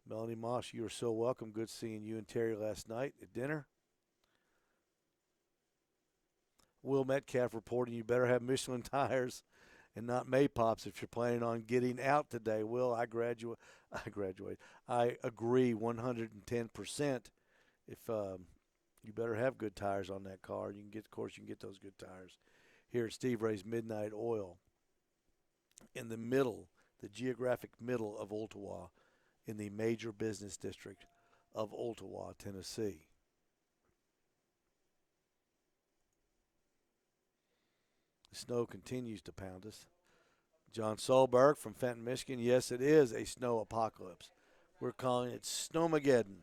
Melanie Moss, you are so welcome. Good seeing you and Terry last night at dinner. Will Metcalf reporting you better have Michelin tires and not Maypops if you're planning on getting out today. Will, I agree 110%. If you better have good tires on that car, you can get those good tires here at Steve Ray's Midnight Oil. in the middle, the geographic middle of Ooltewah, in the major business district of Ooltewah, Tennessee. The snow continues to pound us. John Solberg from Fenton, Michigan. Yes, it is a snow apocalypse. We're calling it Snowmageddon.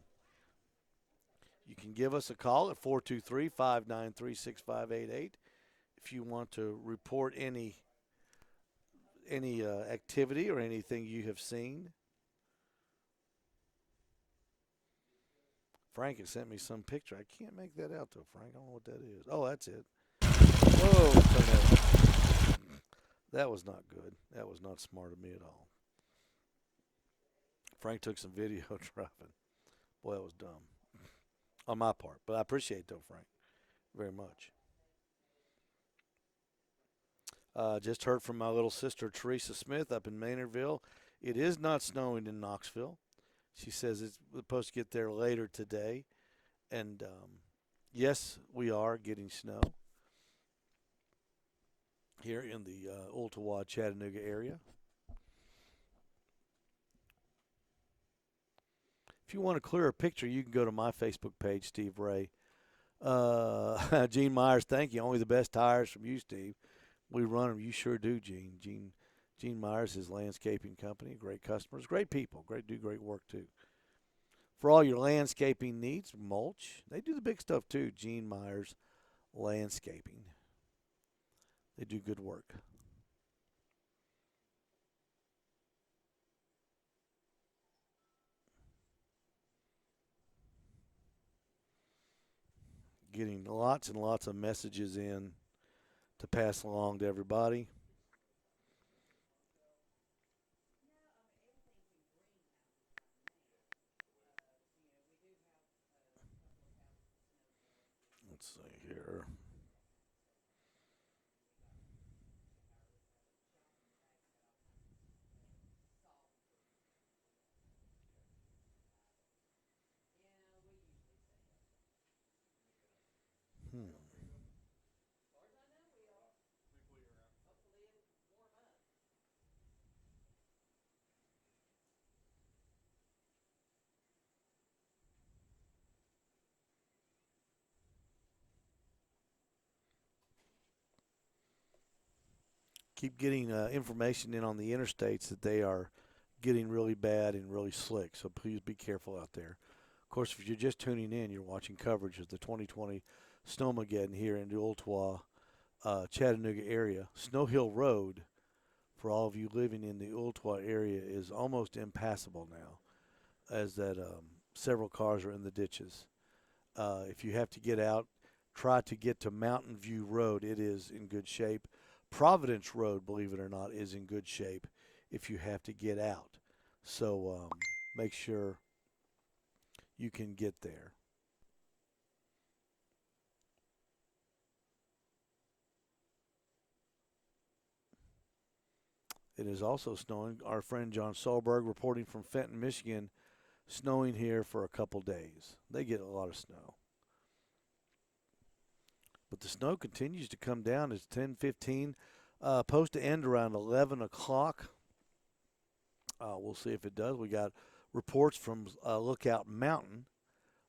You can give us a call at 423-593-6588 if you want to report any activity or anything you have seen. Frank has sent me some picture. I can't make that out though, Frank. I don't know what that is. Oh, that's it. Whoa, tornado. That was not good. That was not smart of me at all. Frank took some video driving. Boy, that was dumb on my part. But I appreciate it, though, Frank, very much. Just heard from my little sister, Teresa Smith, up in Maynardville. It is not snowing in Knoxville. She says it's supposed to get there later today. And yes, we are getting snow here in the Ooltewah, Chattanooga area. If you want a clearer picture, you can go to my Facebook page, Steve Ray. Gene Myers, thank you. Only the best tires from you, Steve. We run them. You sure do, Gene. Gene Myers, his landscaping company, great customers, great people, do great work too. For all your landscaping needs, mulch, they do the big stuff too. Gene Myers Landscaping. They do good work. Getting lots and lots of messages in to pass along to everybody. Let's see here. Keep getting information in on the interstates that they are getting really bad and really slick. So please be careful out there. Of course, if you're just tuning in, you're watching coverage of the 2020 Snowmageddon here in the Ooltewah, Chattanooga area. Snow Hill Road, for all of you living in the Ooltewah area, is almost impassable now, as that several cars are in the ditches. If you have to get out, try to get to Mountain View Road. It is in good shape. Providence Road, believe it or not, is in good shape if you have to get out. So make sure you can get there. It is also snowing. Our friend John Solberg reporting from Fenton, Michigan, snowing here for a couple days. They get a lot of snow. But the snow continues to come down. It's 10:15. Supposed to end around 11 o'clock. We'll see if it does. We got reports from Lookout Mountain.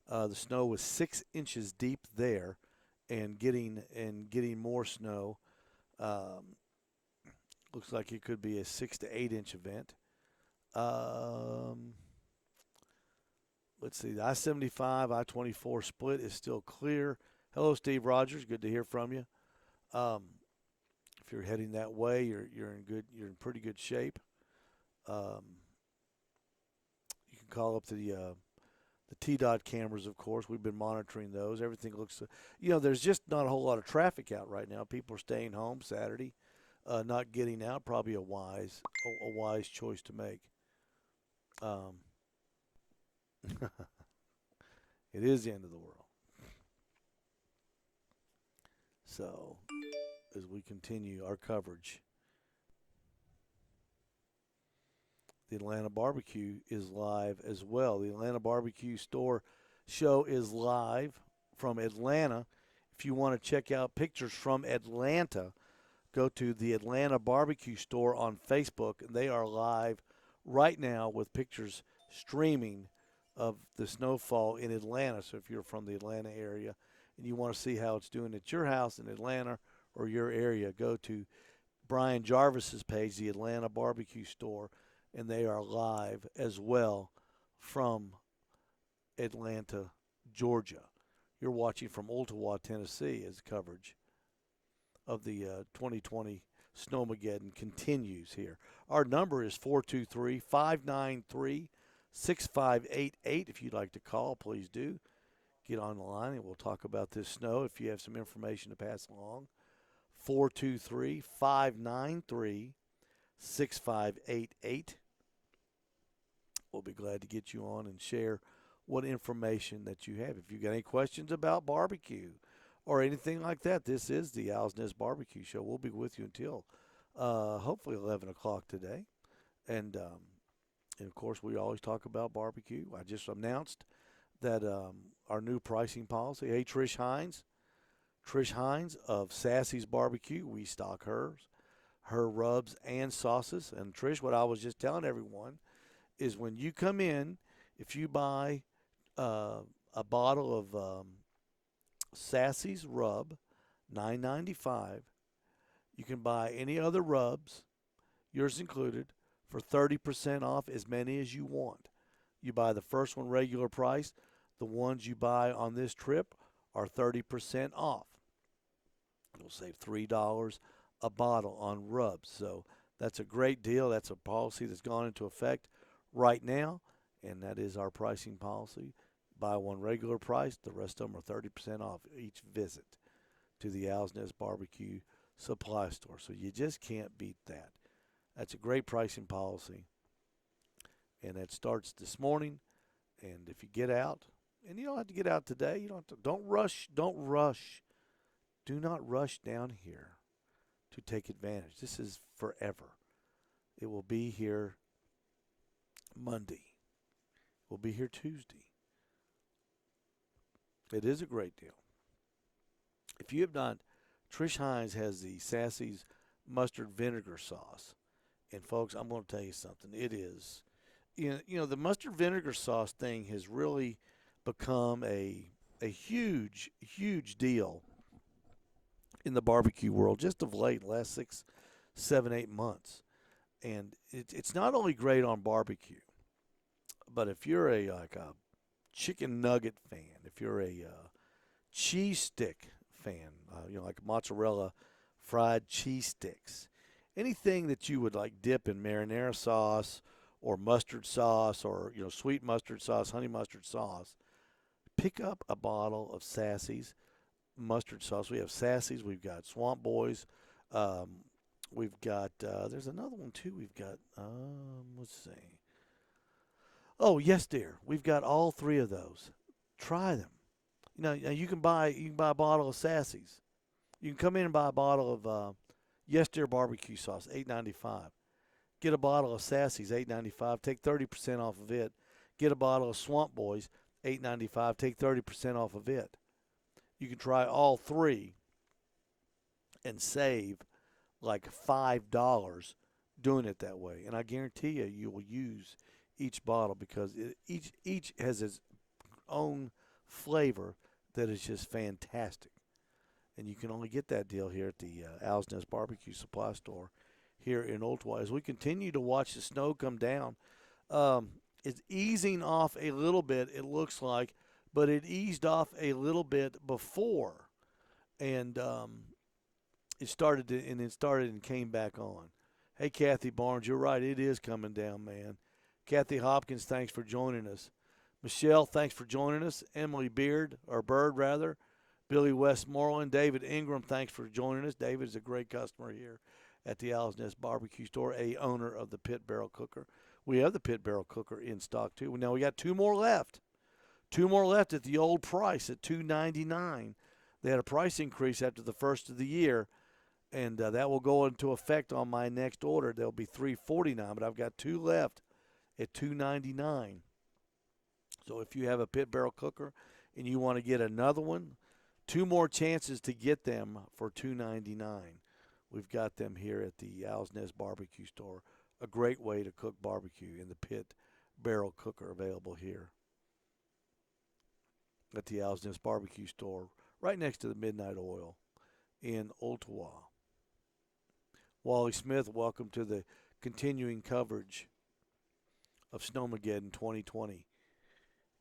The snow was 6 inches deep there, and getting more snow. Looks like it could be a 6 to 8 inch event. Let's see. The I-75, I-24 split is still clear. Hello, Steve Rogers. Good to hear from you. If you're heading that way, you're in pretty good shape. You can call up the TDOT cameras, of course. We've been monitoring those. Everything looks, there's just not a whole lot of traffic out right now. People are staying home Saturday, not getting out. Probably a wise choice to make. It is the end of the world. So, as we continue our coverage, the Atlanta Barbecue is live as well. The Atlanta Barbecue Store show is live from Atlanta. If you want to check out pictures from Atlanta, go to the Atlanta Barbecue Store on Facebook, and they are live right now with pictures streaming of the snowfall in Atlanta. So if you're from the Atlanta area and you want to see how it's doing at your house in Atlanta or your area, go to Brian Jarvis's page, the Atlanta Barbecue Store, and they are live as well from Atlanta, Georgia. You're watching from Ottawa, Tennessee, as coverage of the 2020 Snowmageddon continues here. Our number is 423 593 6588. If you'd like to call, please do. Get on the line and we'll talk about this snow if you have some information to pass along. 423 593 6588. We'll be glad to get you on and share what information that you have. If you got any questions about barbecue or anything like that, this is the Owl's Nest Barbecue Show. We'll be with you until hopefully 11 o'clock today. And of course, we always talk about barbecue. I just announced that our new pricing policy. Hey, Trish Hines of Sassy's Barbecue, we stock her rubs and sauces. And Trish, what I was just telling everyone is when you come in, if you buy a bottle of Sassy's rub, $9.95, you can buy any other rubs, yours included, for 30% off as many as you want. You buy the first one regular price. The ones you buy on this trip are 30% off. You'll save $3 a bottle on rubs. So that's a great deal. That's a policy that's gone into effect right now, and that is our pricing policy. Buy one regular price. The rest of them are 30% off each visit to the Owl's Nest Barbecue Supply Store. So you just can't beat that. That's a great pricing policy, and that starts this morning. And if you get out, and you don't have to get out today, you don't have to, don't rush. Do not rush down here to take advantage. This is forever. It will be here Monday. We'll be here Tuesday. It is a great deal. If you have not, Trish Hines has the Sassy's mustard vinegar sauce. And folks, I'm going to tell you something. It is, you know, the mustard vinegar sauce thing has really become a huge, huge deal in the barbecue world just of late, last 6, 7, 8 months. And it's not only great on barbecue, but if you're a chicken nugget fan, if you're a cheese stick fan, like mozzarella fried cheese sticks, anything that you would like dip in marinara sauce or mustard sauce or sweet mustard sauce, honey mustard sauce, pick up a bottle of Sassy's mustard sauce. We have Sassy's, we've got Swamp Boys, we've got there's another one too. We've got let's see. Oh, yes, dear. We've got all three of those. Try them. You can buy a bottle of Sassy's. You can come in and buy a bottle of Yes Dear barbecue sauce, $8.95. Get a bottle of Sassy's, $8.95. Take 30% off of it. Get a bottle of Swamp Boys, $8.95. Take 30% off of it. You can try all three and save like $5 doing it that way. And I guarantee you will use each bottle because each has its own flavor that is just fantastic. And you can only get that deal here at the Owl's Nest Barbecue Supply Store here in Ottawa. As we continue to watch the snow come down, it's easing off a little bit, it looks like, but it eased off a little bit before. And it started and came back on. Hey, Kathy Barnes, you're right. It is coming down, man. Kathy Hopkins, thanks for joining us. Michelle, thanks for joining us. Emily Bird, rather. Billy Westmoreland, David Ingram, thanks for joining us. David is a great customer here at the Owl's Nest Barbecue Store, a owner of the Pit Barrel Cooker. We have the Pit Barrel Cooker in stock, too. Now, we got 2 more left. 2 more left at the old price at $2.99. They had a price increase after the first of the year, and that will go into effect on my next order. There'll be $3.49, but I've got 2 left at $2.99. So if you have a Pit Barrel Cooker and you want to get another one, 2 more chances to get them for $2.99. We've got them here at the Owl's Nest Barbecue Store. A great way to cook barbecue in the pit barrel cooker available here at the Owl's Nest Barbecue Store, right next to the Midnight Oil in Ottawa. Wally Smith, welcome to the continuing coverage of Snowmageddon 2020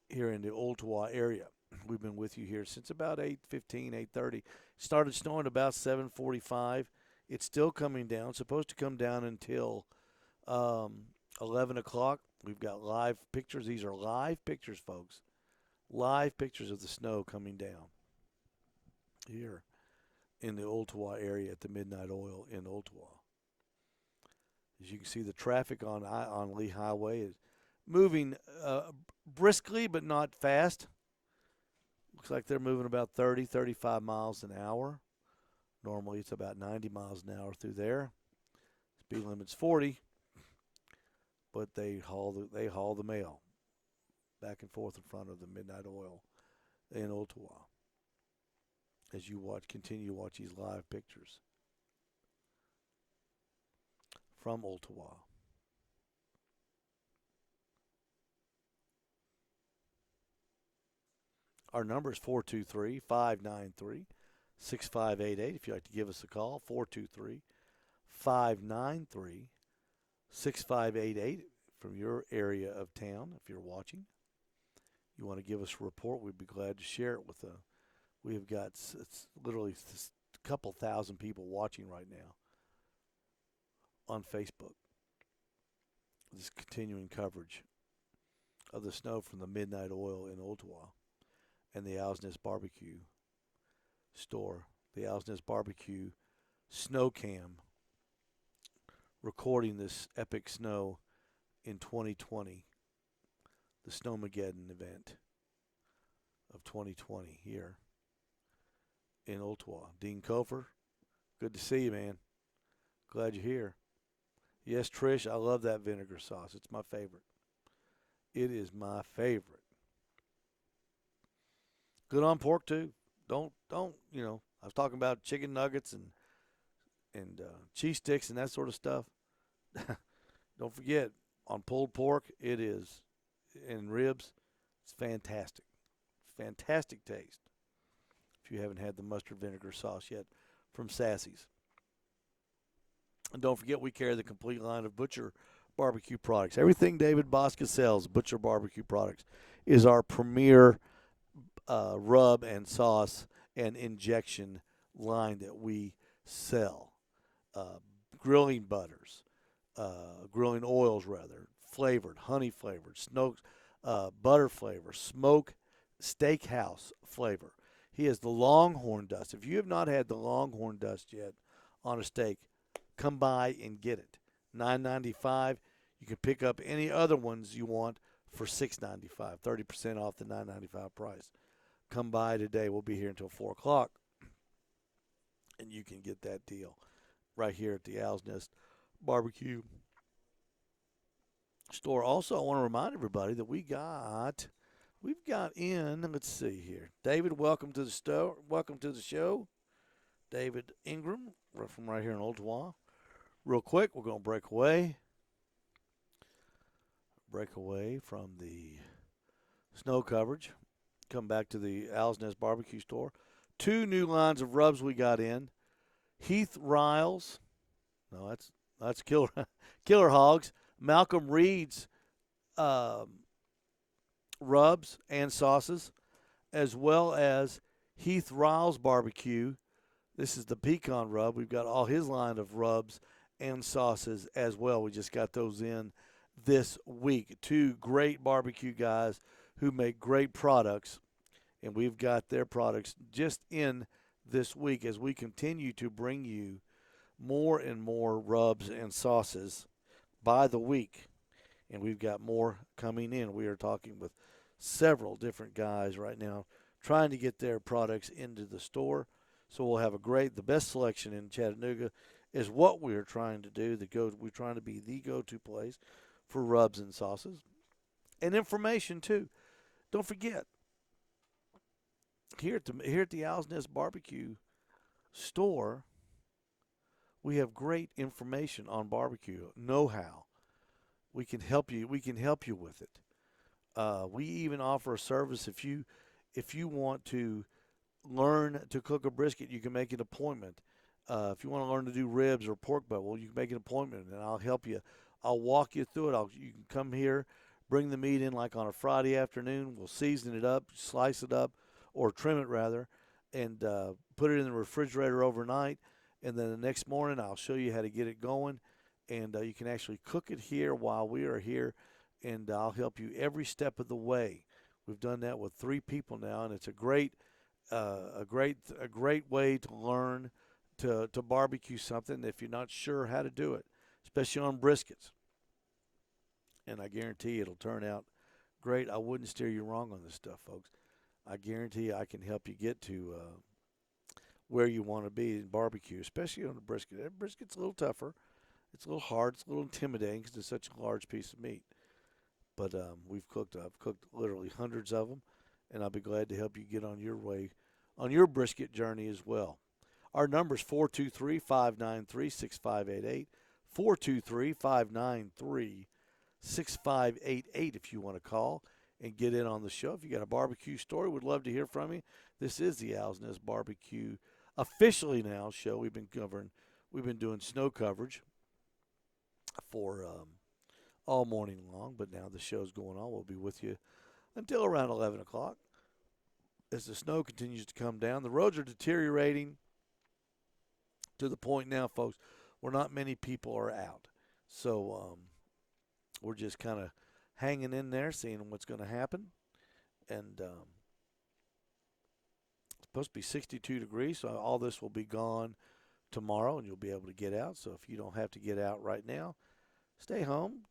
here in the Ottawa area. We've been with you here since about 8:15, 8:30. Started snowing about 7:45. It's still coming down. It's supposed to come down until 11 o'clock. We've got live pictures. These are live pictures, folks. Live pictures of the snow coming down here in the Ottawa area at the Midnight Oil in Ottawa. As you can see, the traffic on Lee Highway is moving briskly but not fast. Looks like they're moving about 30, 35 miles an hour. Normally it's about 90 miles an hour through there. Speed limit's 40, but they haul the mail back and forth in front of the Midnight Oil in Ottawa. As you continue to watch these live pictures from Ottawa. Our number is 423-593-6588. If you'd like to give us a call, 423-593-6588 from your area of town. If you're watching, you want to give us a report, we'd be glad to share it with we've got it's literally a couple thousand people watching right now on Facebook. This continuing coverage of the snow from the Midnight Oil in Ottawa and the Owl's Nest Barbecue Store. The Owl's Nest Barbecue Snow Cam recording this epic snow in 2020. The Snowmageddon event of 2020 here in Ottawa. Dean Kofer, good to see you, man. Glad you're here. Yes, Trish, I love that vinegar sauce. It's my favorite. It is my favorite. Good on pork too. Don't I was talking about chicken nuggets and cheese sticks and that sort of stuff. Don't forget, on pulled pork, it is, and ribs, it's fantastic. Fantastic taste. If you haven't had the mustard vinegar sauce yet from Sassy's. And don't forget, we carry the complete line of Butcher barbecue products. Everything David Bosca sells, Butcher barbecue products, is our premier rub and sauce and injection line that we sell. Grilling butters, grilling oils rather, flavored, honey flavored, butter flavor, smoke steakhouse flavor. He has the Longhorn dust. If you have not had the Longhorn dust yet on a steak, come by and get it. $9.95. You can pick up any other ones you want for $6.95, 30% off the $9.95 price. Come by today. We'll be here until 4 o'clock, and you can get that deal right here at the Owl's Nest Barbecue Store. Also, I want to remind everybody that we've got in, let's see here. David, welcome to the store. Welcome to the show. David Ingram from right here in Ottawa. Real quick, we're going to break away from the snow coverage. Come back to the Owl's Nest Barbecue Store. 2 new lines of rubs we got in. Heath Riles. No, that's Killer Hogs. Malcolm Reed's rubs and sauces, as well as Heath Riles Barbecue. This is the pecan rub. We've got all his line of rubs and sauces as well. We just got those in this week. 2 great barbecue guys who make great products, and we've got their products just in this week as we continue to bring you more and more rubs and sauces by the week. And we've got more coming in. We are talking with several different guys right now trying to get their products into the store. So we'll have the best selection in Chattanooga is what we're trying to do. We're trying to be the go-to place for rubs and sauces. And information, too. Don't forget, here at the Owl's Nest Barbecue Store, We have great information on barbecue, know-how. We can help you. We can help you with it. We even offer a service if you want to learn to cook a brisket, you can make an appointment. If you want to learn to do ribs or pork butt, well, you can make an appointment, and I'll help you. I'll walk you through it. You can come here, bring the meat in like on a Friday afternoon. We'll season it up, slice it up, or trim it rather, and put it in the refrigerator overnight. And then the next morning, I'll show you how to get it going, and you can actually cook it here while we are here, and I'll help you every step of the way. We've done that with 3 people now, and it's a great way to learn to barbecue something if you're not sure how to do it, especially on briskets. And I guarantee it'll turn out great. I wouldn't steer you wrong on this stuff, folks. I guarantee I can help you get to where you want to be in barbecue, especially on the brisket. That brisket's a little tougher. It's a little hard. It's a little intimidating because it's such a large piece of meat. But I've cooked literally hundreds of them, and I'll be glad to help you get on your way, on your brisket journey as well. Our number is 423 593 6588. 423 593 6588 if you want to call and get in on the show. If you got a barbecue story, we'd love to hear from you. This is the Owl's Nest Barbecue officially now show. We've been doing snow coverage for all morning long, but now the show's going on. We'll be with you until around 11 o'clock as the snow continues to come down. The roads are deteriorating to the point now, folks, where not many people are out. So we're just kind of hanging in there, seeing what's going to happen. And it's supposed to be 62 degrees, so all this will be gone tomorrow, and you'll be able to get out. So if you don't have to get out right now, stay home.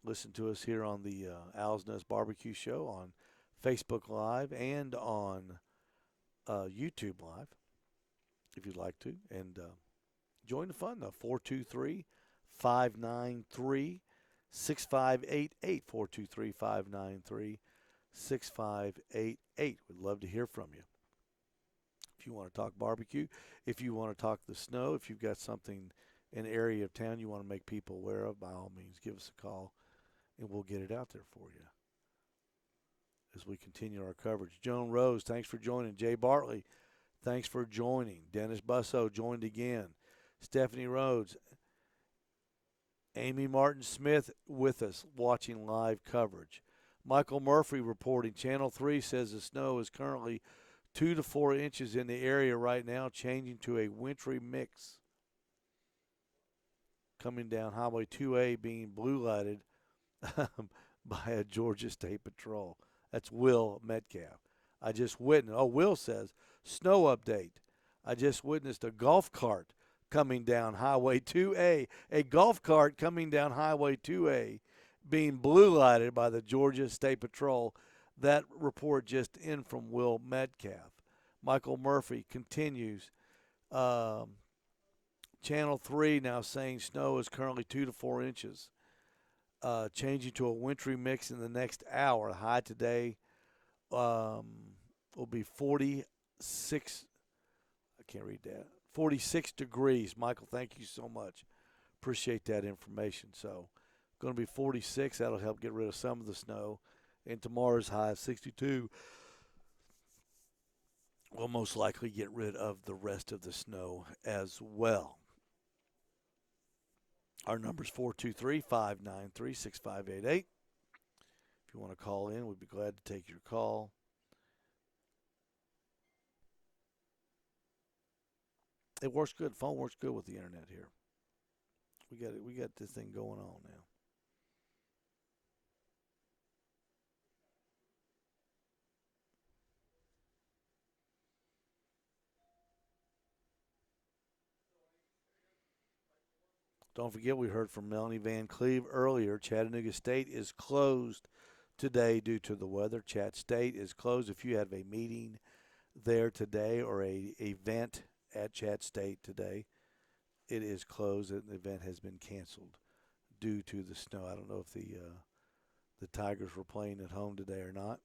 Listen to us here on the Owl's Nest Barbecue Show on Facebook Live and on YouTube Live if you'd like to. And join the fun, though. 423 593 6588. 423 593 6588. We'd love to hear from you. If you want to talk barbecue, if you want to talk the snow, if you've got something, an area of town you want to make people aware of, by all means, give us a call and we'll get it out there for you as we continue our coverage. Joan Rose, thanks for joining. Jay Bartley, thanks for joining. Dennis Busso joined again. Stephanie Rhodes, Amy Martin Smith with us watching live coverage. Michael Murphy reporting. Channel 3 says the snow is currently 2 to 4 inches in the area right now, changing to a wintry mix. Coming down Highway 2A, being blue lighted by a Georgia State Patrol. That's Will Metcalf. I just witnessed, Will says, snow update. I just witnessed a golf cart coming down Highway 2A. A golf cart coming down Highway 2A being blue lighted by the Georgia State Patrol. That report just in from Will Metcalf. Michael Murphy continues. Channel 3 now saying snow is currently 2 to 4 inches. Changing to a wintry mix in the next hour. The high today will be 46. I can't read that. 46 degrees. Michael, thank you so much. Appreciate that information. So, going to be 46. That'll help get rid of some of the snow. And tomorrow's high of 62 will most likely get rid of the rest of the snow as well. Our number is 423 593 6588. If you want to call in, we'd be glad to take your call. It works good. Phone works good with the internet here. We got it. We got this thing going on now. Don't forget, we heard from Melanie Van Cleve earlier. Chattanooga State is closed today due to the weather. Chat State is closed. If you have a meeting there today or a event at Chat State today, it is closed and the event has been canceled due to the snow. I don't know if the Tigers were playing at home today or not.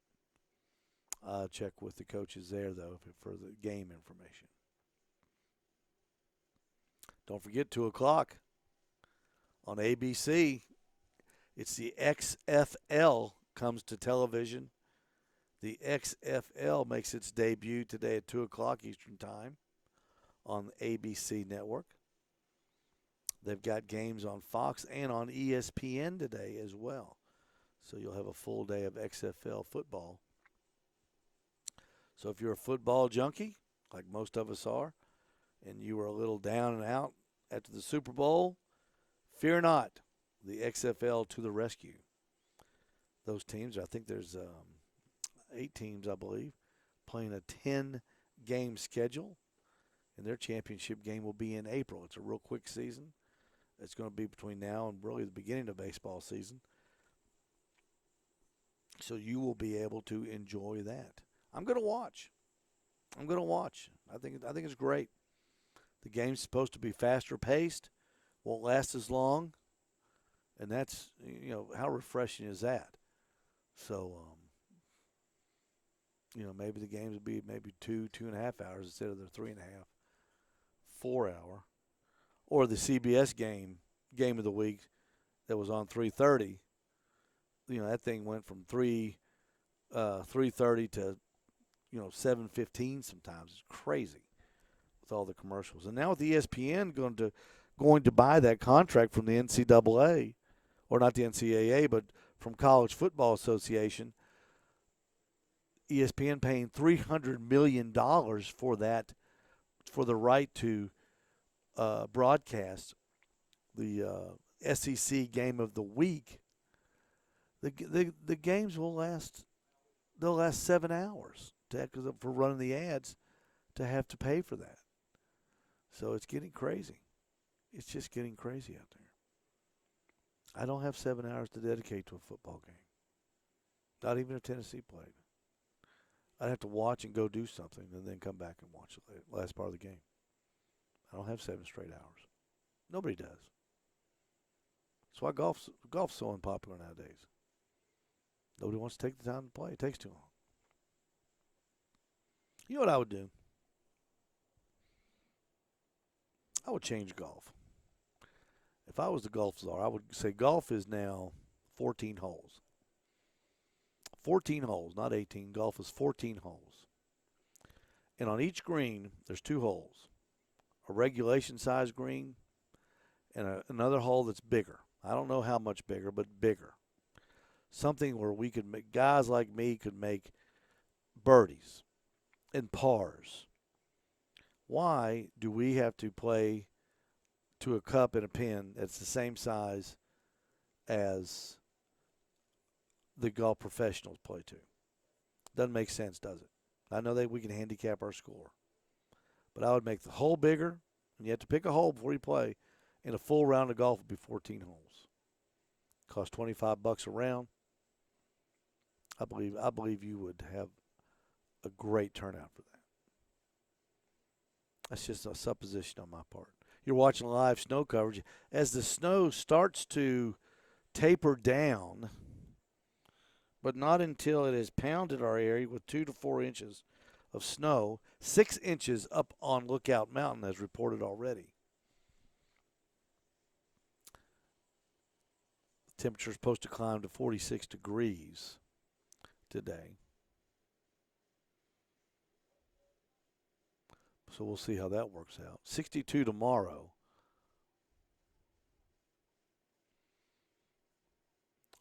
I'll check with the coaches there, though, for the game information. Don't forget 2 o'clock on ABC. It's the XFL comes to television. The XFL makes its debut today at 2 o'clock Eastern Time on the ABC network. They've got games on Fox and on ESPN today as well. So you'll have a full day of XFL football. So if you're a football junkie, like most of us are, and you were a little down and out after the Super Bowl, fear not, the XFL to the rescue. Those teams, I think there's 8 teams, I believe, playing a 10-game schedule, and their championship game will be in April. It's a real quick season. It's going to be between now and really the beginning of baseball season. So you will be able to enjoy that. I'm going to watch. I think it's great. The game's supposed to be faster paced, won't last as long, and that's, how refreshing is that? So, maybe the games will be maybe 2.5 hours instead of the 3.5, 4 hour, or the CBS game of the week that was on 3:30. That thing went from 3:30 to 7:15 sometimes. It's crazy with all the commercials. And now with ESPN going to buy that contract from the NCAA, or not the NCAA, but from College Football Association, ESPN paying $300 million for that, for the right to broadcast the SEC game of the week. The games will last. They'll last 7 hours for running the ads to have to pay for that. So it's getting crazy. It's just getting crazy out there. I don't have 7 hours to dedicate to a football game. Not even if Tennessee played. I'd have to watch and go do something and then come back and watch the last part of the game. I don't have 7 straight hours. Nobody does. That's why golf's so unpopular nowadays. Nobody wants to take the time to play. It takes too long. You know what I would do? I would change golf. If I was the golf czar, I would say golf is now 14 holes. 14 holes, not 18. Golf is 14 holes. And on each green, there's 2 holes. A regulation size green and another hole that's bigger. I don't know how much bigger, but bigger. Something where we could make, guys like me could make birdies and pars. Why do we have to play to a cup and a pin that's the same size as the golf professionals play to? Doesn't make sense, does it? I know that we can handicap our score, but I would make the hole bigger, and you have to pick a hole before you play, and a full round of golf would be 14 holes. Cost $25 a round. I believe you would have a great turnout for that. That's just a supposition on my part. You're watching live snow coverage. As the snow starts to taper down, but not until it has pounded our area with 2 to 4 inches of snow, 6 inches up on Lookout Mountain as reported already. The temperature is supposed to climb to 46 degrees today. So we'll see how that works out. 62 tomorrow.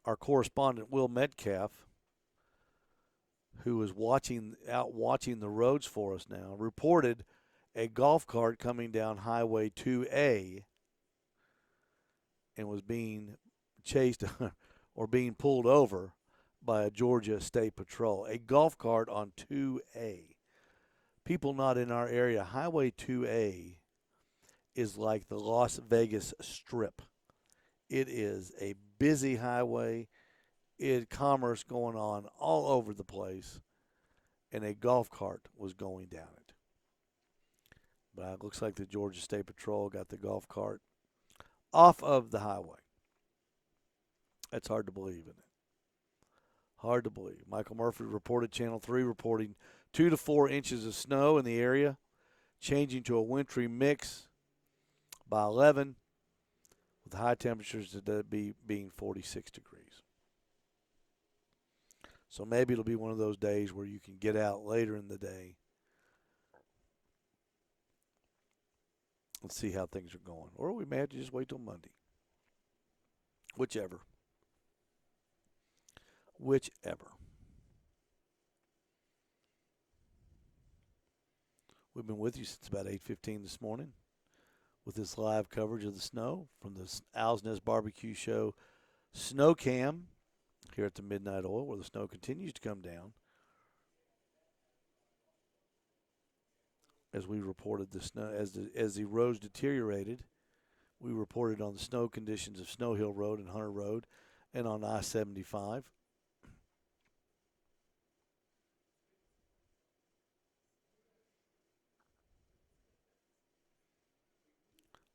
Our correspondent, Will Metcalf, who is watching the roads for us now, reported a golf cart coming down Highway 2A and was being chased or being pulled over by a Georgia State Patrol. A golf cart on 2A. People not in our area, Highway 2A is like the Las Vegas Strip. It is a busy highway. Commerce going on all over the place, and a golf cart was going down it. But it looks like the Georgia State Patrol got the golf cart off of the highway. That's hard to believe, isn't it? Hard to believe. Michael Murphy reported, Channel 3 reporting 2 to 4 inches of snow in the area, changing to a wintry mix by 11, with high temperatures today being 46 degrees. So maybe it'll be one of those days where you can get out later in the day and see how things are going. Or we may have to just wait till Monday. Whichever. Whichever. We've been with you since about 8:15 this morning with this live coverage of the snow from the Owl's Nest Barbecue Show Snow Cam here at the Midnight Oil, where the snow continues to come down. As we reported the snow, as the roads deteriorated, we reported on the snow conditions of Snow Hill Road and Hunter Road and on I-75.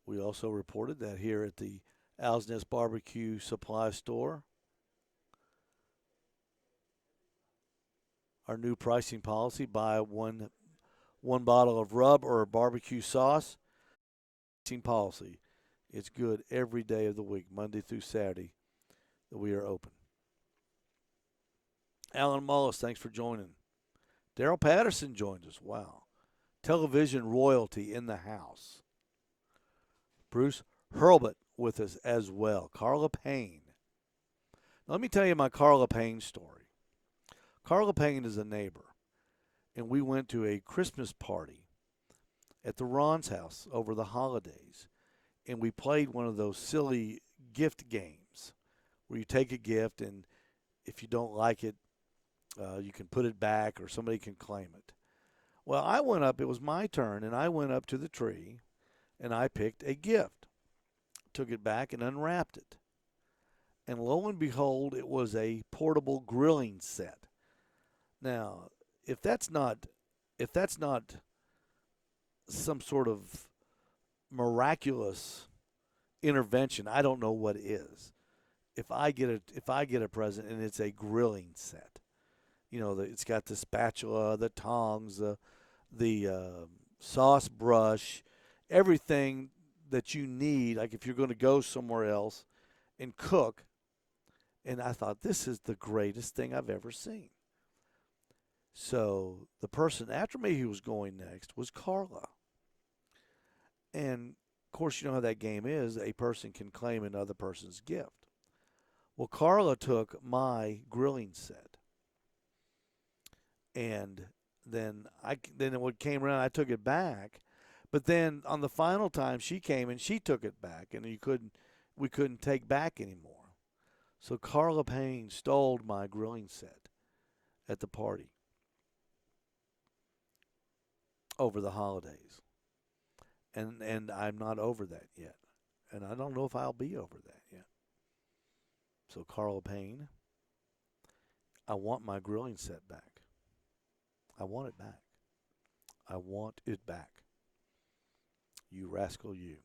We also reported that here at the Owl's Nest Barbecue Supply Store, our new pricing policy: buy one bottle of rub or barbecue sauce. Pricing policy. It's good every day of the week, Monday through Saturday, that we are open. Alan Mullis, thanks for joining. Daryl Patterson joins us. Wow. Television royalty in the house. Bruce Hurlbut with us as well. Carla Payne. Now, let me tell you my Carla Payne story. Carla Payne is a neighbor, and we went to a Christmas party at the Ron's house over the holidays, and we played one of those silly gift games where you take a gift, and if you don't like it, you can put it back or somebody can claim it. Well, I went up, it was my turn, and I went up to the tree, and I picked a gift, took it back and unwrapped it. And lo and behold, it was a portable grilling set. Now, if that's not some sort of miraculous intervention, I don't know what is. If I get a present and it's a grilling set, it's got the spatula, the tongs, the sauce brush, everything that you need, like if you're going to go somewhere else and cook. And I thought, this is the greatest thing I've ever seen. So the person after me who was going next was Carla. And, of course, you know how that game is. A person can claim another person's gift. Well, Carla took my grilling set. And then it came around, I took it back. But then on the final time, she came and she took it back. And we couldn't take back anymore. So Carla Payne stole my grilling set at the party over the holidays. And I'm not over that yet. And I don't know if I'll be over that yet. So Carla Payne, I want my grilling set back. I want it back. I want it back. You rascal, you.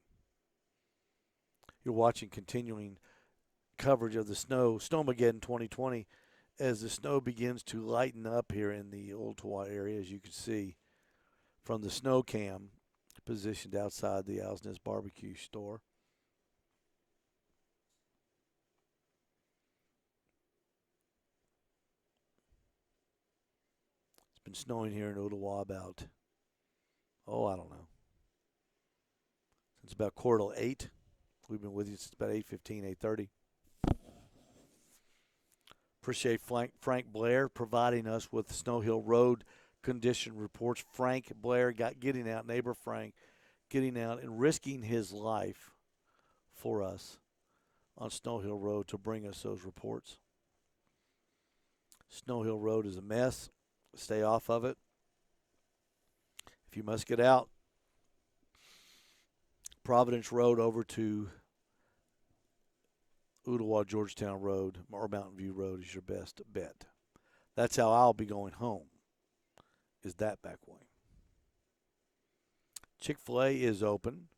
You're watching continuing coverage of the Snowmageddon 2020 as the snow begins to lighten up here in the Ooltewah area, as you can see from the snow cam positioned outside the Owl's Nest Barbecue store. It's been snowing here in Ooltewah about, I don't know, since about 7:45. We've been with you since about 8:15, 8:30. Appreciate Frank Blair providing us with Snow Hill Road condition reports. Frank Blair neighbor Frank, getting out and risking his life for us on Snow Hill Road to bring us those reports. Snow Hill Road is a mess. Stay off of it. If you must get out, Providence Road over to Ooltewah Georgetown Road or Mountain View Road is your best bet. That's how I'll be going home, is that back way. Chick-fil-A is open.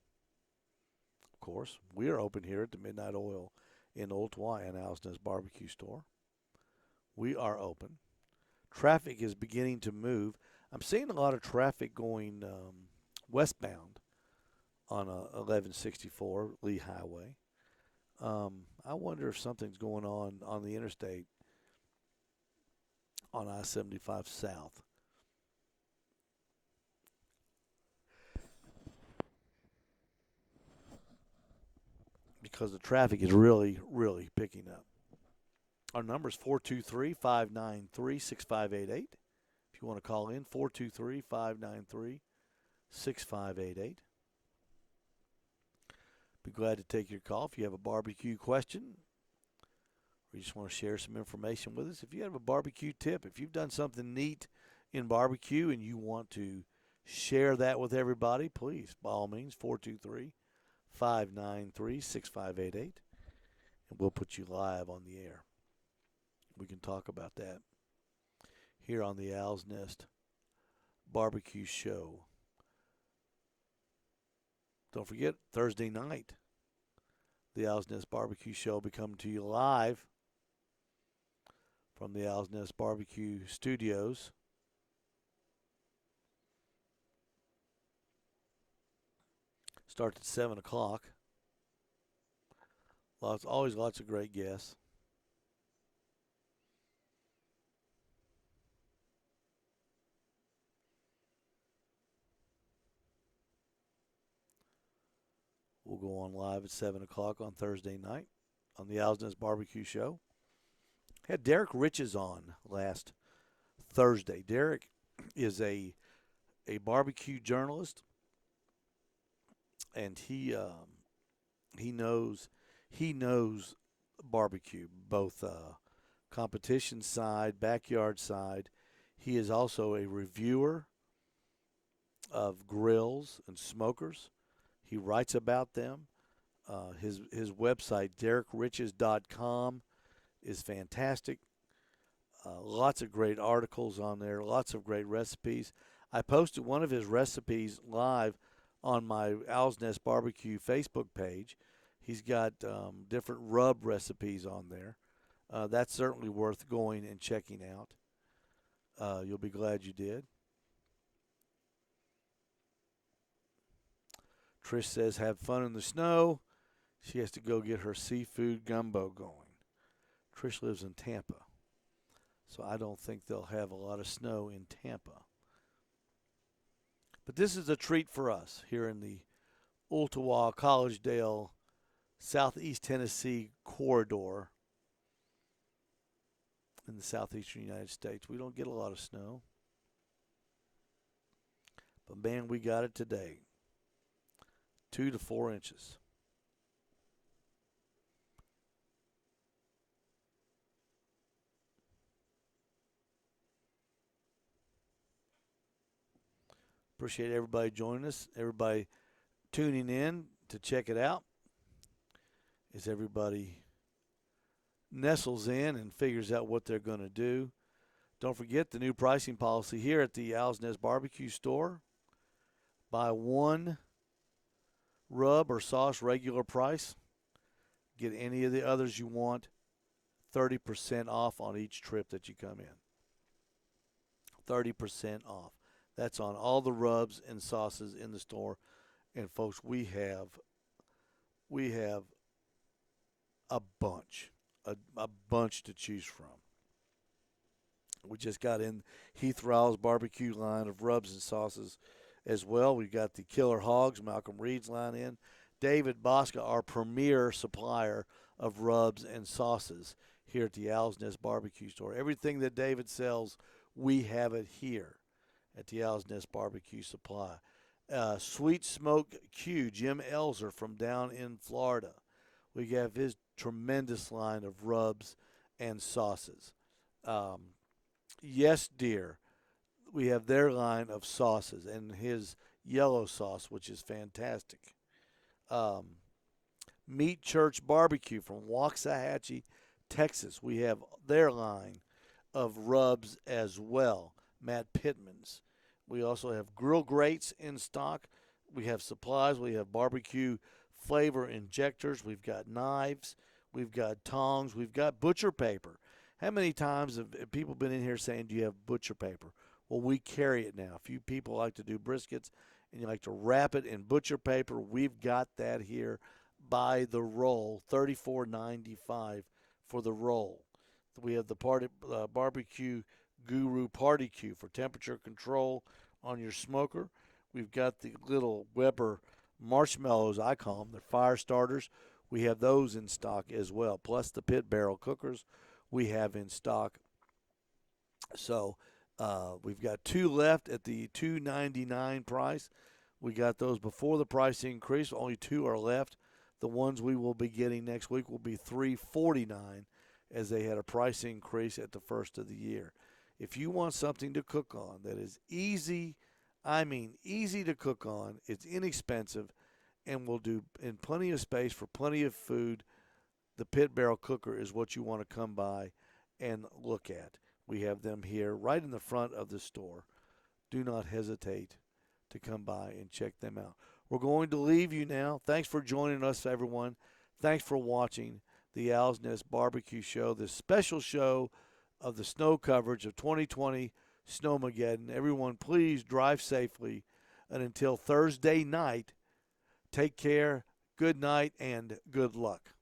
Of course, we are open here at the Midnight Oil in Ooltewah and Owl's Nest Barbecue Store. We are open. Traffic is beginning to move. I'm seeing a lot of traffic going westbound on 1164 Lee Highway. I wonder if something's going on the interstate on I-75 South. Because the traffic is really, really picking up. Our number is 423 593 6588. If you want to call in, 423 593 6588. Be glad to take your call if you have a barbecue question or you just want to share some information with us. If you have a barbecue tip, if you've done something neat in barbecue and you want to share that with everybody, please, by all means, 423 593 6588. And we'll put you live on the air. We can talk about that here on the Owl's Nest Barbecue Show. Don't forget, Thursday night, the Owl's Nest Barbecue Show will be coming to you live from the Owl's Nest Barbecue Studios. Starts at 7 o'clock. Always lots of great guests. We'll go on live at 7 o'clock on Thursday night on the Owl's Nest Barbecue Show. Had Derek Riches on last Thursday. Derek is a barbecue journalist, and he knows barbecue, both competition side, backyard side. He is also a reviewer of grills and smokers. He writes about them. His website, DerekRiches.com, is fantastic. Lots of great articles on there, lots of great recipes. I posted one of his recipes live on my Owl's Nest Barbecue Facebook page. He's got different rub recipes on there. That's certainly worth going and checking out. You'll be glad you did. Trish says, have fun in the snow. She has to go get her seafood gumbo going. Trish lives in Tampa, so I don't think they'll have a lot of snow in Tampa. But this is a treat for us here in the Ooltewah, Collegedale, Southeast Tennessee corridor in the southeastern United States. We don't get a lot of snow, but man, we got it today. 2 to 4 inches. Appreciate everybody joining us, everybody tuning in to check it out as everybody nestles in and figures out what they're going to do. Don't forget the new pricing policy here at the Owl's Nest Barbecue store. Buy one rub or sauce regular price. Get any of the others you want. 30% off on each trip that you come in. 30% off. That's on all the rubs and sauces in the store. And folks, we have a bunch to choose from. We just got in Heath Ryle's barbecue line of rubs and sauces as well. We've got the Killer Hogs, Malcolm Reed's line in. David Bosca, our premier supplier of rubs and sauces here at the Owl's Nest Barbecue store. Everything that David sells, we have it here at the Owl's Nest Barbecue Supply. Sweet Smoke Q, Jim Elzer from down in Florida. We have his tremendous line of rubs and sauces. Yes, Dear, we have their line of sauces and his yellow sauce, which is fantastic. Meat Church Barbecue from Waxahachie, Texas. We have their line of rubs as well. Matt Pittman's. We also have grill grates in stock. We have supplies. We have barbecue flavor injectors. We've got knives. We've got tongs. We've got butcher paper. How many times have people been in here saying, do you have butcher paper? Well, we carry it now. A few people like to do briskets, and you like to wrap it in butcher paper, we've got that here by the roll, $34.95 for the roll. We have the barbecue guru party cue for temperature control on your smoker. We've got the little Weber marshmallows, I call them. They're fire starters. We have those in stock as well, plus the pit barrel cookers we have in stock. So we've got two left at the $2.99 price. We got those before the price increase. Only two are left. The ones we will be getting next week will be $3.49, as they had a price increase at the first of the year. If you want something to cook on that is easy, I mean easy to cook on, it's inexpensive, and will do in plenty of space for plenty of food, the pit barrel cooker is what you want to come by and look at. We have them here right in the front of the store. Do not hesitate to come by and check them out. We're going to leave you now. Thanks for joining us, everyone. Thanks for watching the Owl's Nest Barbecue Show, this special show of the snow coverage of 2020 Snowmageddon. Everyone, please drive safely. And until Thursday night, take care, good night, and good luck.